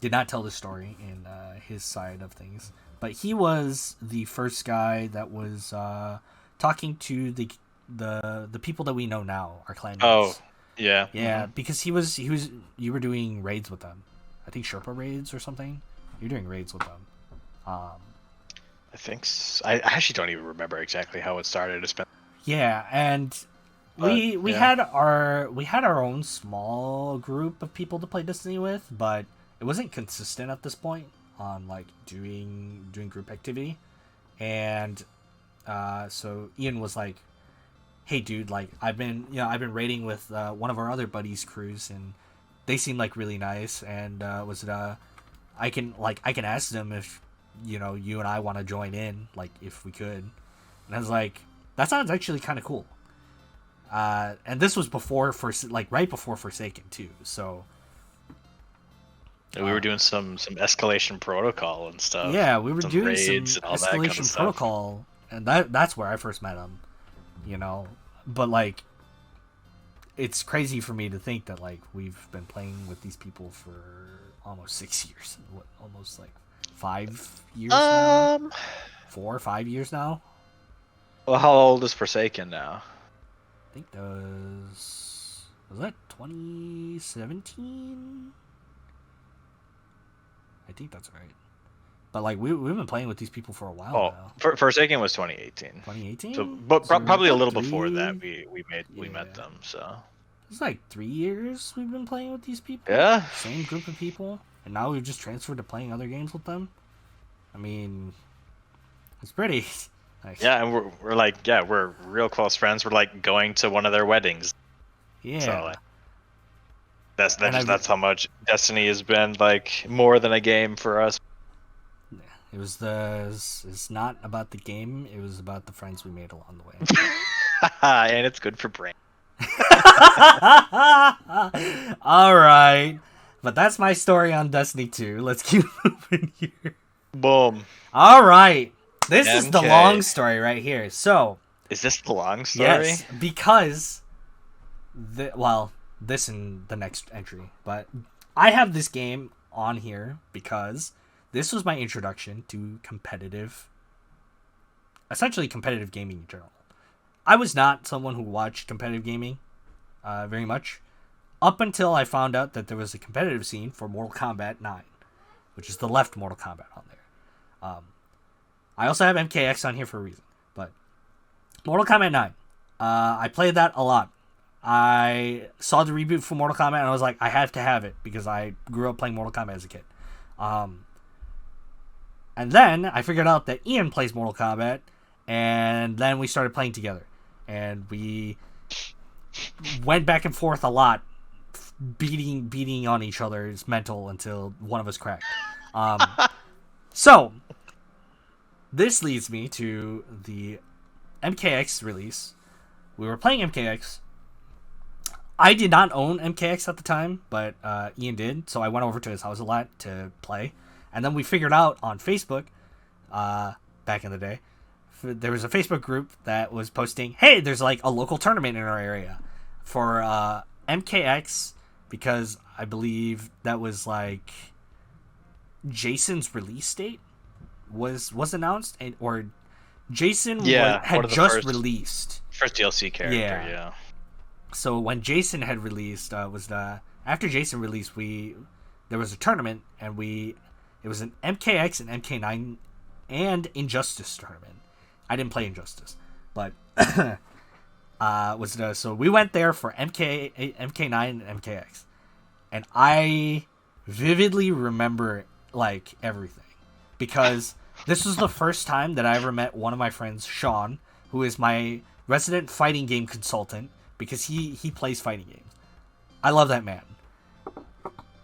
did not tell the story in his side of things. But he was the first guy that was talking to the people that we know now, our clan mates. Oh, yeah. Yeah, because you were doing raids with them. I think Sherpa raids or something. You're doing raids with them. I think I actually don't even remember exactly how it started. It's been and we had our own small group of people to play Destiny with, but it wasn't consistent at this point on like doing group activity. And so Ian was like, "Hey dude, like I've been raiding with one of our other buddies' crews, and they seem like really nice, and I can ask them if you and I want to join in, like if we could." And I was like, that sounds actually kind of cool. And this was right before Forsaken too, so we were doing some escalation protocol and stuff. Yeah, we were doing some escalation protocol, and that's where I first met him. But like, it's crazy for me to think that like we've been playing with these people for almost 6 years. Almost like 5 years now? 4 or 5 years now? Well, how old is Forsaken now? I think that was that 2017? I think that's right. But like we've been playing with these people for a while now. Forsaken was 2018. 2018. So, but probably a little before that we met them. So it's like 3 years we've been playing with these people. Yeah. Same group of people, and now we've just transferred to playing other games with them. I mean, it's pretty nice. Yeah, and we're real close friends. We're like going to one of their weddings. Yeah. So, like, that's how much Destiny has been like more than a game for us. It's not about the game, it was about the friends we made along the way. And it's good for brain. Alright. But that's my story on Destiny 2. Let's keep moving here. Boom. Alright. This is the long story right here. So is this the long story? Yes, because this and the next entry. But I have this game on here because this was my introduction to essentially competitive gaming in general. I was not someone who watched competitive gaming very much up until I found out that there was a competitive scene for Mortal Kombat 9, which is the left Mortal Kombat on there. I also have MKX on here for a reason, but Mortal Kombat 9, I played that a lot. I saw the reboot for Mortal Kombat and I was like, I have to have it because I grew up playing Mortal Kombat as a kid. And then I figured out that Ian plays Mortal Kombat, and then we started playing together. And we went back and forth a lot, beating on each other's mental until one of us cracked. So, this leads me to the MKX release. We were playing MKX. I did not own MKX at the time, but Ian did, so I went over to his house a lot to play. And then we figured out on Facebook, back in the day, there was a Facebook group that was posting, hey, there's like a local tournament in our area for MKX, because I believe that was like Jason's release date was announced, or Jason had just released. First DLC character, yeah. So when Jason had released, after Jason released, there was a tournament, and it was an MKX and MK9 and Injustice tournament. I didn't play Injustice, but So we went there for MK9 and MKX, and I vividly remember like everything because this was the first time that I ever met one of my friends, Sean, who is my resident fighting game consultant because he plays fighting games. I love that man.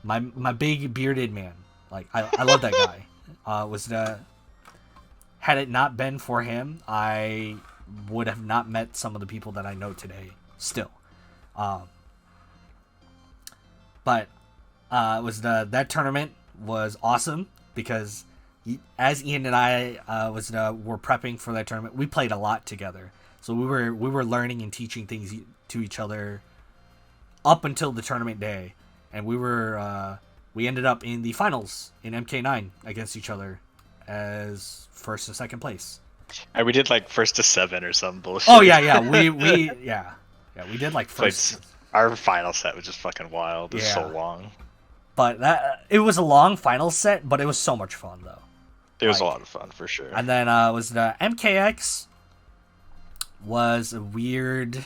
My big bearded man. Like I love that guy. Had it not been for him, I would have not met some of the people that I know today still. But that tournament was awesome because as Ian and I were prepping for that tournament, we played a lot together. So we were learning and teaching things to each other up until the tournament day, and we ended up in the finals in MK9 against each other as first and second place. And we did like first to 7 or some bullshit. Oh yeah, we did like first. Our final set was just fucking wild. It was so long. But it was a long final set, but it was so much fun though. It was a lot of fun for sure. And then was the MKX was a weird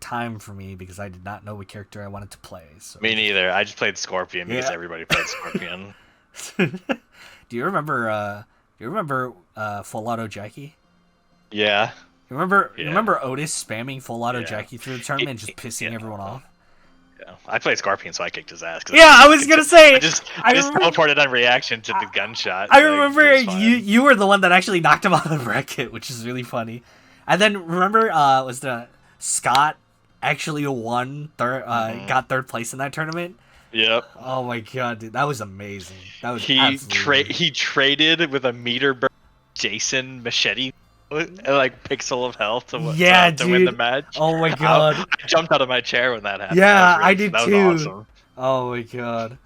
time for me because I did not know what character I wanted to play. So. Me neither. I just played Scorpion because everybody played Scorpion. Do you remember Full Auto Jackie? Yeah. You remember Otis spamming Full Auto Jackie through the tournament and just pissing everyone off? Yeah. I played Scorpion, so I kicked his ass. Yeah, I was gonna say. I just teleported on reaction to the gunshot. I remember you were the one that actually knocked him out of the bracket, which is really funny. And then remember, was the Scott actually got third place in that tournament? Yep. Oh my god, dude, that was amazing. That was he traded with a meter Jason machete, like pixel of health to win the match. Oh my god, I jumped out of my chair when that happened. Yeah, I did too. Awesome. Oh my god.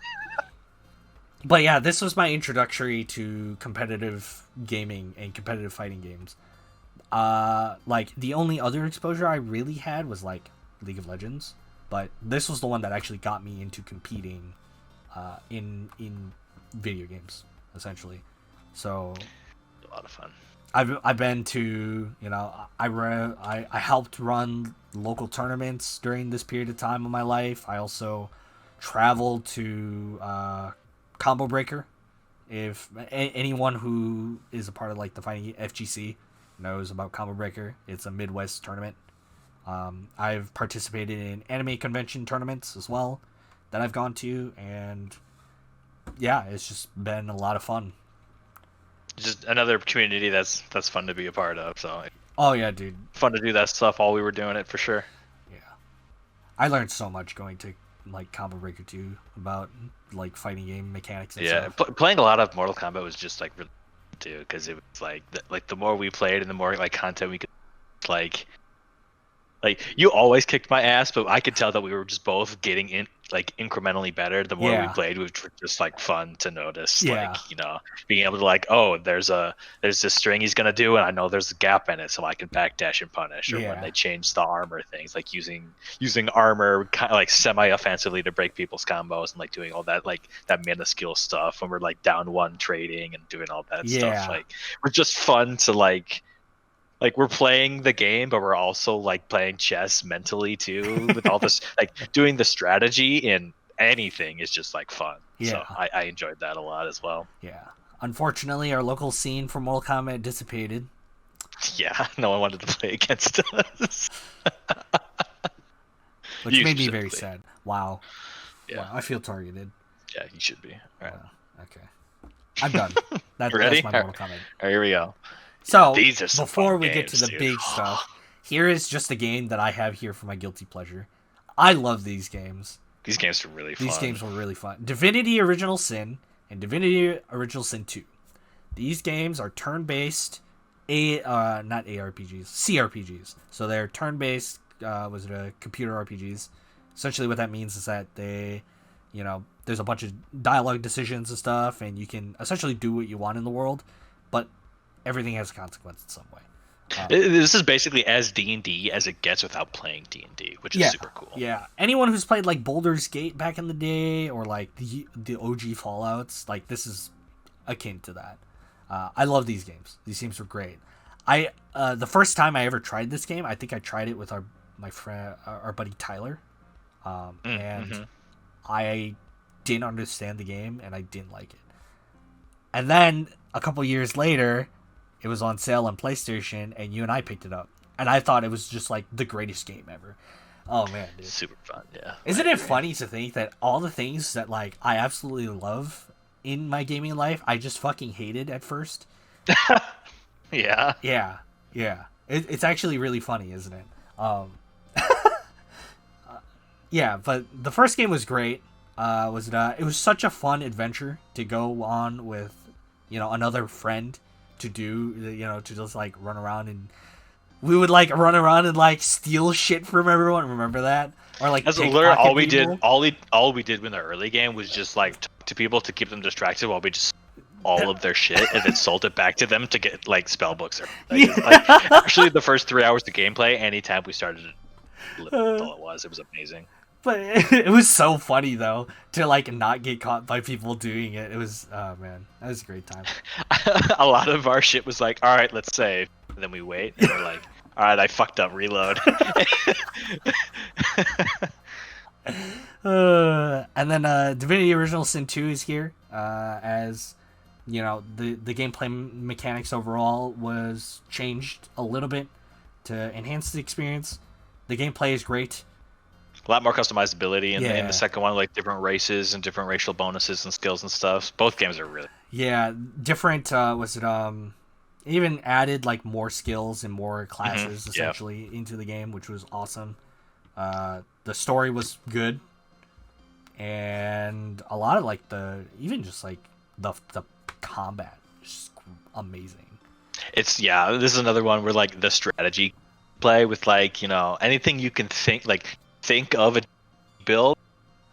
But yeah, this was my introductory to competitive gaming and competitive fighting games. Like the only other exposure I really had was like League of Legends, but this was the one that actually got me into competing in video games essentially. So a lot of fun. I've been to, I helped run local tournaments during this period of time of my life. I also traveled to Combo Breaker. If anyone who is a part of like the fighting FGC knows about Combo Breaker, it's a Midwest tournament. I've participated in anime convention tournaments as well that I've gone to, and yeah, it's just been a lot of fun. Just another community that's fun to be a part of. So. Oh yeah, dude. Fun to do that stuff while we were doing it for sure. Yeah, I learned so much going to like Combo Breaker 2 about like fighting game mechanics. And stuff. Playing a lot of Mortal Kombat was just like really too, because it was like the more we played and the more like content we could like you always kicked my ass, but I could tell that we were just both getting in like incrementally better the more we played, which was just like fun to notice. Like, being able to like, oh, there's this string he's gonna do, and I know there's a gap in it, so I can backdash and punish. Or when they changed the armor things, like using armor kind of like semi-offensively to break people's combos, and like doing all that like that minuscule stuff when we're like down one trading and doing all that stuff. Like, we're just fun to like we're playing the game, but we're also like playing chess mentally too with all this like doing the strategy in anything is just like fun. So I enjoyed that a lot as well. Yeah. Unfortunately, our local scene for Mortal Kombat dissipated. Yeah, no one wanted to play against us. Which made me very sad. Wow. Yeah. Wow, I feel targeted. Yeah, you should be. All right. Okay. I'm done. That's my Mortal Kombat. All right, here we go. So, before we get to the big stuff, here is just a game that I have here for my guilty pleasure. I love these games. These games are really fun. These games were really fun. Divinity Original Sin and Divinity Original Sin 2. These games are turn-based, not ARPGs, CRPGs. So they're turn-based, computer RPGs. Essentially what that means is that they, there's a bunch of dialogue decisions and stuff, and you can essentially do what you want in the world, but everything has a consequence in some way. This is basically as D&D as it gets without playing D&D, which is super cool. Yeah, anyone who's played like Baldur's Gate back in the day, or like the OG Fallouts, like this is akin to that. I love these games. These games were great. The first time I ever tried this game, I think I tried it with my friend, our buddy Tyler, and I didn't understand the game and I didn't like it. And then a couple years later, it was on sale on PlayStation, and you and I picked it up, and I thought it was just like the greatest game ever. Oh man, dude. Super fun, yeah. Isn't it funny to think that all the things that like I absolutely love in my gaming life, I just fucking hated at first? Yeah. Yeah. It's actually really funny, isn't it? Yeah, but the first game was great. It was such a fun adventure to go on with, another friend to do, to just like run around, and we would like run around and like steal shit from everyone. Remember that? Or like that's literally all we did. All we did in the early game was just like talk to people to keep them distracted while we just all of their shit and then sold it back to them to get like spell books. Like, actually, the first 3 hours of gameplay, anytime we started, that's all it was. It was amazing. But it was so funny though to like not get caught by people doing it. It was, oh man, that was a great time. A lot of our shit was like, all right, let's save, and then we wait, and we're like, all right, I fucked up, reload. And then Divinity Original Sin 2 is here, as the gameplay mechanics overall was changed a little bit to enhance the experience. The gameplay is great. A lot more customizability in the second one, like different races and different racial bonuses and skills and stuff. Both games are really different. Even added like more skills and more classes essentially into the game, which was awesome. The story was good, and a lot of like the combat is amazing. This is another one where like the strategy play with like anything you can think of a build,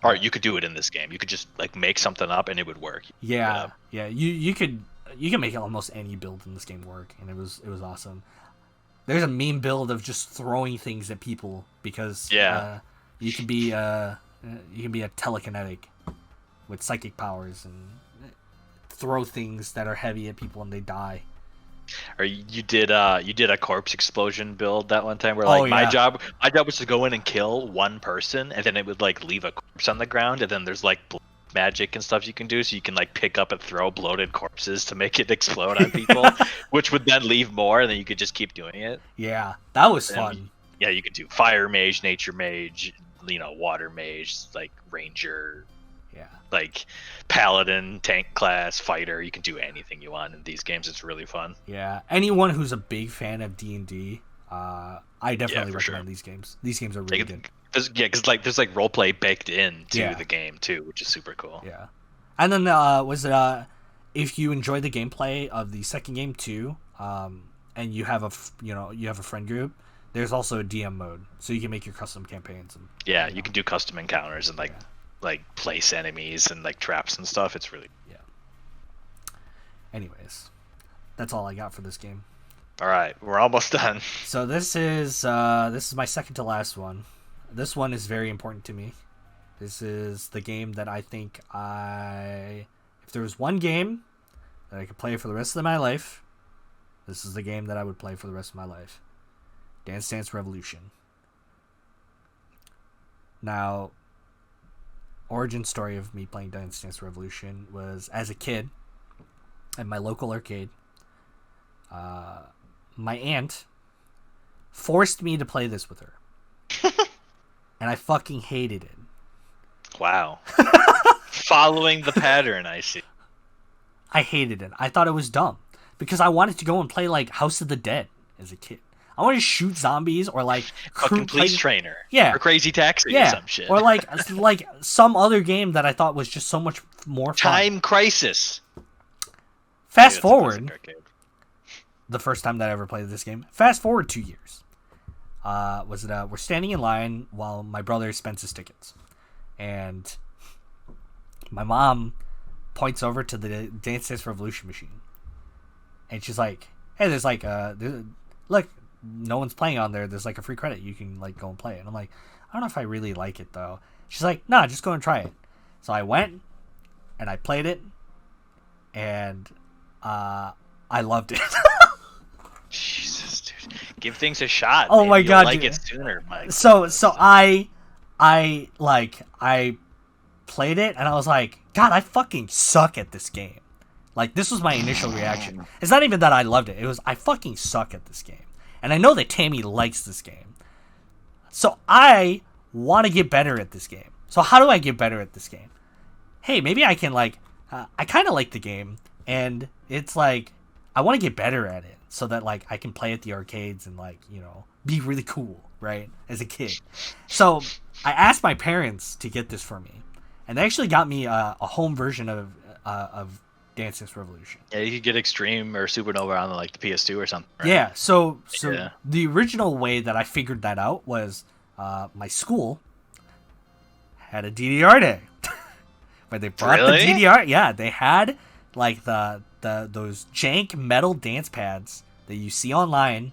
or you could do it in this game. You could just like make something up and it would work. Yeah. You can make almost any build in this game work, and it was awesome. There's a meme build of just throwing things at people because you can be a telekinetic with psychic powers and throw things that are heavy at people and they die. Or you did a corpse explosion build that one time where like my job was to go in and kill one person, and then it would like leave a corpse on the ground, and then there's like magic and stuff you can do, so you can like pick up and throw bloated corpses to make it explode on people, which would then leave more, and then you could just keep doing it. Yeah, that was fun. You could do fire mage, nature mage, water mage, like ranger. Yeah, like paladin, tank class, fighter. You can do anything you want in these games. It's really fun. Yeah, anyone who's a big fan of D&D, I definitely recommend these games. These games are really good. Because like there's like roleplay baked into the game too, which is super cool. Yeah, and then if you enjoy the gameplay of the second game too, and you have a friend group, there's also a DM mode, so you can make your custom campaigns. And you can do custom encounters and like place enemies and like traps and stuff. It's really Anyways, that's all I got for this game. All right, we're almost done. So this is my second to last one. This one is very important to me. This is the game that I think if there was one game that I could play for the rest of my life, this is the game that I would play for the rest of my life. Dance Dance Revolution. Now, origin story of me playing Dance Dance Revolution was as a kid at my local arcade. My aunt forced me to play this with her. And I fucking hated it. Wow. Following the pattern, I see. I hated it. I thought it was dumb. Because I wanted to go and play, like, House of the Dead as a kid. I wanted to shoot zombies or, like... Fucking Police Trainer. Yeah. Or Crazy Taxi or some shit. Or, like some other game that I thought was just so much more fun. Time Crisis. Fast forward. The first time that I ever played this game. Fast forward 2 years. We're standing in line while my brother spends his tickets, and my mom points over to the Dance Dance Revolution machine, and she's like, "Hey, there's like look, no one's playing on there. There's like a free credit. You can like go and play it." And I'm like, "I don't know if I really like it though." She's like, "Nah, just go and try it." So I went and I played it, and I loved it. Jeez. Give things a shot. Oh Maybe my you'll God, like dude. it sooner, Mike. So I played it and I was like, God, I fucking suck at this game. Like, this was my initial reaction. It's not even that I loved it. It was, I fucking suck at this game. And I know that Tammy likes this game. So I want to get better at this game. So how do I get better at this game? Hey, maybe I can, like, I kind of like the game. And it's like, I want to get better at it. So that, like, I can play at the arcades and, like, you know, be really cool, right? As a kid. So I asked my parents to get this for me. And they actually got me a home version of Dance Dance Revolution. Yeah, you could get Extreme or Supernova on like the PS2 or something. Right? Yeah, so Yeah. the original way that I figured that out was my school had a DDR day. Where they brought Really? the DDR. Yeah, they had like the those jank metal dance pads that you see online,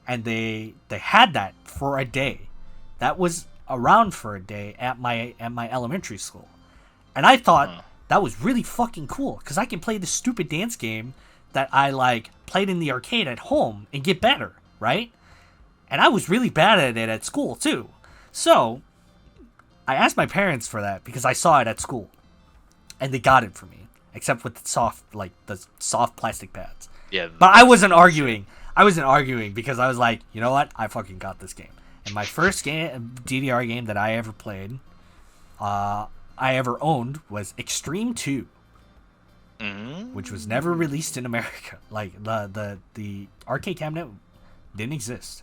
and they had that for a day. That was around for a day at my elementary school. And I thought that was really fucking cool because I can play the stupid dance game that I like played in the arcade at home and get better, right? And I was really bad at it at school too. So I asked my parents for that because I saw it at school, and they got it for me, except with the soft plastic pads. Yeah. But I wasn't arguing. I wasn't arguing because I was like, you know what? I fucking got this game. And my first DDR game that I ever played, I ever owned was Extreme 2, which was never released in America. Like the arcade cabinet didn't exist.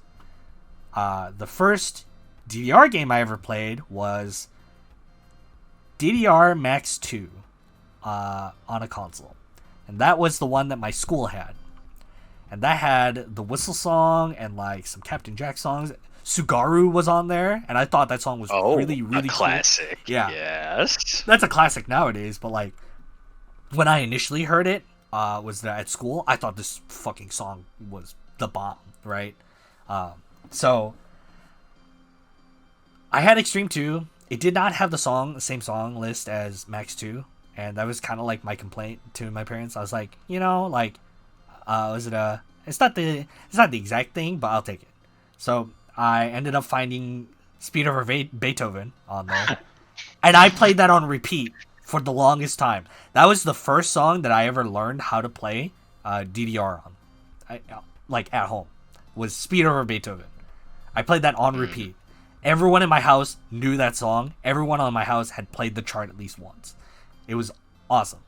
The first DDR game I ever played was DDR Max 2 on a console, and that was the one that my school had, and that had the whistle song and like some Captain Jack songs. Sugaru was on there, and I thought that song was really a classic. Cool. Yeah. Yes. That's a classic nowadays, but like when I initially heard it, was that at school, I thought this fucking song was the bomb, right? So I had Extreme 2. It did not have the same song list as Max 2, and that was kind of like my complaint to my parents. I was like, you know, like, it's not the exact thing, but I'll take it. So I ended up finding Speed Over Beethoven on there, and I played that on repeat for the longest time. That was the first song that I ever learned how to play DDR on, like at home, was Speed Over Beethoven. I played that on repeat. Everyone in my house knew that song. Everyone in my house had played the chart at least once. It was awesome.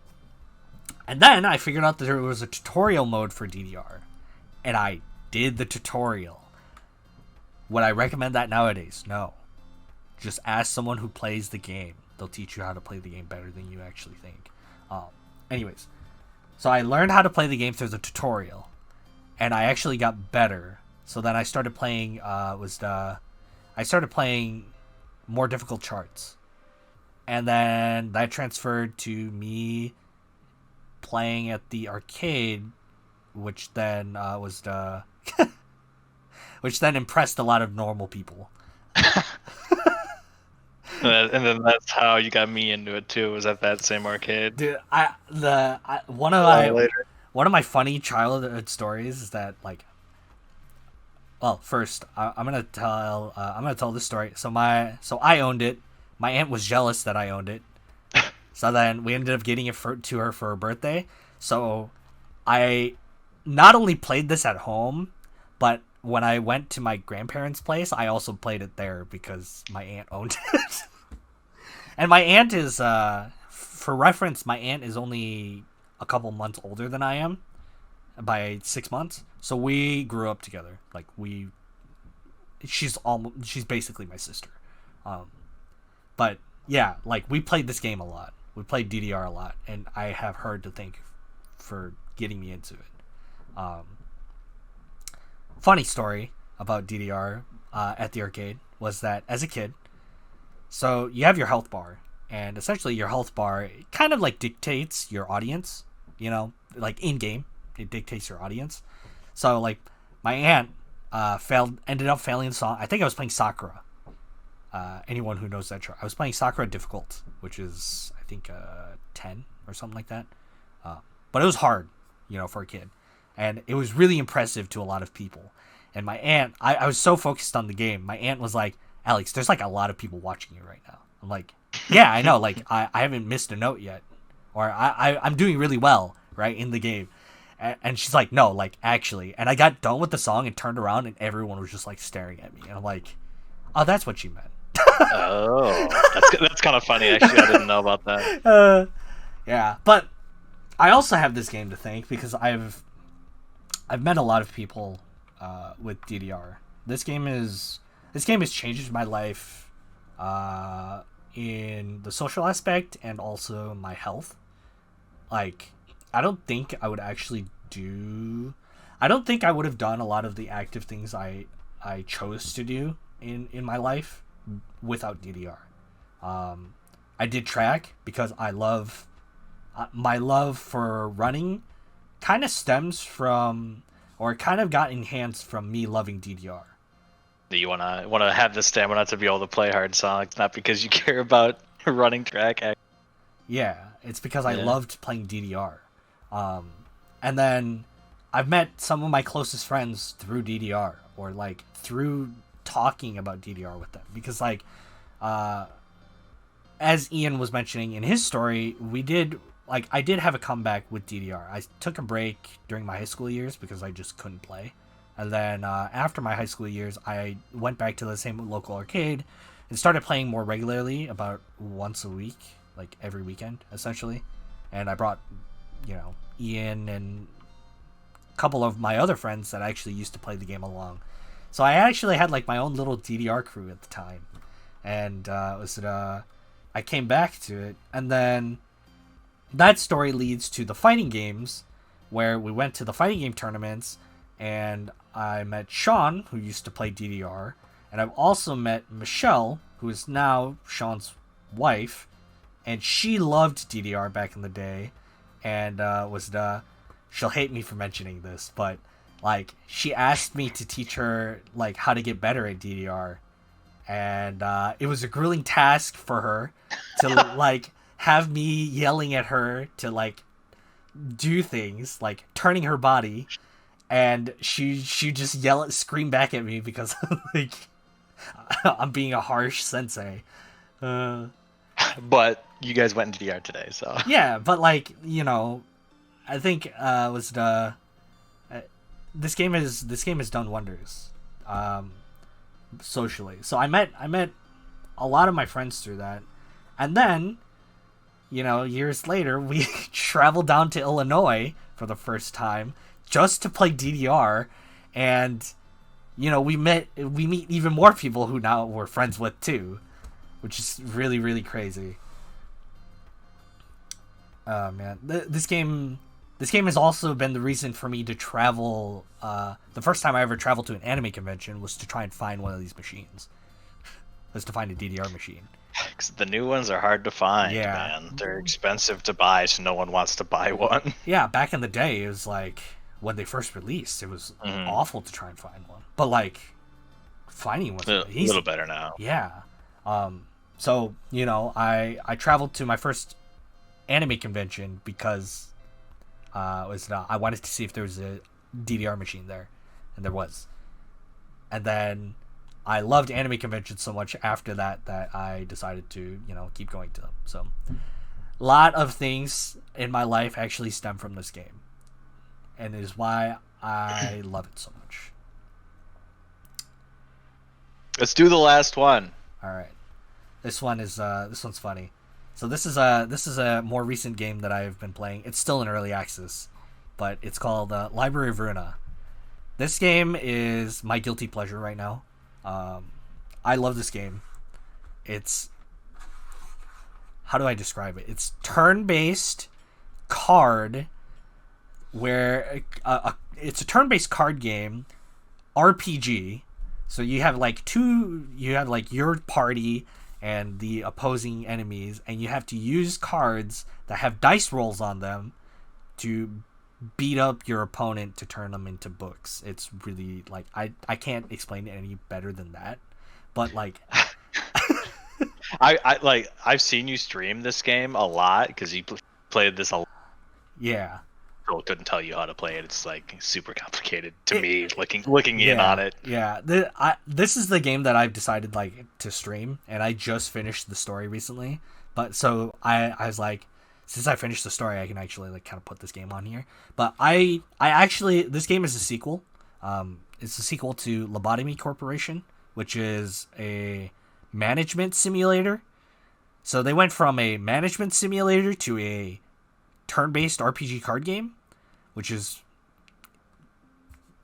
And then I figured out that there was a tutorial mode for DDR, and I did the tutorial. Would I recommend that nowadays? No. Just ask someone who plays the game. They'll teach you how to play the game better than you actually think. Anyways, so I learned how to play the game through the tutorial, and I actually got better. So then I started playing. I started playing more difficult charts, and then that transferred to me playing at the arcade, which then which then impressed a lot of normal people. And then that's how you got me into it too. Was at that same arcade. Dude, one of my funny childhood stories is that, like, well, first I'm gonna tell this story. So I owned it. My aunt was jealous that I owned it. So then we ended up getting it to her for her birthday. So I not only played this at home, but when I went to my grandparents' place, I also played it there because my aunt owned it. And my aunt is, for reference, my aunt is only a couple months older than I am by 6 months. So we grew up together. Like she's basically my sister. But yeah, like we played this game a lot. We played DDR a lot, and I have her to thank for getting me into it. Funny story about DDR at the arcade was that as a kid, so you have your health bar, and essentially your health bar kind of like dictates your audience, you know, like in game, it dictates your audience. So like my aunt ended up failing the song. I think I was playing Sakura. Anyone who knows that chart, I was playing Sakura difficult, which is I think 10 or something like that. But it was hard, you know, for a kid, and it was really impressive to a lot of people. And my aunt, I was so focused on the game. My aunt was like, Alex, there's like a lot of people watching you right now. I'm like, yeah, I know. Like, I haven't missed a note yet. Or I'm doing really well, right, in the game. And she's like, no, like, actually. And I got done with the song and turned around and everyone was just, like, staring at me. And I'm like, oh, that's what she meant. That's kind of funny, actually. I didn't know about that. Yeah. But I also have this game to thank because I've met a lot of people with DDR. This game has changed my life in the social aspect and also my health. Like, I don't think I would actually I don't think I would have done a lot of the active things I chose to do in my life without DDR. I did track because I love my love for running kind of stems from, or kind of got enhanced from me loving DDR. You wanna have the stamina to be able to play hard songs, not because you care about running track. Yeah, it's because I loved playing DDR. And then I've met some of my closest friends through DDR, or like through talking about DDR with them, because like as Ian was mentioning in his story, I did have a comeback with DDR. I took a break during my high school years because I just couldn't play. And then after my high school years, I went back to the same local arcade and started playing more regularly, about once a week, like every weekend, essentially. And I brought, Ian and a couple of my other friends that actually used to play the game along. So I actually had like my own little DDR crew at the time. And I came back to it. And then that story leads to the fighting games, where we went to the fighting game tournaments, and I met Sean, who used to play DDR, and I've also met Michelle, who is now Sean's wife, and she loved DDR back in the day, and she'll hate me for mentioning this, but like she asked me to teach her like how to get better at DDR, and it was a grueling task for her to like have me yelling at her to like do things like turning her body, and she just scream back at me because like I'm being a harsh sensei. But you guys went into DR today, so yeah. But like I think this game has done wonders socially. So I met a lot of my friends through that, and then years later we traveled down to Illinois for the first time just to play DDR, and we meet even more people who now we're friends with too, which is really, really crazy. Oh man, this game has also been the reason for me to travel. The first time I ever traveled to an anime convention was to try and find one of these machines. Was to find a DDR machine. Because the new ones are hard to find, man. They're expensive to buy, so no one wants to buy one. Yeah, back in the day, it was like when they first released, it was awful to try and find one. But like finding one, a little better now. Yeah. So I traveled to my first anime convention because I wanted to see if there was a DDR machine there, and there was. And then I loved anime conventions so much after that I decided to keep going to them. So a lot of things in my life actually stem from this game, and it is why I love it so much. Let's do the last one. All right, this one's funny. So this is a more recent game that I've been playing. It's still in early access, but it's called Library of Ruina. This game is my guilty pleasure right now. I love this game. It's, how do I describe it? It's turn-based card, where it's a turn-based card game, RPG. So you have your party and the opposing enemies, and you have to use cards that have dice rolls on them to beat up your opponent to turn them into books. It's really like I can't explain it any better than that, but like I've seen you stream this game a lot because you played this a lot. Yeah. couldn't tell you how to play it. It's like super complicated to me looking in on it. Yeah, this is the game that I've decided like to stream, and I just finished the story recently. But so I was like, since I finished the story, I can actually like kind of put this game on here. But I actually, this game is a sequel. It's a sequel to Lobotomy Corporation, which is a management simulator. So they went from a management simulator to a turn-based RPG card game, which is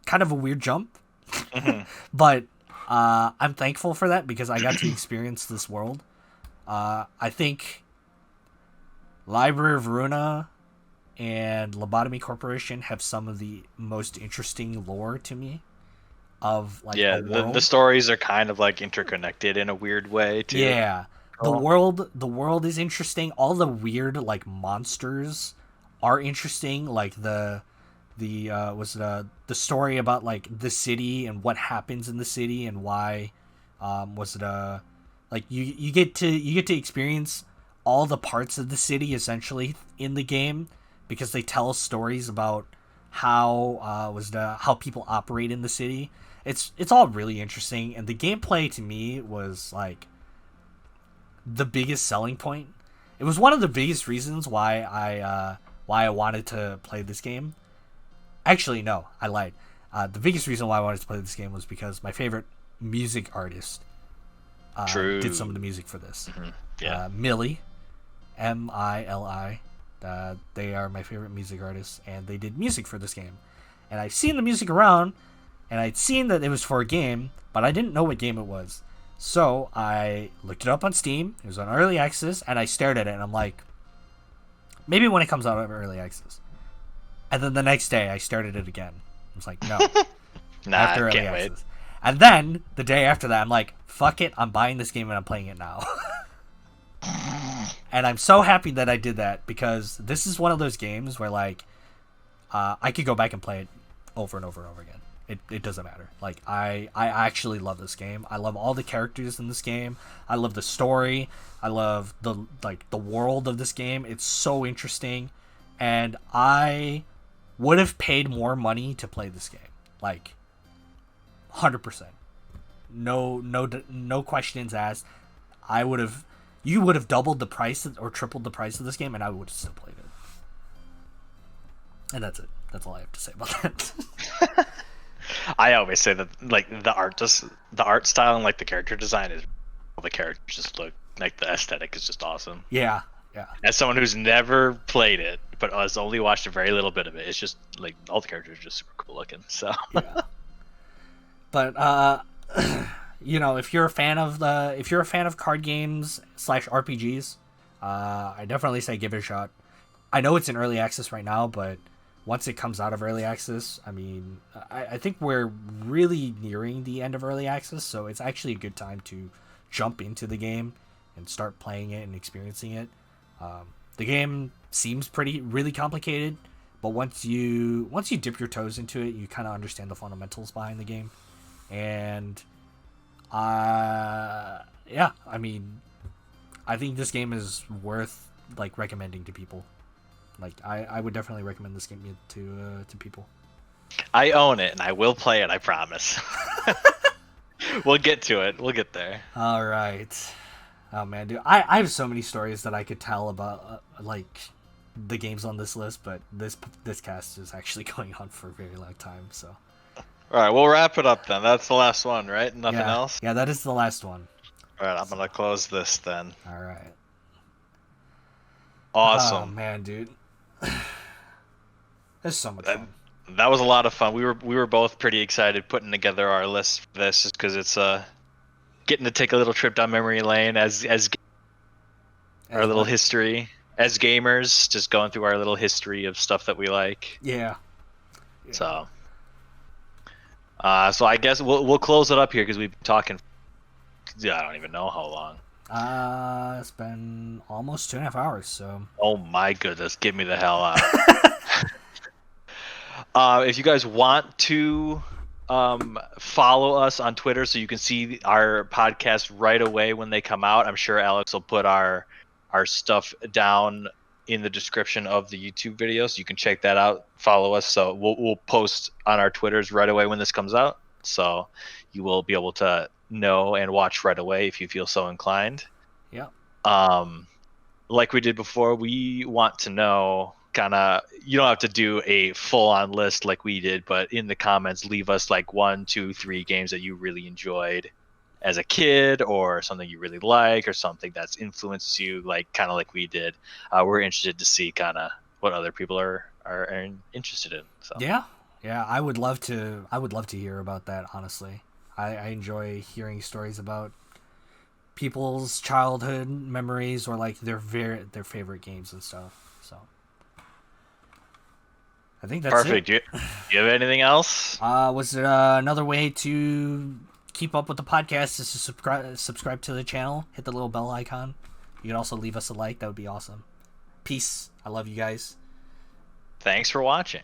kind of a weird jump. Mm-hmm. But I'm thankful for that because I got to experience this world. I think Library of Runa and Lobotomy Corporation have some of the most interesting lore to me of like the stories are kind of like interconnected in a weird way too. Yeah. The world is interesting. All the weird like monsters are interesting. Like the story about like the city and what happens in the city and why like you get to experience all the parts of the city essentially in the game because they tell stories about how people operate in the city. It's all really interesting, and the gameplay to me was like the biggest selling point. It was one of the biggest reasons why I wanted to play this game. Actually, no, I lied. The biggest reason why I wanted to play this game was because my favorite music artist did some of the music for this. Mm-hmm. Yeah. Millie, Mili. They are my favorite music artists, and they did music for this game. And I've seen the music around, and I'd seen that it was for a game, but I didn't know what game it was. So I looked it up on Steam. It was on early access, and I stared at it, and I'm like, maybe when it comes out of early access. And then the next day, I stared at it again. I was like, no. After early access. Wait. And then the day after that, I'm like, fuck it, I'm buying this game and I'm playing it now. And I'm so happy that I did that because this is one of those games where like I could go back and play it over and over and over again. It doesn't matter. Like I actually love this game. I love all the characters in this game. I love the story. I love the world of this game. It's so interesting, and I would have paid more money to play this game. Like 100%. No questions asked. You would have doubled the price or tripled the price of this game, and I would have still played it. And that's it. That's all I have to say about that. I always say that like the art style and like the character design is all the characters just look like the aesthetic is just awesome. Yeah. As someone who's never played it but has only watched a very little bit of it, it's just like all the characters are just super cool looking. So yeah. But you know, if you're a fan of card games / RPGs, I definitely say give it a shot. I know it's in early access right now, but once it comes out of early access, I mean, I think we're really nearing the end of early access, so it's actually a good time to jump into the game and start playing it and experiencing it. The game seems really complicated, but once you dip your toes into it, you kind of understand the fundamentals behind the game. And yeah, I mean, I think this game is worth like recommending to people. Like I would definitely recommend this game to people. I own it and I will play it, I promise. We'll get to it. We'll get there. All right. Oh man, dude, I have so many stories that I could tell about like the games on this list, but this cast is actually going on for a very long time, so. All right, we'll wrap it up then. That's the last one, right? Nothing else? Yeah, that is the last one. All right, I'm going to close this then. All right. Awesome. Oh, man, dude. This is so much fun. That was a lot of fun. We were both pretty excited putting together our list for this just because it's getting to take a little trip down memory lane as our little history. As gamers, just going through our little history of stuff that we like. Yeah. So I guess we'll close it up here because we've been talking. Yeah, I don't even know how long. It's been almost 2.5 hours. So. Oh my goodness! Get me the hell out. If you guys want to follow us on Twitter so you can see our podcast right away when they come out, I'm sure Alex will put our stuff down in the description of the YouTube video, so you can check that out. Follow us. So we'll post on our Twitters right away when this comes out. So you will be able to know and watch right away if you feel so inclined. Yeah. Like we did before, we want to know kind of, you don't have to do a full-on list like we did, but in the comments, leave us like 1, 2, 3 games that you really enjoyed as a kid, or something you really like, or something that's influenced you, like kind of like we did. We're interested to see kind of what other people are interested in. So Yeah, I would love to hear about that. Honestly, I enjoy hearing stories about people's childhood memories, or like their favorite games and stuff. So I think that's perfect. it. Do you have anything else? Was there another way to keep up with the podcast? Is to subscribe to the channel, hit the little bell icon. You can also leave us a like. That would be awesome. Peace. I love you guys. Thanks for watching.